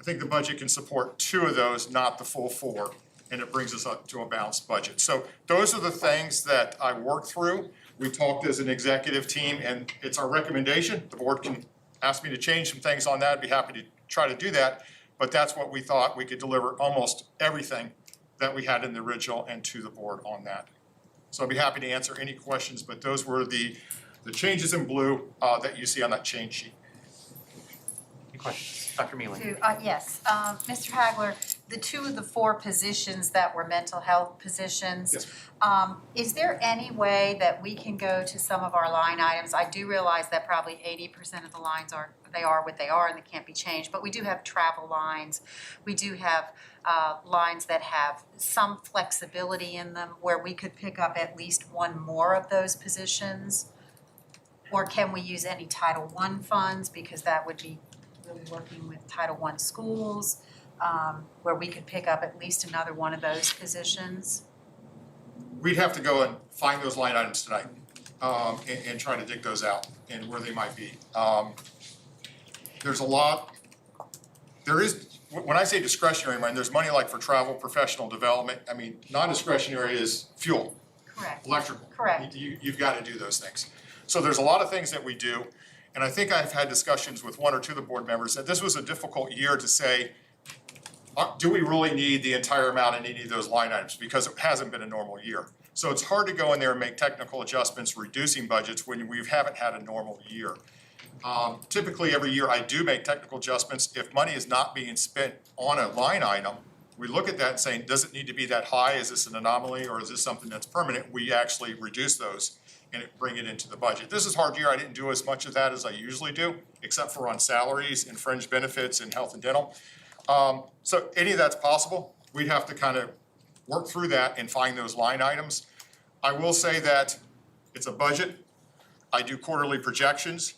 I think the budget can support 2 of those, not the full 4, and it brings us up to a balanced budget. So those are the things that I worked through. We talked as an executive team, and it's our recommendation. The board can ask me to change some things on that. I'd be happy to try to do that, but that's what we thought. We could deliver almost everything that we had in the original and to the board on that. So I'd be happy to answer any questions, but those were the changes in blue that you see on that change sheet. Any questions? Dr. Mealy? Yes, Mr. Hagler, the 2 of the 4 positions that were mental health positions, Yes. Is there any way that we can go to some of our line items? I do realize that probably 80% of the lines are what they are and they can't be changed, but we do have travel lines. We do have lines that have some flexibility in them where we could pick up at least 1 more of those positions. Or can we use any Title I funds, because that would be really working with Title I schools, where we could pick up at least another 1 of those positions? We'd have to go and find those line items tonight and try to dig those out and where they might be. there's a lot, there is, when I say discretionary money, there's money like for travel, professional development. I mean, non-discretionary is fuel, Correct. electrical. Correct. You've got to do those things. So there's a lot of things that we do, and I think I've had discussions with one or two of the board members that this was a difficult year to say, do we really need the entire amount in any of those line items? Because it hasn't been a normal year. So it's hard to go in there and make technical adjustments, reducing budgets when we haven't had a normal year. Typically, every year I do make technical adjustments. If money is not being spent on a line item, we look at that and saying, does it need to be that high? Is this an anomaly, or is this something that's permanent? We actually reduce those and bring it into the budget. This is a hard year. I didn't do as much of that as I usually do, except for on salaries and fringe benefits and health and dental. So any of that's possible. We'd have to kind of work through that and find those line items. I will say that it's a budget. I do quarterly projections.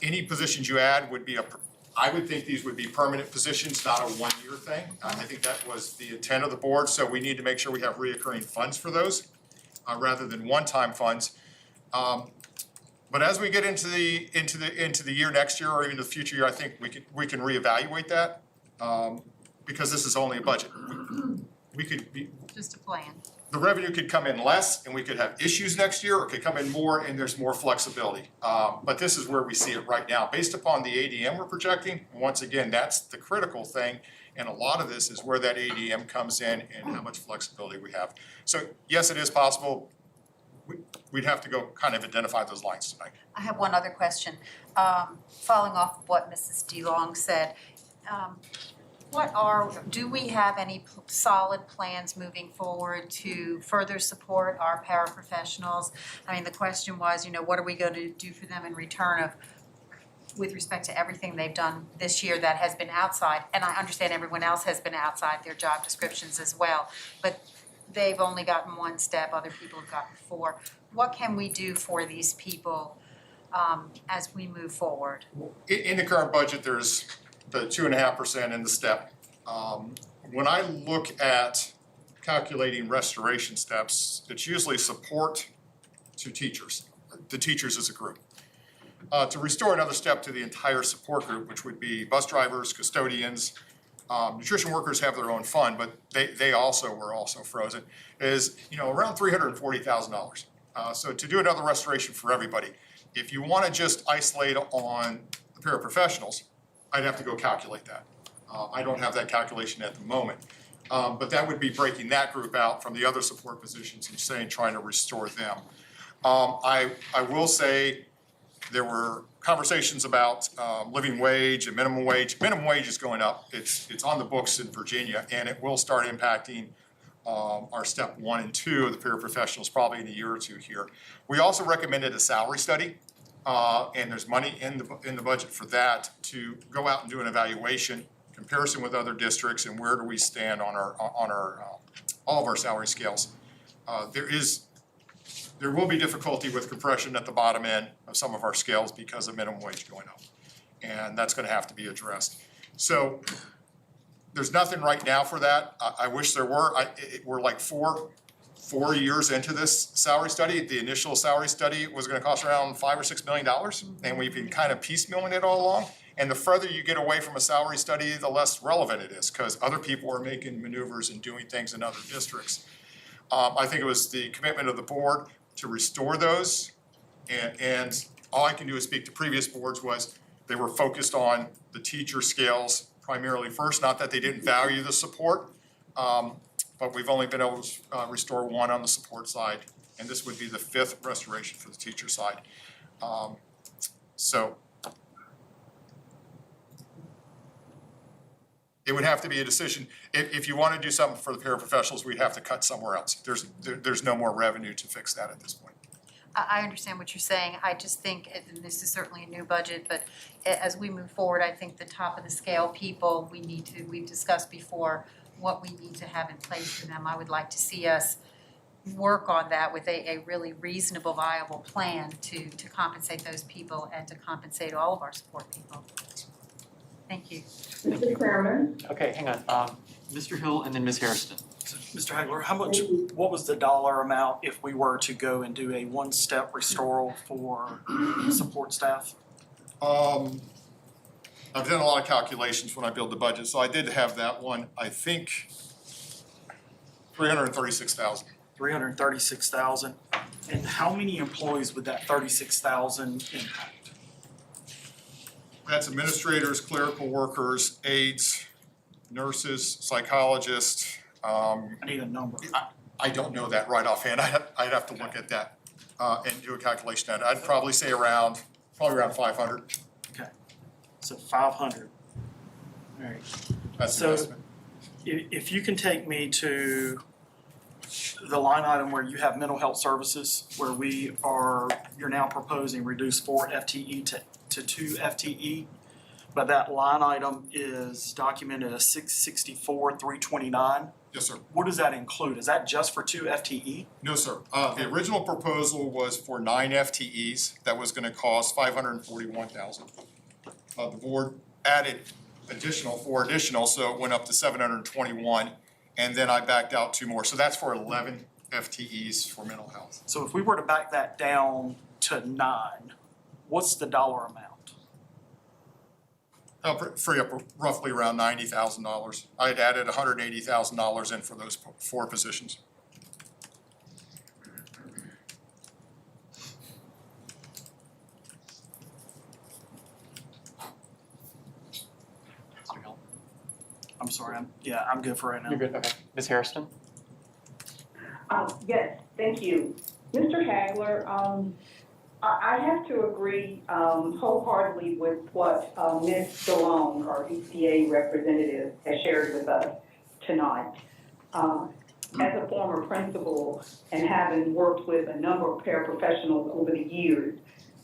Any positions you add would be I would think these would be permanent positions, not a one-year thing. I think that was the intent of the board, so we need to make sure we have reoccurring funds for those, rather than one-time funds. But as we get into the year next year or even the future year, I think we can reevaluate that, because this is only a budget. We could be, Just a plan. the revenue could come in less and we could have issues next year, or it could come in more and there's more flexibility. But this is where we see it right now. Based upon the ADM we're projecting, once again, that's the critical thing. And a lot of this is where that ADM comes in and how much flexibility we have. So yes, it is possible. We'd have to go kind of identify those lines tonight. I have one other question. Following off of what Mrs. DeLong said, do we have any solid plans moving forward to further support our paraprofessionals? I mean, the question was, what are we going to do for them in return with respect to everything they've done this year that has been outside? And I understand everyone else has been outside their job descriptions as well, but they've only gotten one step, other people have gotten 4. What can we do for these people as we move forward? In the current budget, there's the 2.5% in the step. When I look at calculating restoration steps, it's usually support to teachers, the teachers as a group. To restore another step to the entire support group, which would be bus drivers, custodians, nutrition workers have their own fund, but they also were also frozen, is around $340,000. So to do another restoration for everybody, if you want to just isolate on the paraprofessionals, I'd have to go calculate that. I don't have that calculation at the moment, but that would be breaking that group out from the other support positions and trying to restore them. I will say there were conversations about living wage and minimum wage. Minimum wage is going up. It's on the books in Virginia, and it will start impacting our step 1 and 2 of the paraprofessionals probably in a year or two here. We also recommended a salary study, and there's money in the budget for that to go out and do an evaluation, comparison with other districts, and where do we stand on our all of our salary scales. There will be difficulty with compression at the bottom end of some of our scales because of minimum wage going up, and that's going to have to be addressed. So there's nothing right now for that. I wish there were. We're like four years into this salary study. The initial salary study was going to cost around $5 or $6 million, and we've been kind of piecemealing it all along. And the further you get away from a salary study, the less relevant it is, because other people are making maneuvers and doing things in other districts. I think it was the commitment of the board to restore those, and all I can do is speak to previous boards was they were focused on the teacher scales primarily first, not that they didn't value the support, but we've only been able to restore 1 on the support side, and this would be the 5th restoration for the teacher side. So it would have to be a decision. If you want to do something for the paraprofessionals, we'd have to cut somewhere else. There's no more revenue to fix that at this point. I understand what you're saying. I just think, and this is certainly a new budget, but as we move forward, I think the top of the scale people, we've discussed before what we need to have in place for them. I would like to see us work on that with a really reasonable, viable plan to compensate those people and to compensate all of our support people. Thank you. Mr. Chairman? Okay, hang on. Mr. Hill and then Ms. Hairston. Mr. Hagler, what was the dollar amount if we were to go and do a 1-step restoral for support staff? I've done a lot of calculations when I build the budget, so I did have that one, I think, 336,000. 336,000. And how many employees would that 36,000 impact? That's administrators, clerical workers, aides, nurses, psychologists. I need a number. I don't know that right offhand. I'd have to look at that and do a calculation on it. I'd probably say probably around 500. Okay, so 500. All right. That's the So estimate. if you can take me to the line item where you have mental health services, where you're now proposing reduce 4 FTE to 2 FTE, but that line item is documented as 664,329. Yes, sir. What does that include? Is that just for 2 FTE? No, sir. The original proposal was for 9 FTEs. That was gonna cost $541,000. The board added 4 additional, so it went up to 721. And then I backed out 2 more. So that's for 11 FTEs for mental health. So if we were to back that down to 9, what's the dollar amount? Free up roughly around $90,000. I had added $180,000 in for those 4 positions. I'm sorry, I'm good for right now. You're good, okay. Ms. Hairston? Yes, thank you. Mr. Hagler, I have to agree wholeheartedly with what Ms. DeLong, our EPA representative, has shared with us tonight. As a former principal and having worked with a number of paraprofessionals over the years,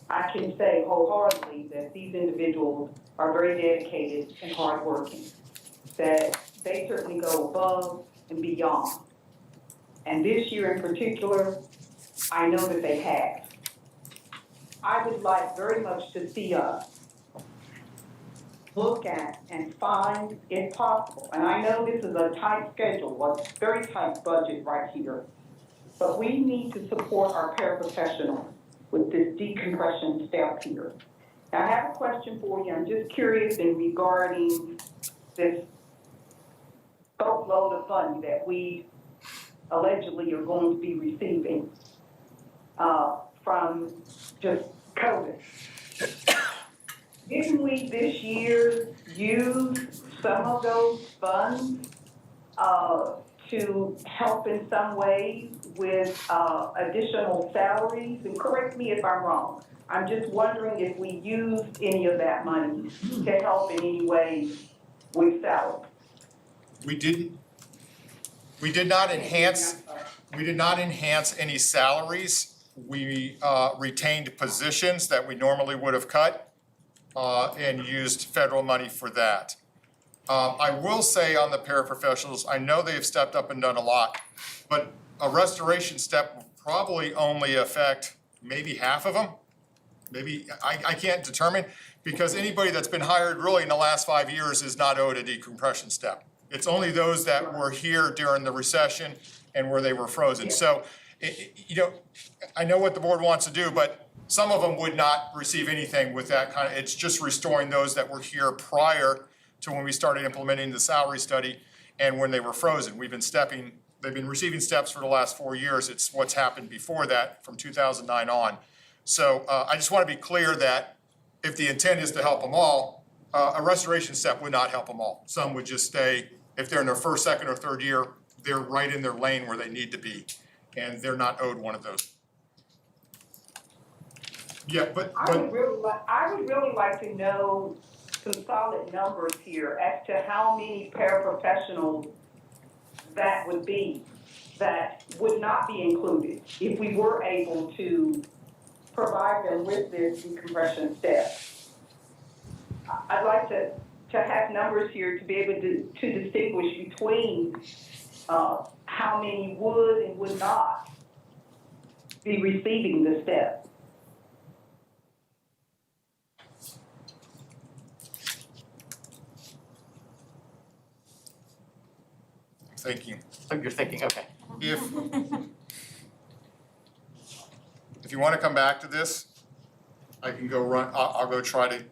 I can say wholeheartedly that these individuals are very dedicated and hardworking, that they certainly go above and beyond. And this year in particular, I know that they have. I would like very much to see us look at and find, if possible, and I know this is a tight schedule, a very tight budget right here, but we need to support our paraprofessionals with this decompression step here. Now, I have a question for you. I'm just curious in regarding this boatload of funding that we allegedly are going to be receiving from just COVID. Didn't we this year use some of those funds to help in some way with additional salaries? And correct me if I'm wrong. I'm just wondering if we used any of that money to help in any way with salaries. We did not enhance any salaries. We retained positions that we normally would have cut and used federal money for that. I will say on the paraprofessionals, I know they've stepped up and done a lot, but a restoration step will probably only affect maybe half of them. Maybe, I can't determine, because anybody that's been hired really in the last 5 years is not owed a decompression step. It's only those that were here during the recession and where they were frozen. So, I know what the board wants to do, but some of them would not receive anything with that kind of, it's just restoring those that were here prior to when we started implementing the salary study and when they were frozen. They've been receiving steps for the last 4 years. It's what's happened before that from 2009 on. So I just want to be clear that if the intent is to help them all, a restoration step would not help them all. Some would just stay, if they're in their first, second, or third year, they're right in their lane where they need to be, and they're not owed one of those. Yeah, but I would really like to know some solid numbers here as to how many paraprofessionals that would be that would not be included if we were able to provide them with this decompression step. I'd like to have numbers here to be able to distinguish between how many would and would not be receiving the step. Thank you. Oh, you're thinking, okay. If you want to come back to this, I can go run, I'll go try to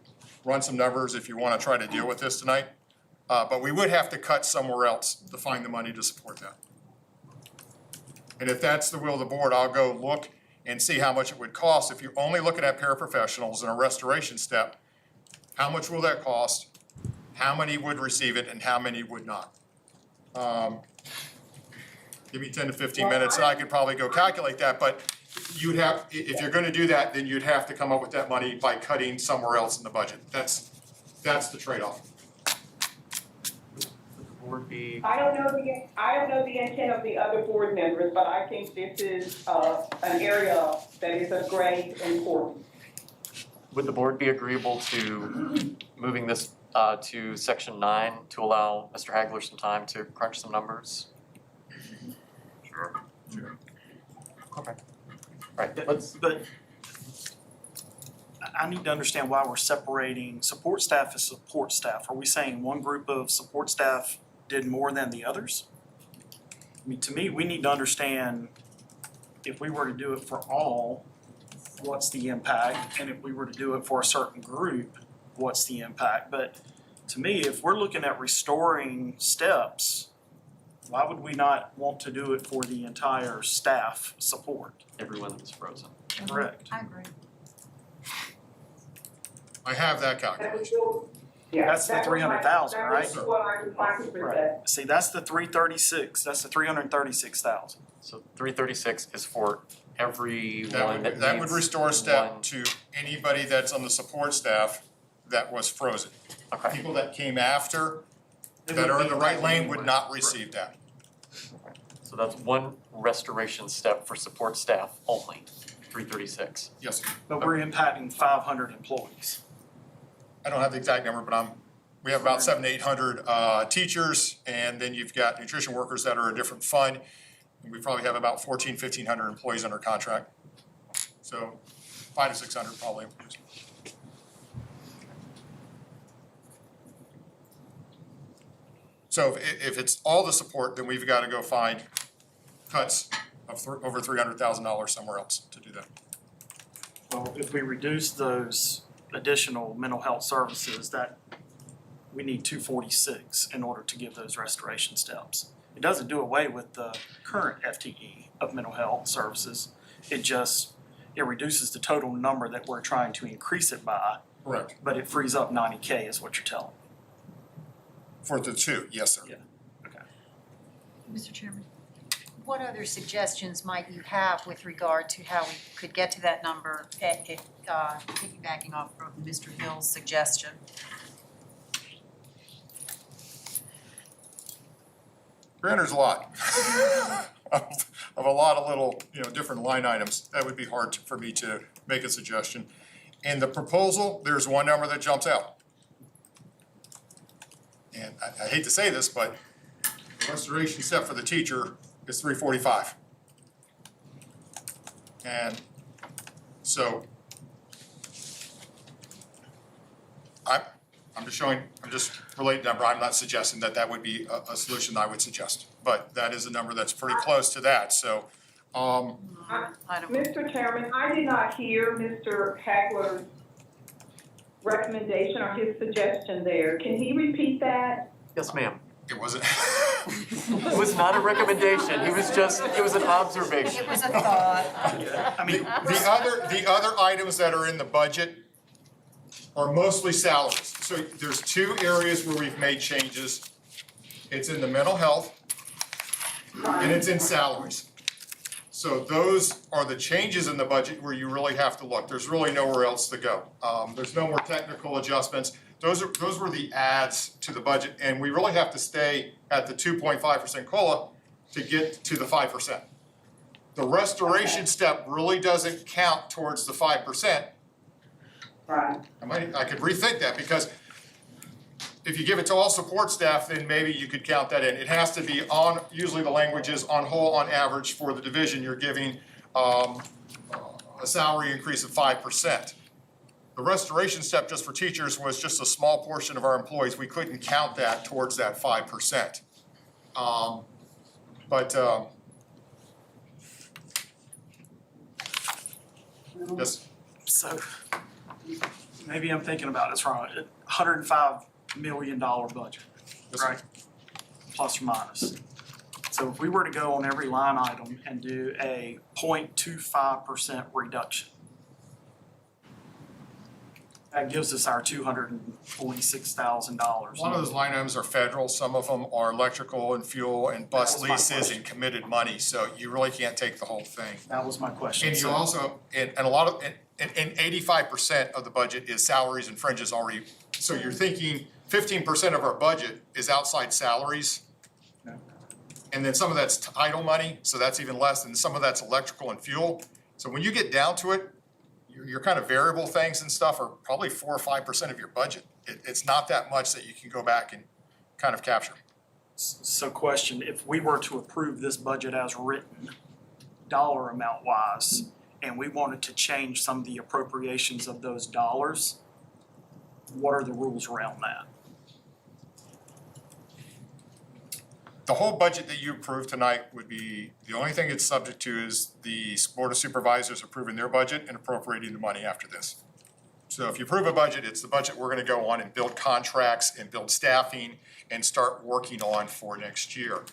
run some numbers if you wanna try to deal with this tonight. But we would have to cut somewhere else to find the money to support that. And if that's the will of the board, I'll go look and see how much it would cost. If you're only looking at paraprofessionals and a restoration step, how much will that cost? How many would receive it and how many would not? Give me 10 to 15 minutes and I could probably go calculate that, but you'd have, if you're gonna do that, then you'd have to come up with that money by cutting somewhere else in the budget. That's the trade-off. Board be, I don't know the intent of the other board members, but I think this is an area that is of great importance. would the board be agreeable to moving this to section 9 to allow Mr. Hagler some time to crunch some numbers? Sure. Okay. Right, let's. But I need to understand why we're separating support staff as support staff. Are we saying one group of support staff did more than the others? I mean, to me, we need to understand if we were to do it for all, what's the impact? And if we were to do it for a certain group, what's the impact? But to me, if we're looking at restoring steps, why would we not want to do it for the entire staff support? Everyone that was frozen. Correct. I agree. I have that calculation. That's the 300,000, right? That was what I was trying to present. See, that's the 336, that's the 336,000. So 336 is for everyone that That would needs restore step one. to anybody that's on the support staff that was frozen. Okay. People that came after, that are in the right lane would not receive that. So that's one restoration step for support staff only, 336. Yes, sir. But we're impacting 500 employees. I don't have the exact number, but we have about 700 to 800 teachers, and then you've got nutrition workers that are a different fund. And we probably have about 1,500 employees under contract. So 500 to 600 probably. So if it's all the support, then we've got to go find cuts of over $300,000 somewhere else to do that. Well, if we reduce those additional mental health services, that we need 246 in order to give those restoration steps. It doesn't do away with the current FTE of mental health services. It reduces the total number that we're trying to increase it by. Correct. But it frees up 90K is what you're telling me. For the two, yes, sir. Yeah. Okay. Mr. Chairman, what other suggestions might you have with regard to how we could get to that number, piggybacking off of Mr. Hill's suggestion? There's a lot of a lot of little, different line items. That would be hard for me to make a suggestion. In the proposal, there's one number that jumps out. And I hate to say this, but the restoration step for the teacher is 345. And so I'm just relating number. I'm not suggesting that would be a solution I would suggest, but that is a number that's pretty close to that, so. Mr. Chairman, I did not hear Mr. Hagler's recommendation or his suggestion there. Can he repeat that? Yes, ma'am. It wasn't. It was not a recommendation, it was an observation. It was a thought. I mean, The other items that are in the budget are mostly salaries. So there's two areas where we've made changes. It's in the mental health and it's in salaries. So those are the changes in the budget where you really have to look. There's really nowhere else to go. There's no more technical adjustments. Those were the adds to the budget, and we really have to stay at the 2.5% COLA to get to the 5%. The restoration step really doesn't count towards the 5%. Right. I could rethink that, because if you give it to all support staff, then maybe you could count that in. It has to be on, usually the language is on whole, on average for the division, you're giving a salary increase of 5%. The restoration step just for teachers was just a small portion of our employees. We couldn't count that towards that 5%. Yes. So maybe I'm thinking about this wrong, $105 million budget, right? Plus or minus. So if we were to go on every line item and do a 0.25% reduction, that gives us our $246,000. A lot of those line items are federal, some of them are electrical and fuel and bus That was my leases question. and committed money, so you really can't take the whole thing. That was my question. And you So- also, and a lot of, and 85% of the budget is salaries and fringes already. So you're thinking 15% of our budget is outside salaries. And then some of that's title money, so that's even less, and some of that's electrical and fuel. So when you get down to it, your kind of variable things and stuff are probably 4 or 5% of your budget. It's not that much that you can go back and kind of capture. So question, if we were to approve this budget as written, dollar amount wise, and we wanted to change some of the appropriations of those dollars, what are the rules around that? The whole budget that you approved tonight would be, the only thing it's subject to is the Board of Supervisors approving their budget and appropriating the money after this. So if you approve a budget, it's the budget we're gonna go on and build contracts and build staffing and start working on for next year.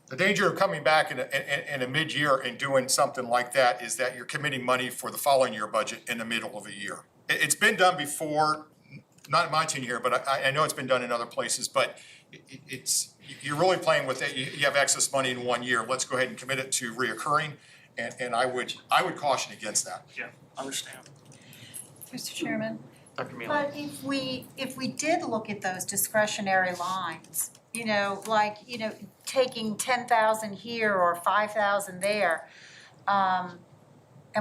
The danger of coming back in a mid-year and doing something like that is that you're committing money for the following year budget in the middle of a year. It's been done before, not in my tenure, but I know it's been done in other places, but you're really playing with it. You have excess money in 1 year. Let's go ahead and commit it to reoccurring, and I would caution against that. Yeah, understand. Mr. Chairman? Dr. Mealy? But if we did look at those discretionary lines, you know, like, you know, taking 10,000 here or 5,000 there, and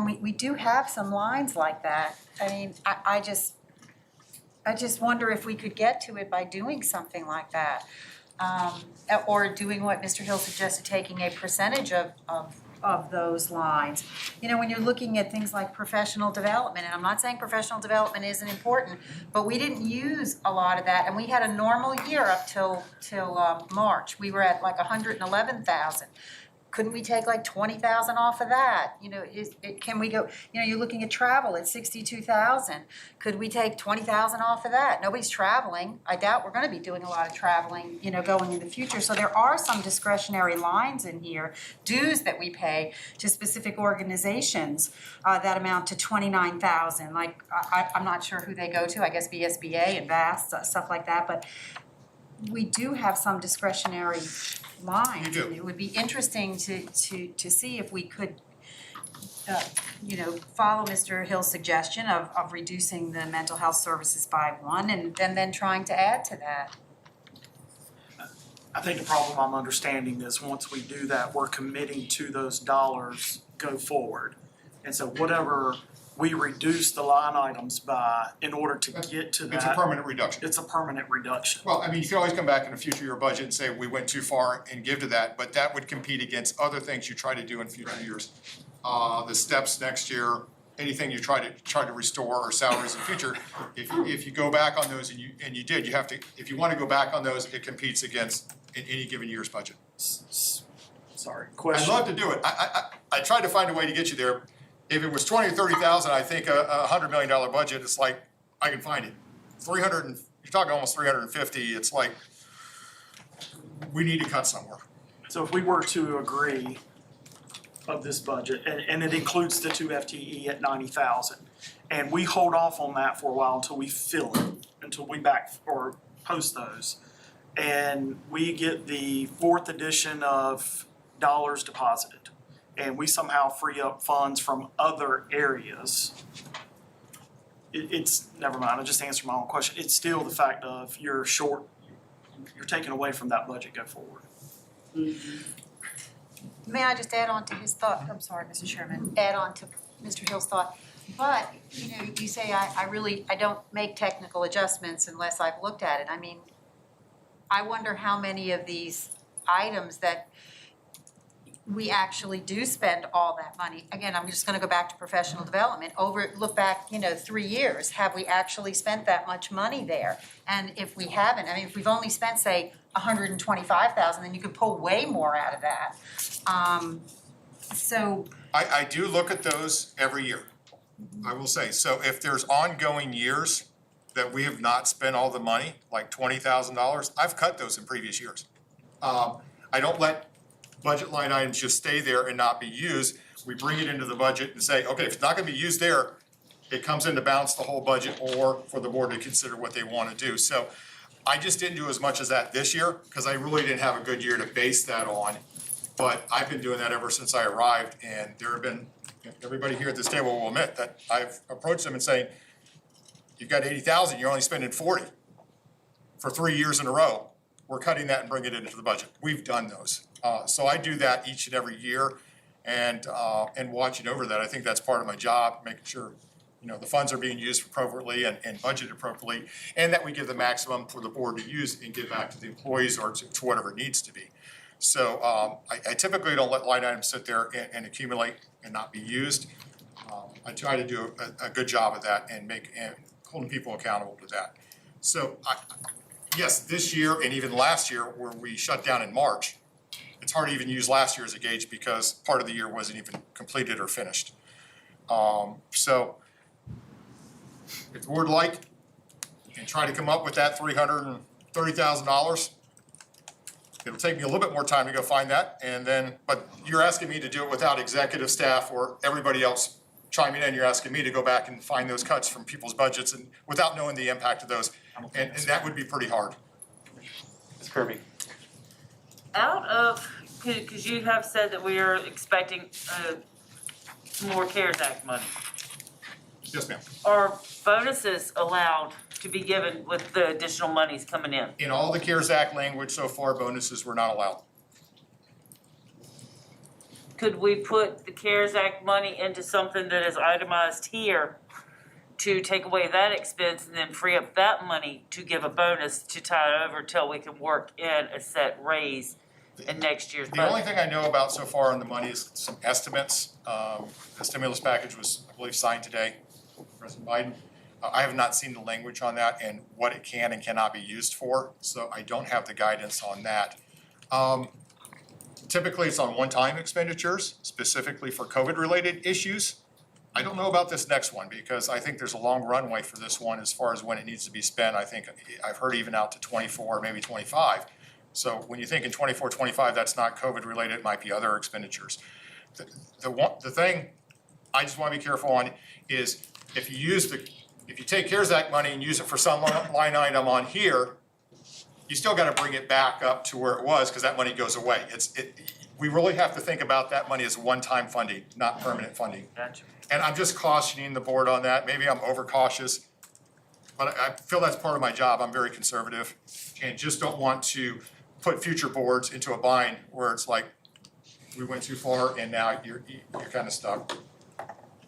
we do have some lines like that. I mean, I just wonder if we could get to it by doing something like that. Or doing what Mr. Hill suggested, taking a percentage of those lines. You know, when you're looking at things like professional development, and I'm not saying professional development isn't important, but we didn't use a lot of that, and we had a normal year up till March. We were at like 111,000. Couldn't we take like 20,000 off of that? You know, can we go, you know, you're looking at travel at 62,000. Could we take 20,000 off of that? Nobody's traveling. I doubt we're gonna be doing a lot of traveling, you know, going in the future. So there are some discretionary lines in here, dues that we pay to specific organizations that amount to 29,000. Like, I'm not sure who they go to, I guess VSBA and VAST, stuff like that, but we do have some discretionary lines. You do. It would be interesting to see if we could, you know, follow Mr. Hill's suggestion of reducing the mental health services by 1 and then trying to add to that. I think the problem I'm understanding is once we do that, we're committing to those dollars go forward. And so whatever we reduce the line items by in order to get to that. It's a permanent reduction. It's a permanent reduction. Well, I mean, you can always come back in a future year budget and say, we went too far and give to that, but that would compete against other things you try to do in future years. The steps next year, anything you try to restore or salaries in future, if you go back on those and you did, you have to, if you want to go back on those, it competes against in any given year's budget. Sorry, I'd question. love to do it. I tried to find a way to get you there. If it was 20 or 30,000, I think a $100 million budget, it's like, I can find it. 300, you're talking almost 350, it's like, we need to cut somewhere. So if we were to agree of this budget, and it includes the 2 FTE at 90,000, and we hold off on that for a while until we fill it, until we back or post those, and we get the 4th edition of dollars deposited, and we somehow free up funds from other areas, it's, never mind, I just answered my own question. It's still the fact of you're short, you're taking away from that budget go forward. May I just add on to his thought, I'm sorry, Mr. Chairman, add on to Mr. Hill's thought. But, you know, you say I don't make technical adjustments unless I've looked at it. I mean, I wonder how many of these items that we actually do spend all that money. Again, I'm just gonna go back to professional development. Look back, you know, 3 years, have we actually spent that much money there? And if we haven't, I mean, if we've only spent, say, 125,000, then you could pull way more out of that. So, I do look at those every year, I will say. So if there's ongoing years that we have not spent all the money, like $20,000, I've cut those in previous years. I don't let budget line items just stay there and not be used. We bring it into the budget and say, okay, if it's not gonna be used there, it comes in to balance the whole budget or for the board to consider what they wanna do. So I just didn't do as much as that this year because I really didn't have a good year to base that on. But I've been doing that ever since I arrived, and there have been, everybody here at this table will admit that I've approached them and saying, you've got 80,000, you're only spending 40 for 3 years in a row. We're cutting that and bringing it into the budget. We've done those. So I do that each and every year and watching over that. I think that's part of my job, making sure, you know, the funds are being used appropriately and budgeted appropriately, and that we give the maximum for the board to use and give back to the employees or to whatever it needs to be. So I typically don't let line items sit there and accumulate and not be used. I try to do a good job of that and holding people accountable to that. So yes, this year and even last year where we shut down in March, it's hard to even use last year as a gauge because part of the year wasn't even completed or finished. So if the board like and try to come up with that $330,000, it'll take me a little bit more time to go find that, and then, but you're asking me to do it without executive staff or everybody else chiming in. You're asking me to go back and find those cuts from people's budgets and without knowing the impact of those, and that would be pretty hard. Ms. Kirby? Out of, because you have said that we are expecting more CARES Act money. Yes, ma'am. Are bonuses allowed to be given with the additional monies coming in? In all the CARES Act language so far, bonuses were not allowed. Could we put the CARES Act money into something that is itemized here to take away that expense and then free up that money to give a bonus to tie it over till we can work in a set raise in next year's budget? The only thing I know about so far on the money is some estimates. The stimulus package was, I believe, signed today, President Biden. I have not seen the language on that and what it can and cannot be used for, so I don't have the guidance on that. Typically, it's on one-time expenditures, specifically for COVID-related issues. I don't know about this next one because I think there's a long runway for this one as far as when it needs to be spent. I think I've heard even out to 24, maybe 25. So when you think in 24, 25, that's not COVID-related, it might be other expenditures. The thing I just want to be careful on is if you take CARES Act money and use it for some line item on here, you still got to bring it back up to where it was because that money goes away. We really have to think about that money as one-time funding, not permanent funding. Gotcha. And I'm just cautioning the board on that. Maybe I'm overcautious, but I feel that's part of my job. I'm very conservative and just don't want to put future boards into a bind where it's like we went too far and now you're kind of stuck.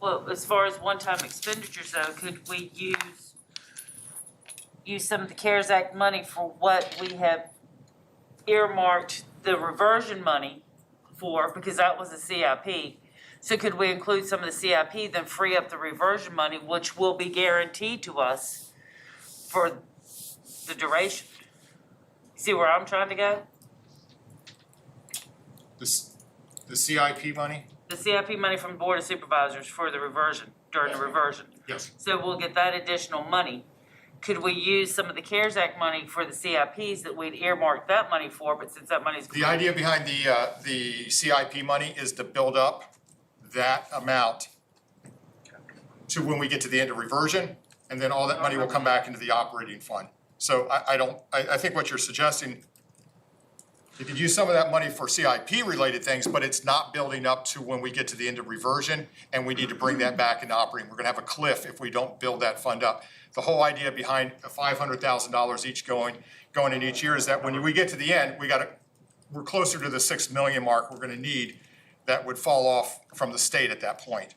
Well, as far as one-time expenditures though, could we use some of the CARES Act money for what we have earmarked the reversion money for, because that was a CIP. So could we include some of the CIP, then free up the reversion money, which will be guaranteed to us for the duration? See where I'm trying to go? The CIP money? The CIP money from Board of Supervisors for the reversion, during the reversion. Yes. So we'll get that additional money. Could we use some of the CARES Act money for the CIPs that we'd earmarked that money for, but since that money's. The idea behind the CIP money is to build up that amount to when we get to the end of reversion, and then all that money will come back into the operating fund. So I think what you're suggesting, you could use some of that money for CIP related things, but it's not building up to when we get to the end of reversion and we need to bring that back into operating. We're gonna have a cliff if we don't build that fund up. The whole idea behind the $500,000 each going in each year is that when we get to the end, we're closer to the 6 million mark we're gonna need that would fall off from the state at that point.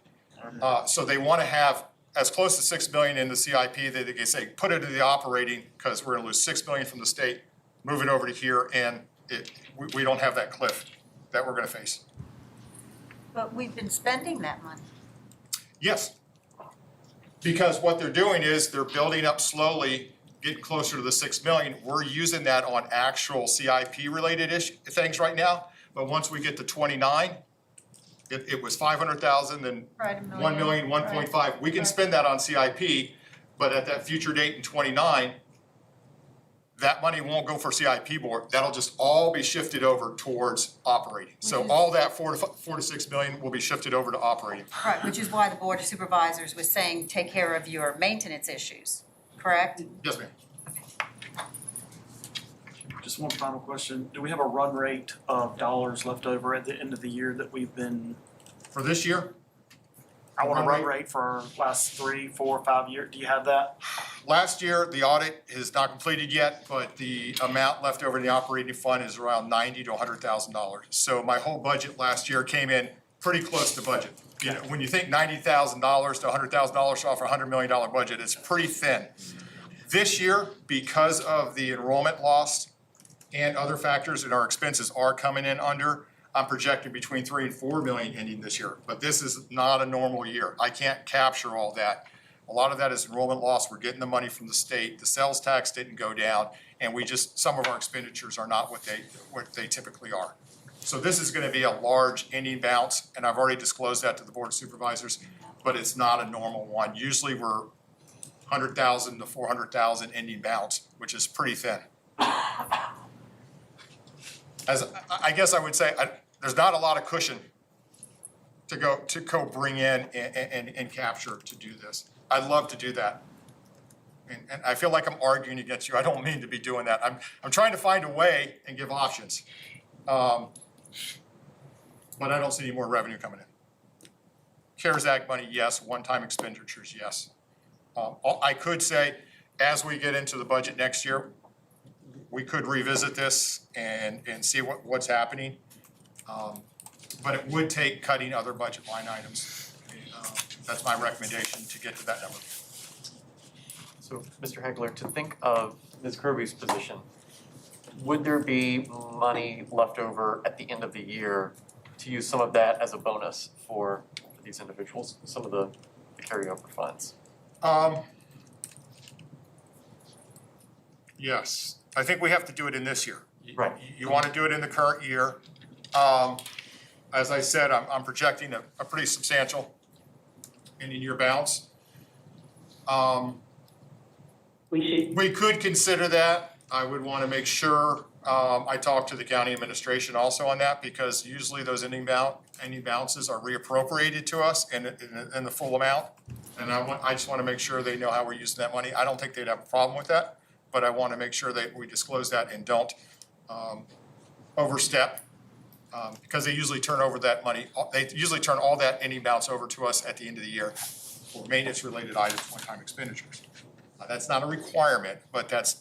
So they wanna have as close to 6 million in the CIP that they can say, put it in the operating because we're gonna lose 6 million from the state, move it over to here, and we don't have that cliff that we're gonna face. but we've been spending that money. Yes. Because what they're doing is they're building up slowly, getting closer to the 6 million. We're using that on actual CIP related things right now. But once we get to 29, It was 500,000, then Right, a million. 1 million, 1.5. We can spend that on CIP, but at that future date in '29, that money won't go for CIP board. That'll just all be shifted over towards operating. So all that 4 to 6 million will be shifted over to operating. Right, which is why the Board of Supervisors was saying, take care of your maintenance issues, correct? Yes, ma'am. Just one final question. Do we have a run rate of dollars left over at the end of the year that we've been, For this year, I want a Run run rate for our last 3, 4, 5 years? Do you have that? last year, the audit is not completed yet, but the amount left over in the operating fund is around $90,000 to $100,000. So my whole budget last year came in pretty close to budget. You know, when you think $90,000 to $100,000 off a $100 million budget, it's pretty thin. This year, because of the enrollment loss and other factors, and our expenses are coming in under, I'm projecting between 3 and 4 million ending this year, but this is not a normal year. I can't capture all that. A lot of that is enrollment loss. We're getting the money from the state. The sales tax didn't go down, and some of our expenditures are not what they typically are. So this is gonna be a large ending bounce, and I've already disclosed that to the Board of Supervisors, but it's not a normal one. Usually we're 100,000 to 400,000 ending bounce, which is pretty thin. I guess I would say, there's not a lot of cushion to go bring in and capture to do this. I'd love to do that. And I feel like I'm arguing against you. I don't mean to be doing that. I'm trying to find a way and give options. But I don't see any more revenue coming in. CARES Act money, yes. One-time expenditures, yes. I could say, as we get into the budget next year, we could revisit this and see what's happening. But it would take cutting other budget line items. That's my recommendation to get to that number. So, Mr. Hegler, to think of Ms. Kirby's position, would there be money left over at the end of the year to use some of that as a bonus for these individuals, some of the carryover funds? Yes, I think we have to do it in this year. Right. You want to do it in the current year. As I said, I'm projecting a pretty substantial ending year bounce. We could consider that. I would want to make sure I talk to the county administration also on that, because usually those ending bounces are reappropriated to us in the full amount. And I just want to make sure they know how we're using that money. I don't think they'd have a problem with that, but I want to make sure that we disclose that and don't overstep, because they usually turn over that money. They usually turn all that ending bounce over to us at the end of the year for maintenance-related items, one-time expenditures. That's not a requirement, but that's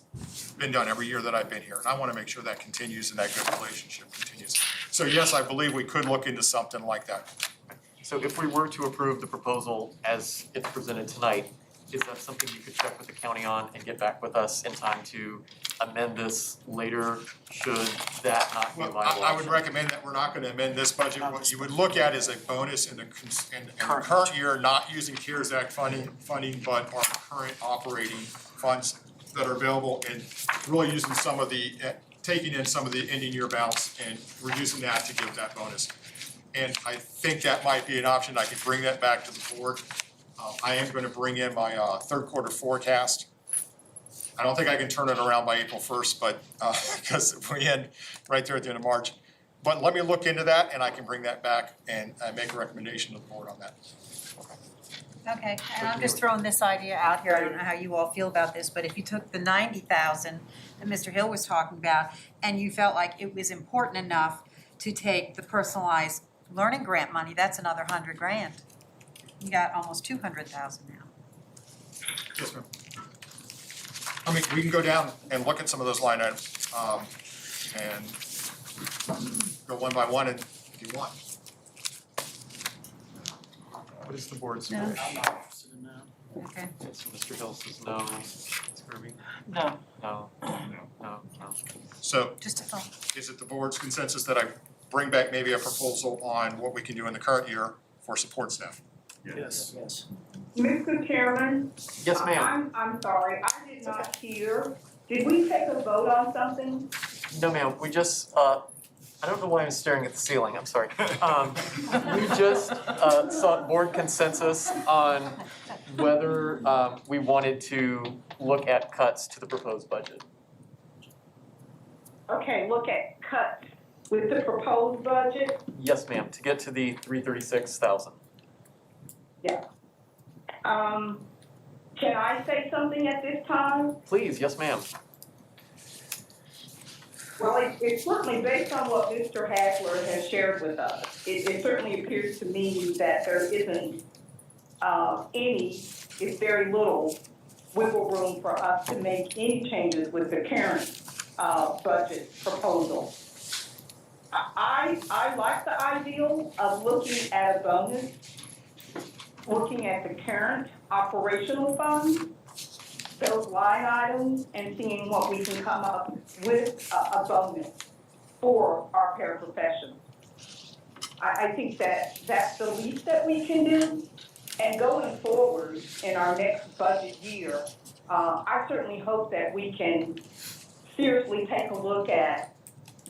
been done every year that I've been here. And I want to make sure that continues and that good relationship continues. So yes, I believe we could look into something like that. So if we were to approve the proposal as it's presented tonight, is that something you could check with the county on and get back with us in time to amend this later, should that not be a Well, viable I would option? recommend that we're not going to amend this budget. What you would look at is a bonus in the current year, not using CARES Act funding, but our current operating funds that are available, and really using some of the, taking in some of the ending year balance and reducing that to give that bonus. And I think that might be an option. I could bring that back to the board. I am going to bring in my third quarter forecast. I don't think I can turn it around by April 1st, but because we end right there at the end of March. But let me look into that, and I can bring that back and make a recommendation to the board on that. Okay, and I'm just throwing this idea out here, I don't know how you all feel about this, but if you took the 90,000 that Mr. Hill was talking about, and you felt like it was important enough to take the personalized learning grant money, that's another $100,000. You got almost 200,000 now. Yes, ma'am. I mean, we can go down and look at some of those line items, and go one by one if you want. What is the board's No. wish? I'm not interested in that. Okay. So Mr. Hill says no, Ms. Kirby? No. No, no. So Just a thought. is it the board's consensus that I bring back maybe a proposal on what we can do in the current year for support staff? Yes. Mr. Chairman? Yes, ma'am. I'm sorry, I did not hear. Did we take a vote on something? No, ma'am, we just, I don't know why I'm staring at the ceiling, I'm sorry. We just sought board consensus on whether we wanted to look at cuts to the proposed budget. Okay, look at cuts with the proposed budget. Yes, ma'am, to get to the 336,000. Yeah. Can I say something at this time? Please, yes, ma'am. Well, it's certainly based on what Mr. Hagler has shared with us. It certainly appears to me that there isn't is very little wiggle room for us to make any changes with the current budget proposal. I like the ideal of looking at a bonus, looking at the current operational funds, those line items, and seeing what we can come up with a bonus for our paraprofessionals. I think that that's the least that we can do. And going forward in our next budget year, I certainly hope that we can seriously take a look at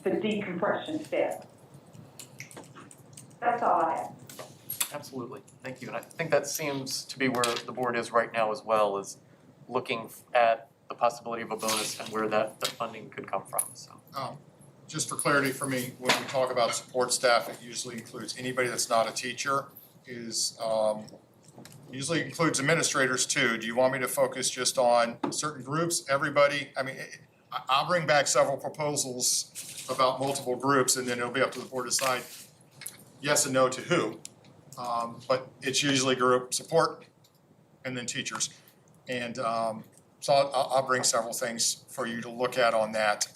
the decompression step. That's all I have. Absolutely, thank you. And I think that seems to be where the board is right now as well, is looking at the possibility of a bonus and where the funding could come from, so. Just for clarity for me, when we talk about support staff, it usually includes anybody that's not a teacher, usually includes administrators too. Do you want me to focus just on certain groups, everybody? I mean, I'll bring back several proposals about multiple groups, and then it'll be up to the board to decide yes and no to who. But it's usually group support and then teachers. And so I'll bring several things for you to look at on that.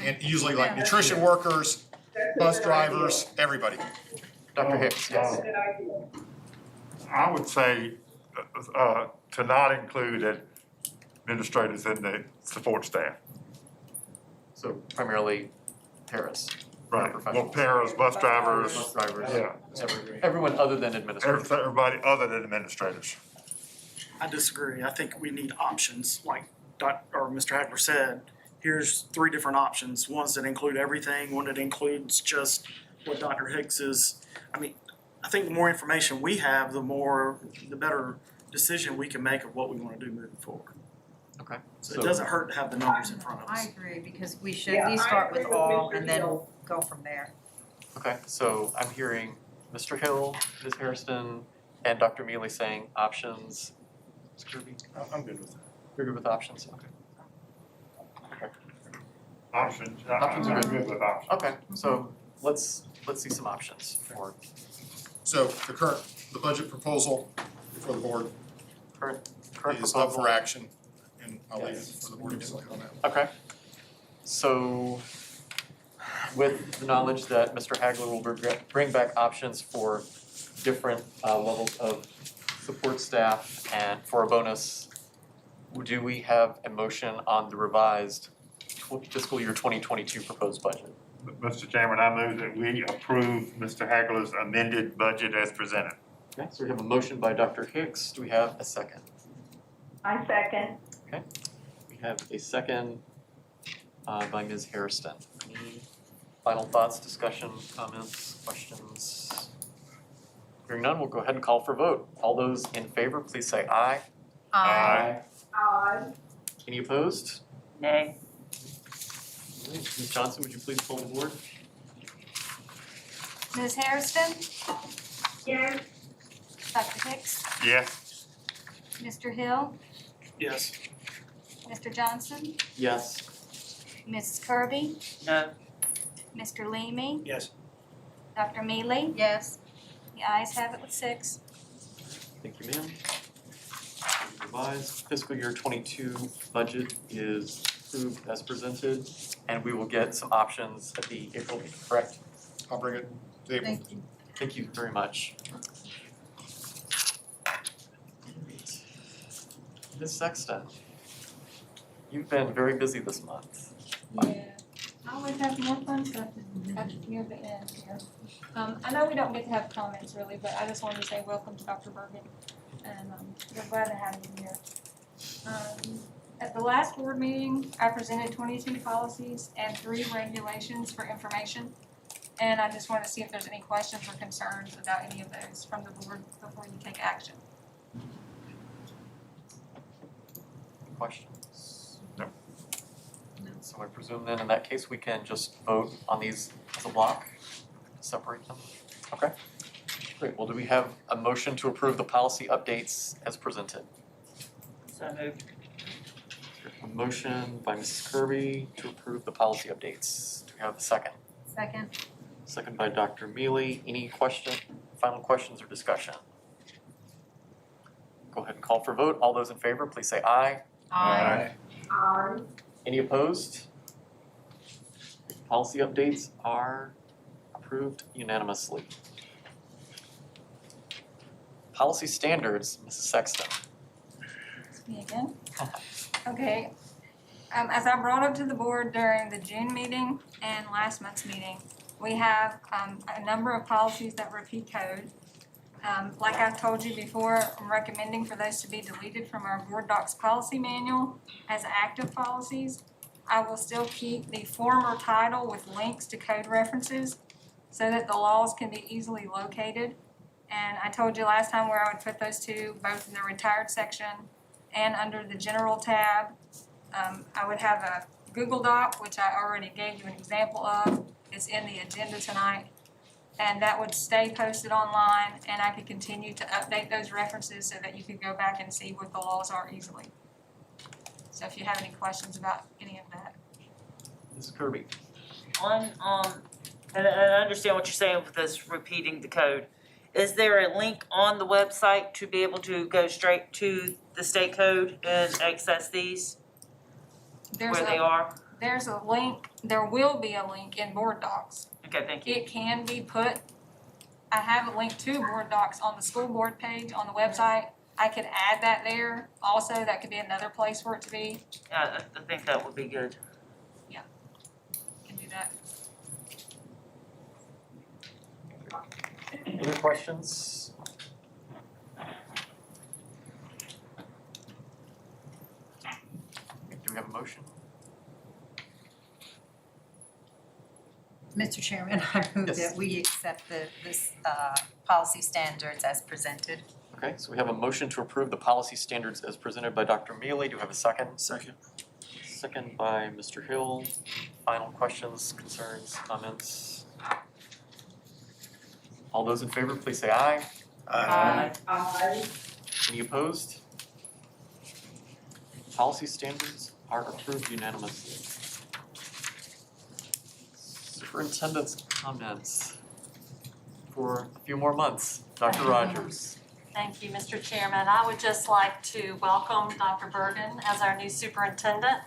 And usually like nutrition workers, bus drivers, everybody. Dr. Hicks, yes. I would say to not include administrators in the support staff. So primarily paras. Right, well, paras, bus drivers. Bus drivers. Yeah. Everyone other than administrators. Everybody other than administrators. I disagree. I think we need options, like Mr. Hagler said. Here's 3 different options, ones that include everything, one that includes just what Dr. Hicks is. I mean, I think the more information we have, the better decision we can make of what we want to do moving forward. Okay. So it doesn't hurt to have the numbers in front of us. I agree, because we should at least start with all and then go from there. Okay, so I'm hearing Mr. Hill, Ms. Hairston, and Dr. Mealy saying options. Ms. Kirby? I'm good with that. You're good with options? Okay. Options, Options are I'm good. good with options. Okay, so let's see some options for So the budget proposal for the board current is up for proposal. action, and I'll leave it for the board to decide on that. Okay. So with the knowledge that Mr. Hagler will bring back options for different levels of support staff and for a bonus, do we have a motion on the revised fiscal year 2022 proposed budget? Mr. Chairman, I move that we approve Mr. Hagler's amended budget as presented. Okay, so we have a motion by Dr. Hicks. Do we have a second? I second. Okay. We have a second by Ms. Hairston. Any final thoughts, discussion, comments, questions? Hearing none, we'll go ahead and call for vote. All those in favor, please say aye. Aye. Any opposed? Nay. Ms. Johnson, would you please poll the board? Ms. Hairston? Yes. Dr. Hicks? Yes. Mr. Hill? Yes. Mr. Johnson? Yes. Mrs. Kirby? No. Mr. Leamy? Yes. Dr. Mealy? Yes. The ayes have it with 6. Thank you, ma'am. Revised fiscal year 22 budget is approved as presented, and we will get some options at the April meeting, correct? I'll bring it to April. Thank you. Thank you very much. Ms. Sexton, you've been very busy this month. Yeah, I always have more fun stuff near the end here. I know we don't get to have comments really, but I just wanted to say welcome to Dr. Bergen, and we're glad to have you here. At the last board meeting, I presented 22 policies and 3 regulations for information. And I just want to see if there's any questions or concerns about any of those from the board before you take action. Questions? No. So I presume then in that case, we can just vote on these as a block, separate them? Okay. Great. Well, do we have a motion to approve the policy updates as presented? So moved. A motion by Mrs. Kirby to approve the policy updates. Do we have a second? Second. Second by Dr. Mealy. Any final questions or discussion? Go ahead and call for vote. All those in favor, please say aye. Aye. Aye. Any opposed? Policy updates are approved unanimously. Policy standards, Mrs. Sexton. It's me again. Okay. As I brought up to the board during the June meeting and last month's meeting, we have a number of policies that repeat code. Like I've told you before, I'm recommending for those to be deleted from our board docs policy manual as active policies. I will still keep the former title with links to code references so that the laws can be easily located. And I told you last time where I would put those two, both in the retired section and under the general tab. I would have a Google Doc, which I already gave you an example of. It's in the agenda tonight. And that would stay posted online, and I could continue to update those references so that you could go back and see what the laws are easily. So if you have any questions about any of that. Mrs. Kirby. And I understand what you're saying with this repeating the code. Is there a link on the website to be able to go straight to the state code and access these where they are? There's a link, there will be a link in board docs. Okay, thank you. It can be put, I have a link to board docs on the school board page on the website. I could add that there. Also, that could be another place for it to be. Yeah, I think that would be good. Can do that. Any questions? Do we have a motion? Mr. Chairman, I move that we accept this policy standards as presented. Okay, so we have a motion to approve the policy standards as presented by Dr. Mealy. Do we have a second? Second. Second by Mr. Hill. Final questions, concerns, comments? All those in favor, please say aye. Aye. Aye. Any opposed? Policy standards are approved unanimously. Superintendent's comments for a few more months. Dr. Rogers. Thank you, Mr. Chairman. I would just like to welcome Dr. Bergen as our new superintendent.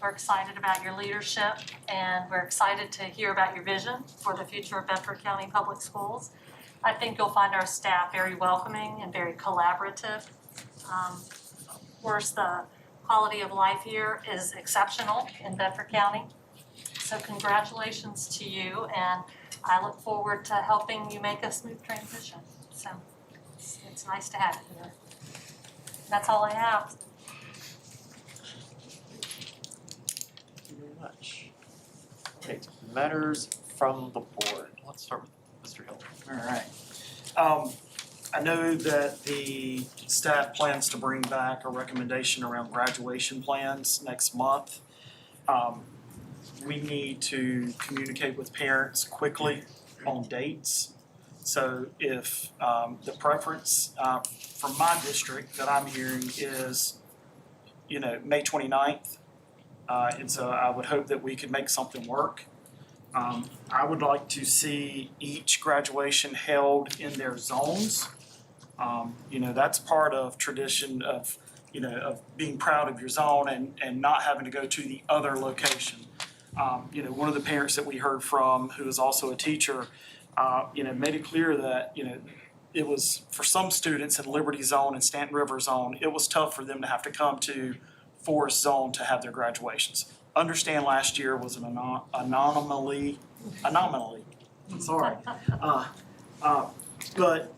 We're excited about your leadership, and we're excited to hear about your vision for the future of Bedford County Public Schools. I think you'll find our staff very welcoming and very collaborative. Of course, the quality of life here is exceptional in Bedford County. So congratulations to you, and I look forward to helping you make a smooth transition. So it's nice to have you here. That's all I have. Thank you very much. Okay, matters from the board. Let's start with Mr. Hill. All right. I know that the staff plans to bring back a recommendation around graduation plans next month. We need to communicate with parents quickly on dates. So if the preference from my district that I'm hearing is, May 29th, and so I would hope that we could make something work. I would like to see each graduation held in their zones. That's part of tradition of being proud of your zone and not having to go to the other location. One of the parents that we heard from, who is also a teacher, made it clear that, it was for some students in Liberty Zone and Stanton River Zone, it was tough for them to have to come to Forest Zone to have their graduations. Understand last year was an anomaly, sorry. But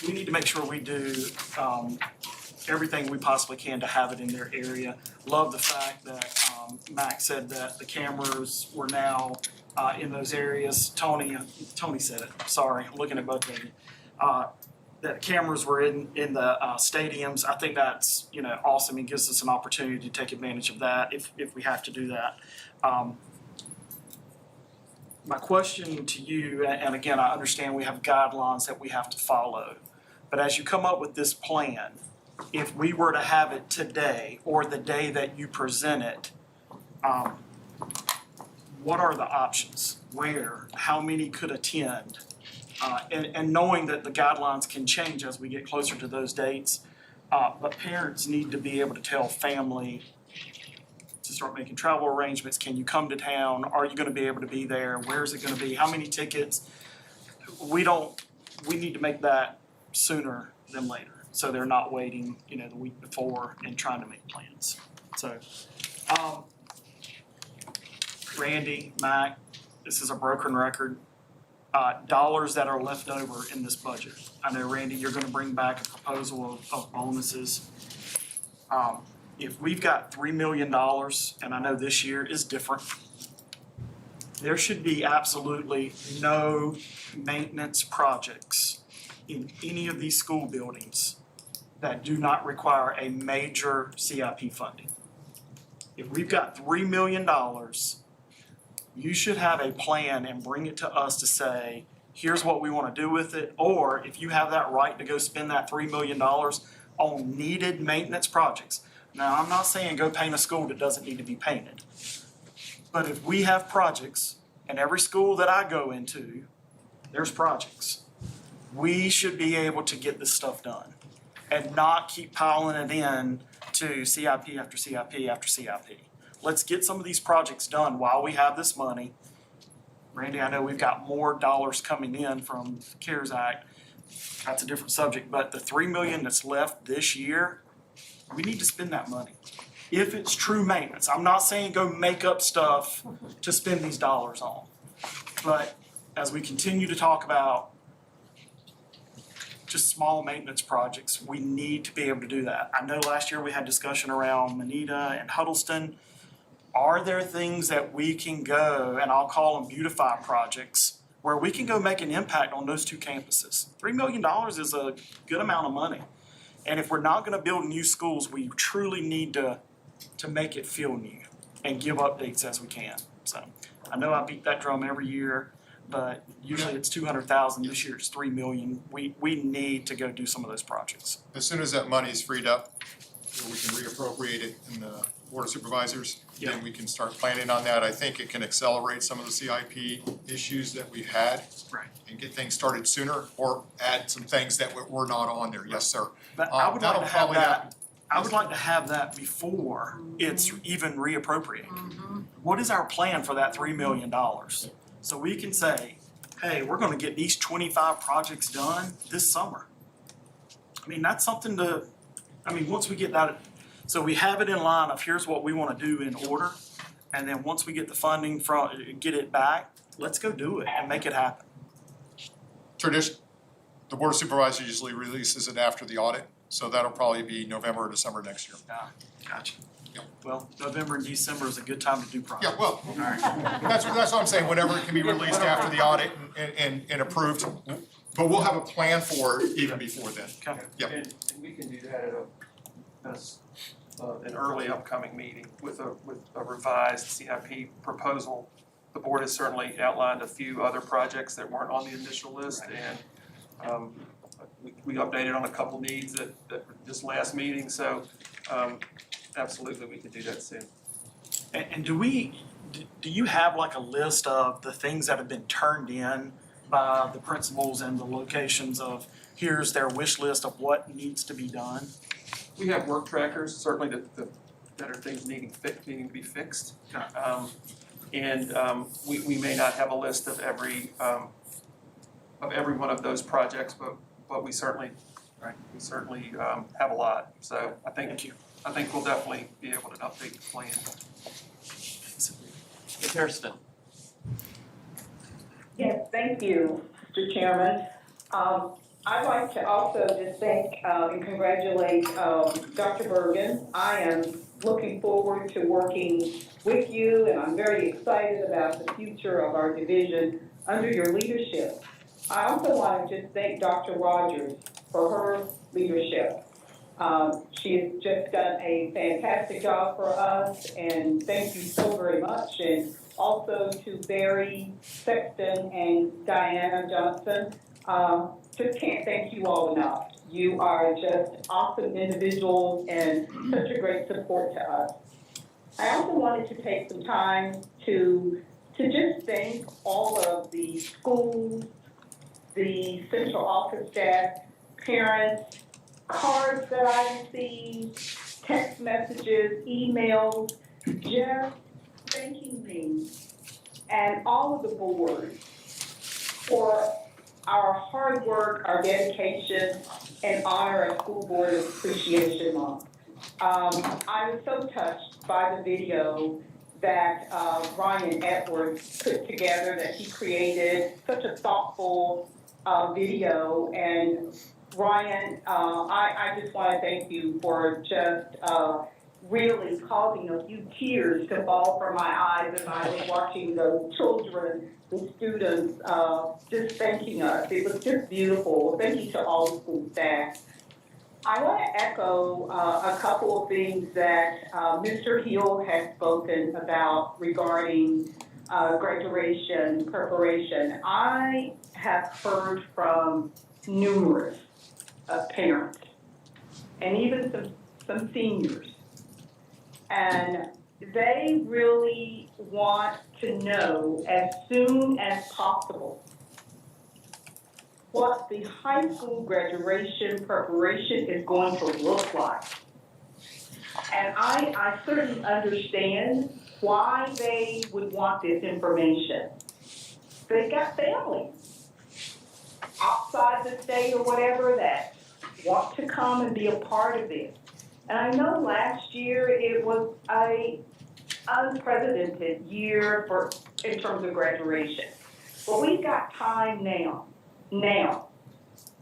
we need to make sure we do everything we possibly can to have it in their area. Love the fact that Max said that the cameras were now in those areas. Tony said it, sorry, I'm looking at both of you. That cameras were in the stadiums. I think that's, awesome. It gives us an opportunity to take advantage of that if we have to do that. My question to you, and again, I understand we have guidelines that we have to follow, but as you come up with this plan, if we were to have it today or the day that you present it, what are the options? Where? How many could attend? And knowing that the guidelines can change as we get closer to those dates, but parents need to be able to tell family to start making travel arrangements. Can you come to town? Are you going to be able to be there? Where is it going to be? How many tickets? We need to make that sooner than later, so they're not waiting, the week before and trying to make plans. So, Randy, Mac, this is a broken record. Dollars that are left over in this budget. I know, Randy, you're going to bring back a proposal of bonuses. If we've got $3 million, and I know this year is different, there should be absolutely no maintenance projects in any of these school buildings that do not require a major CIP funding. If we've got $3 million, you should have a plan and bring it to us to say, here's what we want to do with it. Or if you have that right to go spend that $3 million on needed maintenance projects. Now, I'm not saying go paint a school that doesn't need to be painted. But if we have projects, and every school that I go into, there's projects, we should be able to get this stuff done and not keep piling it in to CIP after CIP after CIP. Let's get some of these projects done while we have this money. Randy, I know we've got more dollars coming in from the CARES Act. That's a different subject, but the $3 million that's left this year, we need to spend that money. If it's true maintenance, I'm not saying go make up stuff to spend these dollars on. But as we continue to talk about just small maintenance projects, we need to be able to do that. I know last year we had discussion around Manita and Huddleston. Are there things that we can go, and I'll call them beautify projects, where we can go make an impact on those two campuses? $3 million is a good amount of money. And if we're not going to build new schools, we truly need to make it feel new and give updates as we can. So I know I beat that drum every year, but usually it's 200,000. This year it's 3 million. We need to go do some of those projects. As soon as that money is freed up, we can reappropriate it in the Board of Supervisors, then we can start planning on that. I think it can accelerate some of the CIP issues that we've had. Right. And get things started sooner, or add some things that were not on there. Yes, sir. But I would like to have that. I would like to have that before it's even reappropriated. What is our plan for that $3 million? So we can say, hey, we're going to get these 25 projects done this summer. I mean, that's something to, once we get that, so we have it in line of here's what we want to do in order. And then once we get the funding get it back, let's go do it and make it happen. Tradition, the Board of Supervisors usually releases it after the audit, so that'll probably be November or December next year. Gotcha. Well, November and December is a good time to do projects. Yeah, well, that's what I'm saying, whenever it can be released after the audit and approved. But we'll have a plan for it even before then. Okay. Yep. And we can do that at an early upcoming meeting with a revised CIP proposal. The board has certainly outlined a few other projects that weren't on the initial list, and we updated on a couple needs that this last meeting, so absolutely we could do that soon. And do you have like a list of the things that have been turned in by the principals and the locations of here's their wish list of what needs to be done? We have work trackers, certainly that are things needing to be fixed. We may not have a list of every one of those projects, but we certainly have a lot. So I think we'll definitely be able to update the plan. Ms. Hairston. Yes, thank you, Mr. Chairman. I'd like to also just thank and congratulate Dr. Bergen. I am looking forward to working with you, and I'm very excited about the future of our division under your leadership. I also want to just thank Dr. Rogers for her leadership. She has just done a fantastic job for us, and thank you so very much. And also to Barry Sexton and Diana Johnson. Just can't thank you all enough. You are just awesome individuals and such a great support to us. I also wanted to take some time to just thank all of the schools, the central office staff, parents, cards that I received, text messages, emails, just thanking me and all of the board for our hard work, our dedication, and honor of School Board Appreciation Month. I was so touched by the video that Ryan Edwards put together, that he created, such a thoughtful video. And Ryan, I just want to thank you for just really causing a few tears to fall from my eyes as I was watching the children, the students, just thanking us. It was just beautiful. Thank you to all the school staff. I want to echo a couple of things that Mr. Hill has spoken about regarding graduation preparation. I have heard from numerous parents and even some seniors, and they really want to know as soon as possible what the high school graduation preparation is going to look like. And I certainly understand why they would want this information. They've got families outside the state or whatever that want to come and be a part of this. And I know last year it was a unprecedented year in terms of graduation. But we've got time now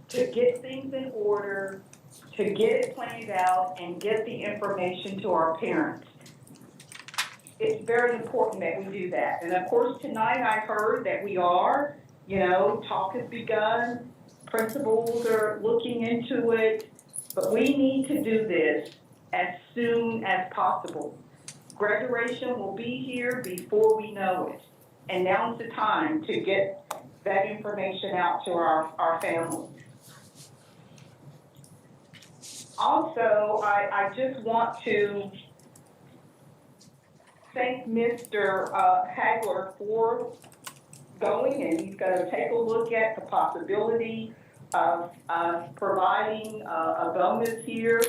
to get things in order, to get it planned out, and get the information to our parents. It's very important that we do that. And of course, tonight I heard that we are, talk has begun, principals are looking into it, but we need to do this as soon as possible. Graduation will be here before we know it. And now's the time to get that information out to our families. Also, I just want to thank Mr. Hagler for going, and he's going to take a look at the possibility of providing a bonus here,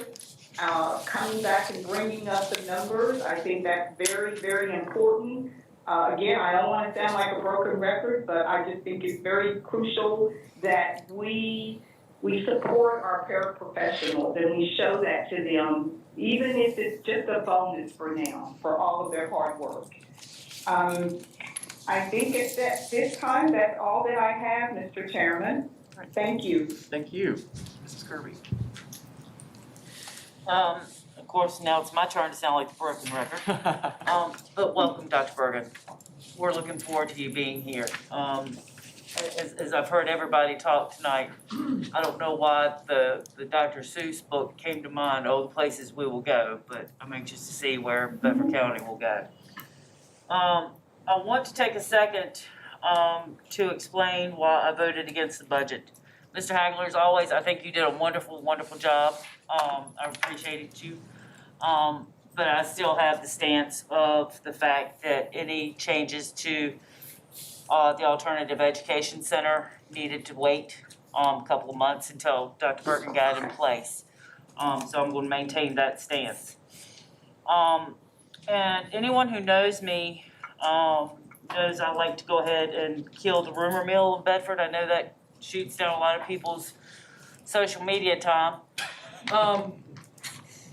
coming back and bringing us the numbers. I think that's very, very important. Again, I don't want to sound like a broken record, but I just think it's very crucial that we support our paraprofessionals and we show that to them, even if it's just a bonus for now, for all of their hard work. I think at this time, that's all that I have, Mr. Chairman. Thank you. Thank you. Mrs. Kirby. Of course, now it's my turn to sound like the broken record. But welcome, Dr. Bergen. We're looking forward to you being here. As I've heard everybody talk tonight, I don't know why the Dr. Seuss book came to mind, the places we will go, but I'm anxious to see where Bedford County will go. I want to take a second to explain why I voted against the budget. Mr. Hagler, as always, I think you did a wonderful, wonderful job. I appreciated you. But I still have the stance of the fact that any changes to the Alternative Education Center needed to wait a couple of months until Dr. Bergen got in place. So I'm going to maintain that stance. And anyone who knows me knows I like to go ahead and kill the rumor mill of Bedford. I know that shoots down a lot of people's social media time.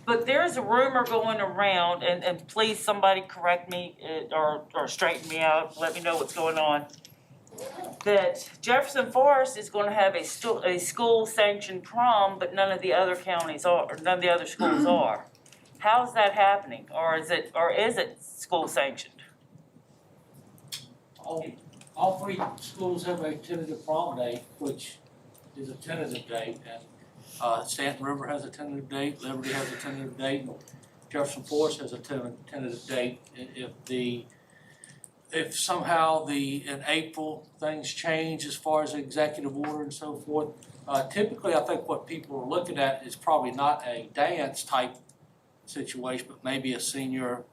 But there's a rumor going around, and please somebody correct me or straighten me out, let me know what's going on. that Jefferson Forest is gonna have a school sanctioned prom, but none of the other counties are, or none of the other schools are. How's that happening, or is it school sanctioned? All three schools have a tentative prom date, which is a tentative date, and Stanton River has a tentative date, Liberty has a tentative date, and Jefferson Forest has a tentative date. If somehow in April, things change as far as executive order and so forth, typically I think what people are looking at is probably not a dance type situation, but maybe a senior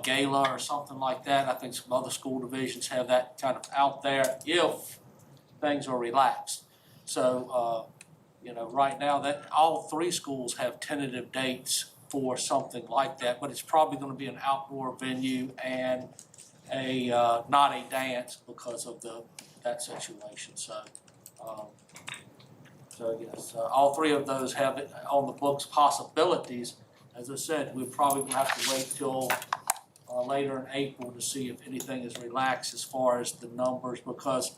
gala or something like that. I think some other school divisions have that kind of out there if things are relaxed. So, right now that all three schools have tentative dates for something like that, but it's probably going to be an outdoor venue and not a dance because of that situation. So yes, all three of those have it on the books possibilities. As I said, we're probably going to have to wait till later in April to see if anything is relaxed as far as the numbers, because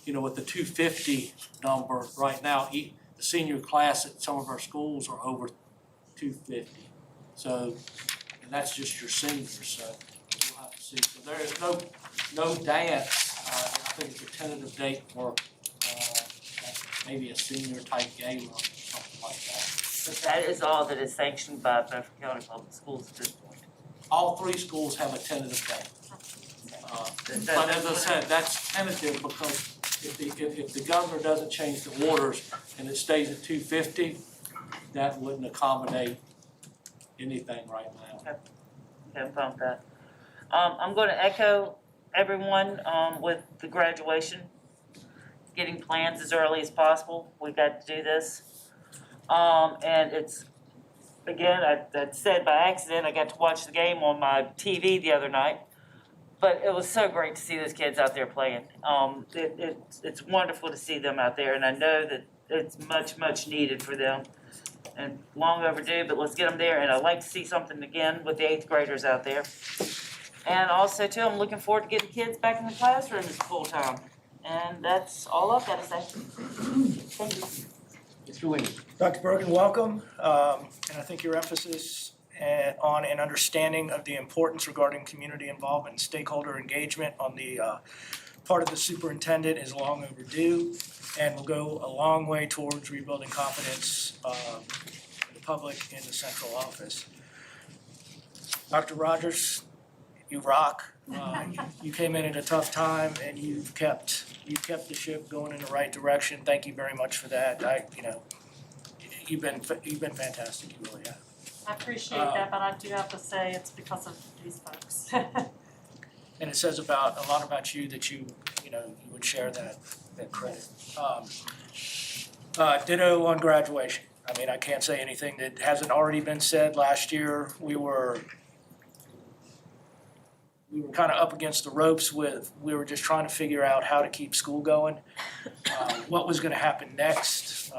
with the 250 number right now, the senior class at some of our schools are over 250. So, and that's just your seniors. So we'll have to see. So there is no dance. I think it's a tentative date for maybe a senior type gala or something like that. But that is all that is sanctioned by Bedford County Public Schools at this point. All three schools have a tentative date. But as I said, that's tentative because if the governor doesn't change the orders and it stays at 250, that wouldn't accommodate anything right now. Okay, I'm that. I'm going to echo everyone with the graduation, getting plans as early as possible. We got to do this. And it's, again, I said by accident, I got to watch the game on my TV the other night. But it was so great to see those kids out there playing. It's wonderful to see them out there, and I know that it's much, much needed for them. And long overdue, but let's get them there. And I'd like to see something again with the 8th graders out there. And also, too, I'm looking forward to getting kids back in the classroom this full time. And that's all I've got to say. Thank you. Mr. Lee. Dr. Bergen, welcome. And I think your emphasis on an understanding of the importance regarding community involvement and stakeholder engagement on the part of the superintendent is long overdue and will go a long way towards rebuilding confidence of the public in the central office. Dr. Rogers, you rock. You came in at a tough time and you've kept the ship going in the right direction. Thank you very much for that. You've been fantastic. You really have. I appreciate that, but I do have to say it's because of these folks. And it says a lot about you that you would share that credit. Ditto on graduation. I mean, I can't say anything that hasn't already been said. Last year, we were kind of up against the ropes we were just trying to figure out how to keep school going, what was going to happen next.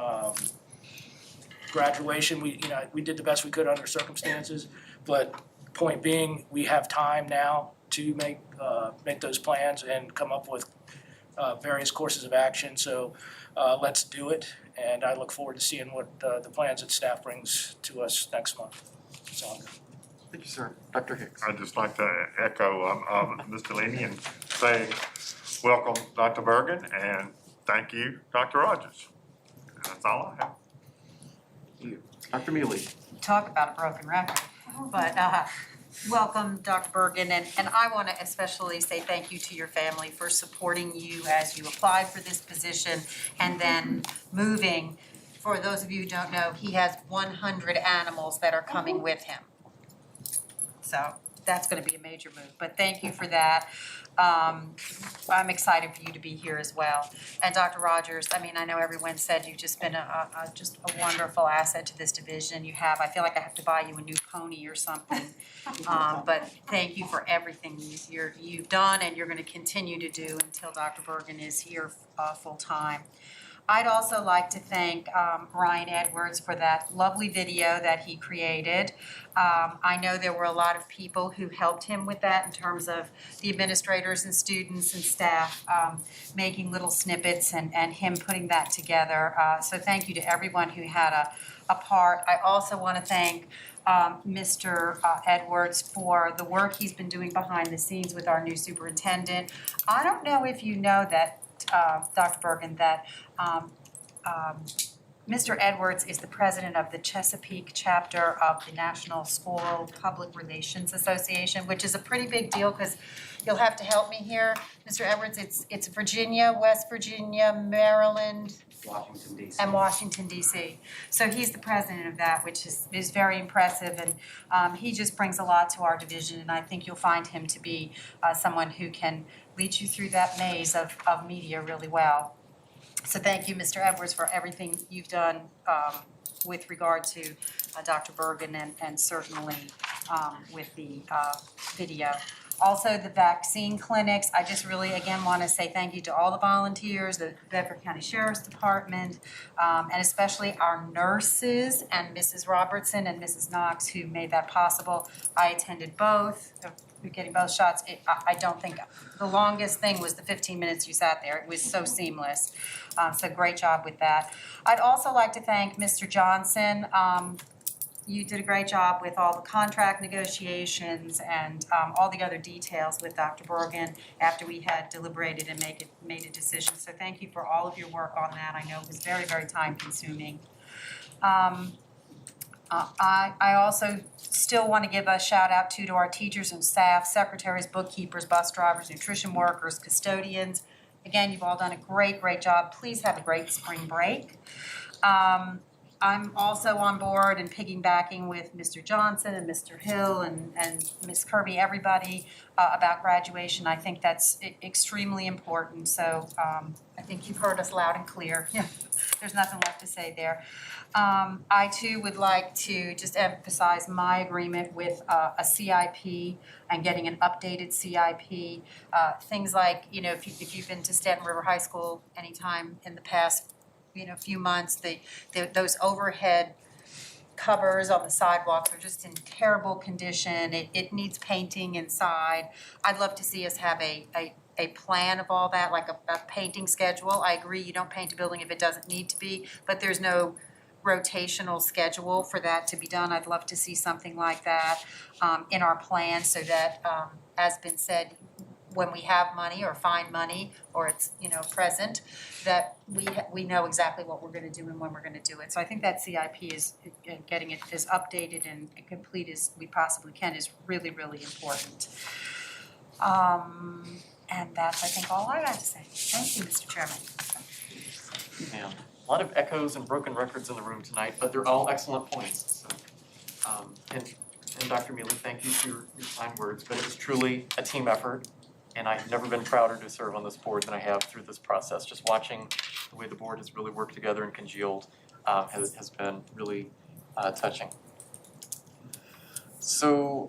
Graduation, we did the best we could under circumstances, but point being, we have time now to make those plans and come up with various courses of action. So let's do it, and I look forward to seeing what the plans that staff brings to us next month. That's all. Thank you, sir. Dr. Hicks. I'd just like to echo Mr. Leamy and say welcome, Dr. Bergen, and thank you, Dr. Rogers. And that's all I have. Thank you. Dr. Mealy. Talk about a broken record, but welcome, Dr. Bergen, and I want to especially say thank you to your family for supporting you as you applied for this position and then moving. For those of you who don't know, he has 100 animals that are coming with him. So that's going to be a major move, but thank you for that. I'm excited for you to be here as well. And Dr. Rogers, I mean, I know everyone said you've just been just a wonderful asset to this division. You have, I feel like I have to buy you a new pony or something. But thank you for everything you've done and you're going to continue to do until Dr. Bergen is here full time. I'd also like to thank Ryan Edwards for that lovely video that he created. I know there were a lot of people who helped him with that in terms of the administrators and students and staff making little snippets and him putting that together. So thank you to everyone who had a part. I also want to thank Mr. Edwards for the work he's been doing behind the scenes with our new superintendent. I don't know if you know that, Dr. Bergen, that Mr. Edwards is the president of the Chesapeake chapter of the National School Public Relations Association, which is a pretty big deal because you'll have to help me here, Mr. Edwards. It's Virginia, West Virginia, Maryland, Washington DC. and Washington DC. So he's the president of that, which is very impressive, and he just brings a lot to our division, and I think you'll find him to be someone who can lead you through that maze of media really well. So thank you, Mr. Edwards, for everything you've done with regard to Dr. Bergen and certainly with the video. Also, the vaccine clinics, I just really, again, want to say thank you to all the volunteers, the Bedford County Sheriff's Department, and especially our nurses and Mrs. Robertson and Mrs. Knox who made that possible. I attended both. You're getting both shots. I don't think, the longest thing was the 15 minutes you sat there. It was so seamless. So great job with that. I'd also like to thank Mr. Johnson. You did a great job with all the contract negotiations and all the other details with Dr. Bergen after we had deliberated and made a decision. So thank you for all of your work on that. I know it was very, very time consuming. I also still want to give a shout out to our teachers and staff, secretaries, bookkeepers, bus drivers, nutrition workers, custodians. Again, you've all done a great, great job. Please have a great spring break. I'm also on board and piggybacking with Mr. Johnson and Mr. Hill and Ms. Kirby, everybody about graduation. I think that's extremely important. So I think you've heard us loud and clear. Yeah, there's nothing left to say there. I too would like to just emphasize my agreement with a CIP and getting an updated CIP. Things like, you know, if you've been to Stanton River High School anytime in the past, you know, few months, those overhead covers on the sidewalks are just in terrible condition. It needs painting inside. I'd love to see us have a plan of all that, like a painting schedule. I agree, you don't paint a building if it doesn't need to be, but there's no rotational schedule for that to be done. I'd love to see something like that in our plan so that, as been said, when we have money or find money or it's, you know, present, that we know exactly what we're going to do and when we're going to do it. So I think that CIP is getting it as updated and complete as we possibly can is really, really important. And that's, I think, all I got to say. Thank you, Mr. Chairman. And a lot of echoes and broken records in the room tonight, but they're all excellent points. So, and Dr. Mealy, thank you for your kind words, but it was truly a team effort. And I've never been prouder to serve on this board than I have through this process. Just watching the way the board has really worked together and congealed has been really touching. So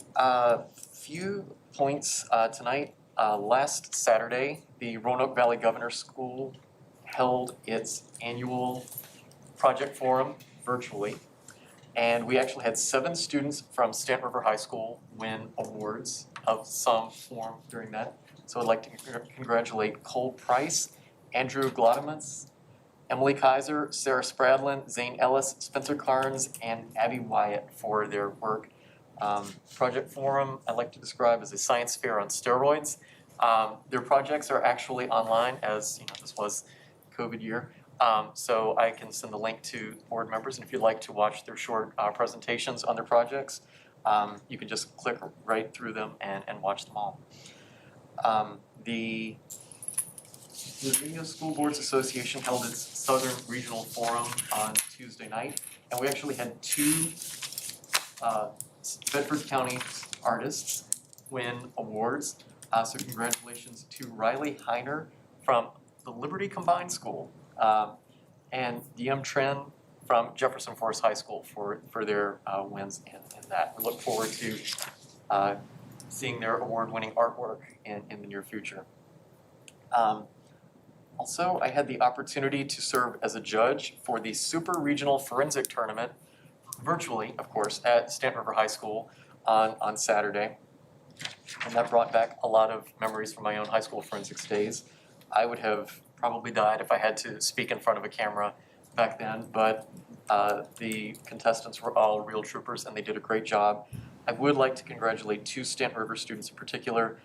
few points tonight. Last Saturday, the Roanoke Valley Governor's School held its annual project forum virtually. And we actually had 7 students from Stanton River High School win awards of some form during that. So I'd like to congratulate Cole Price, Andrew Glodemans, Emily Kaiser, Sarah Spradlin, Zane Ellis, Spencer Carnes, and Abby Wyatt for their work. Project Forum I'd like to describe as a science fair on steroids. Their projects are actually online, as you know, this was COVID year. So I can send the link to board members, and if you'd like to watch their short presentations on their projects, you can just click right through them and watch them all. The Virginia School Boards Association held its Southern Regional Forum on Tuesday night, and we actually had 2 Bedford County artists win awards. So congratulations to Riley Heiner from the Liberty Combined School and DM Tren from Jefferson Forest High School for their wins in that. We look forward to seeing their award-winning artwork in the near future. Also, I had the opportunity to serve as a judge for the Super Regional Forensic Tournament, virtually, of course, at Stanton River High School on Saturday. And that brought back a lot of memories from my own high school forensics days. I would have probably died if I had to speak in front of a camera back then, but the contestants were all real troopers and they did a great job. I would like to congratulate two Stanton River students in particular,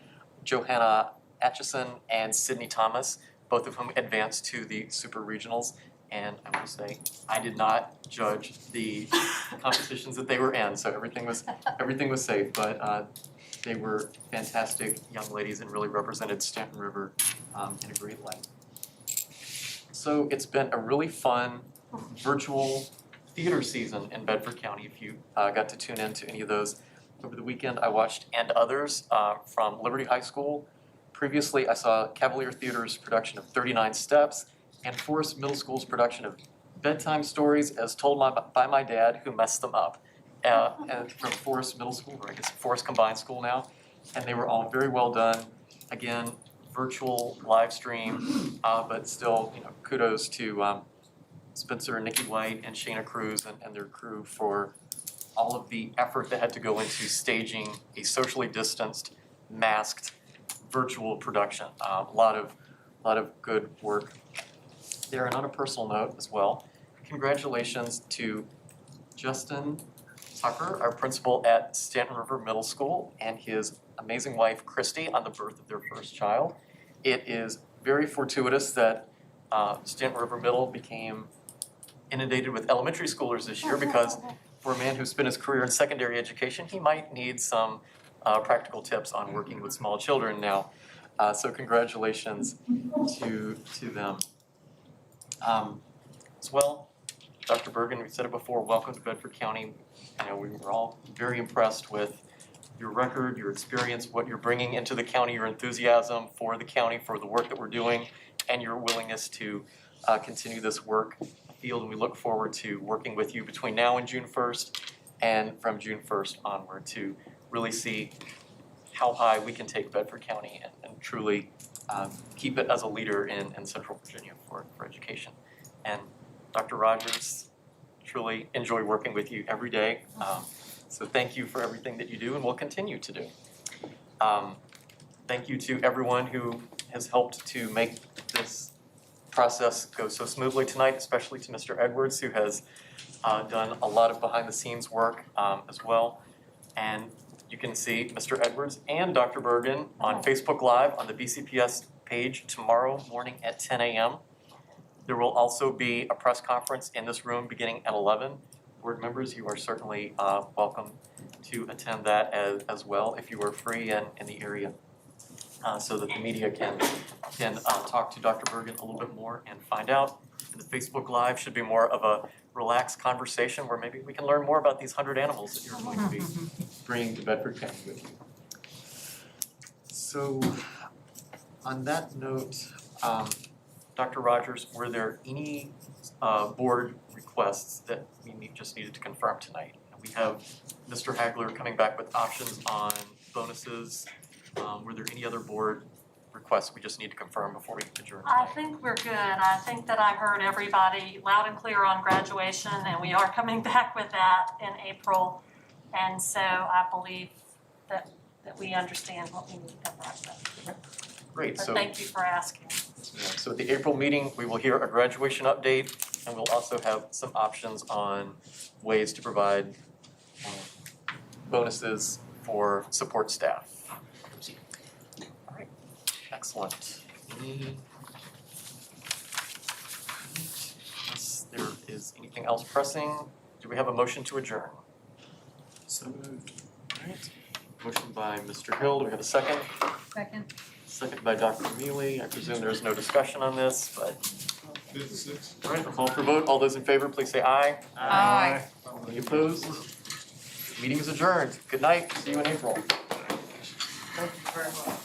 Johanna Atchison and Sydney Thomas, both of whom advanced to the Super Regionals. And I will say, I did not judge the competitions that they were in, so everything was safe, but they were fantastic young ladies and really represented Stanton River in a great light. So it's been a really fun virtual theater season in Bedford County. If you got to tune in to any of those over the weekend, I watched And Others from Liberty High School. Previously, I saw Cavalier Theater's production of 39 Steps and Forest Middle School's production of Bedtime Stories as told by my dad, who messed them up, and from Forest Middle School, or I guess Forest Combined School now. And they were all very well done. Again, virtual live stream, but still, kudos to Spencer and Nikki White and Shayna Cruz and their crew for all of the effort that had to go into staging a socially distanced, masked, virtual production. A lot of good work there. And on a personal note as well, congratulations to Justin Tucker, our principal at Stanton River Middle School, and his amazing wife, Christy, on the birth of their first child. It is very fortuitous that Stanton River Middle became inundated with elementary schoolers this year, because for a man who spent his career in secondary education, he might need some practical tips on working with small children now. So congratulations to them. As well, Dr. Bergen, we said it before, welcome to Bedford County. We were all very impressed with your record, your experience, what you're bringing into the county, your enthusiasm for the county, for the work that we're doing, and your willingness to continue this work in the field. And we look forward to working with you between now and June 1st, and from June 1st onward to really see how high we can take Bedford County and truly keep it as a leader in Central Virginia for education. And Dr. Rogers, truly enjoy working with you every day. So thank you for everything that you do and will continue to do. Thank you to everyone who has helped to make this process go so smoothly tonight, especially to Mr. Edwards, who has done a lot of behind the scenes work as well. And you can see Mr. Edwards and Dr. Bergen on Facebook Live on the BCPS page tomorrow morning at 10 a.m. There will also be a press conference in this room beginning at 11. Board members, you are certainly welcome to attend that as well if you are free and in the area, so that the media can talk to Dr. Bergen a little bit more and find out. And the Facebook Live should be more of a relaxed conversation where maybe we can learn more about these 100 animals that you're going to be bringing to Bedford County with you. So on that note, Dr. Rogers, were there any board requests that we just needed to confirm tonight? We have Mr. Hagler coming back with options on bonuses. Were there any other board requests we just need to confirm before we adjourn tonight? I think we're good. I think that I heard everybody loud and clear on graduation, and we are coming back with that in April. And so I believe that we understand what we need to cover up with. Great. But thank you for asking. So at the April meeting, we will hear a graduation update, and we'll also have some options on ways to provide bonuses for support staff. All right, excellent. Unless there is anything else pressing, do we have a motion to adjourn? So moved. All right, motion by Mr. Hill, do we have a second? Second. Second by Dr. Mealy. I presume there's no discussion on this, but. All right, I'll call for vote. All those in favor, please say aye. Aye. Any opposed? Meeting is adjourned. Good night. See you in April. Thank you very much.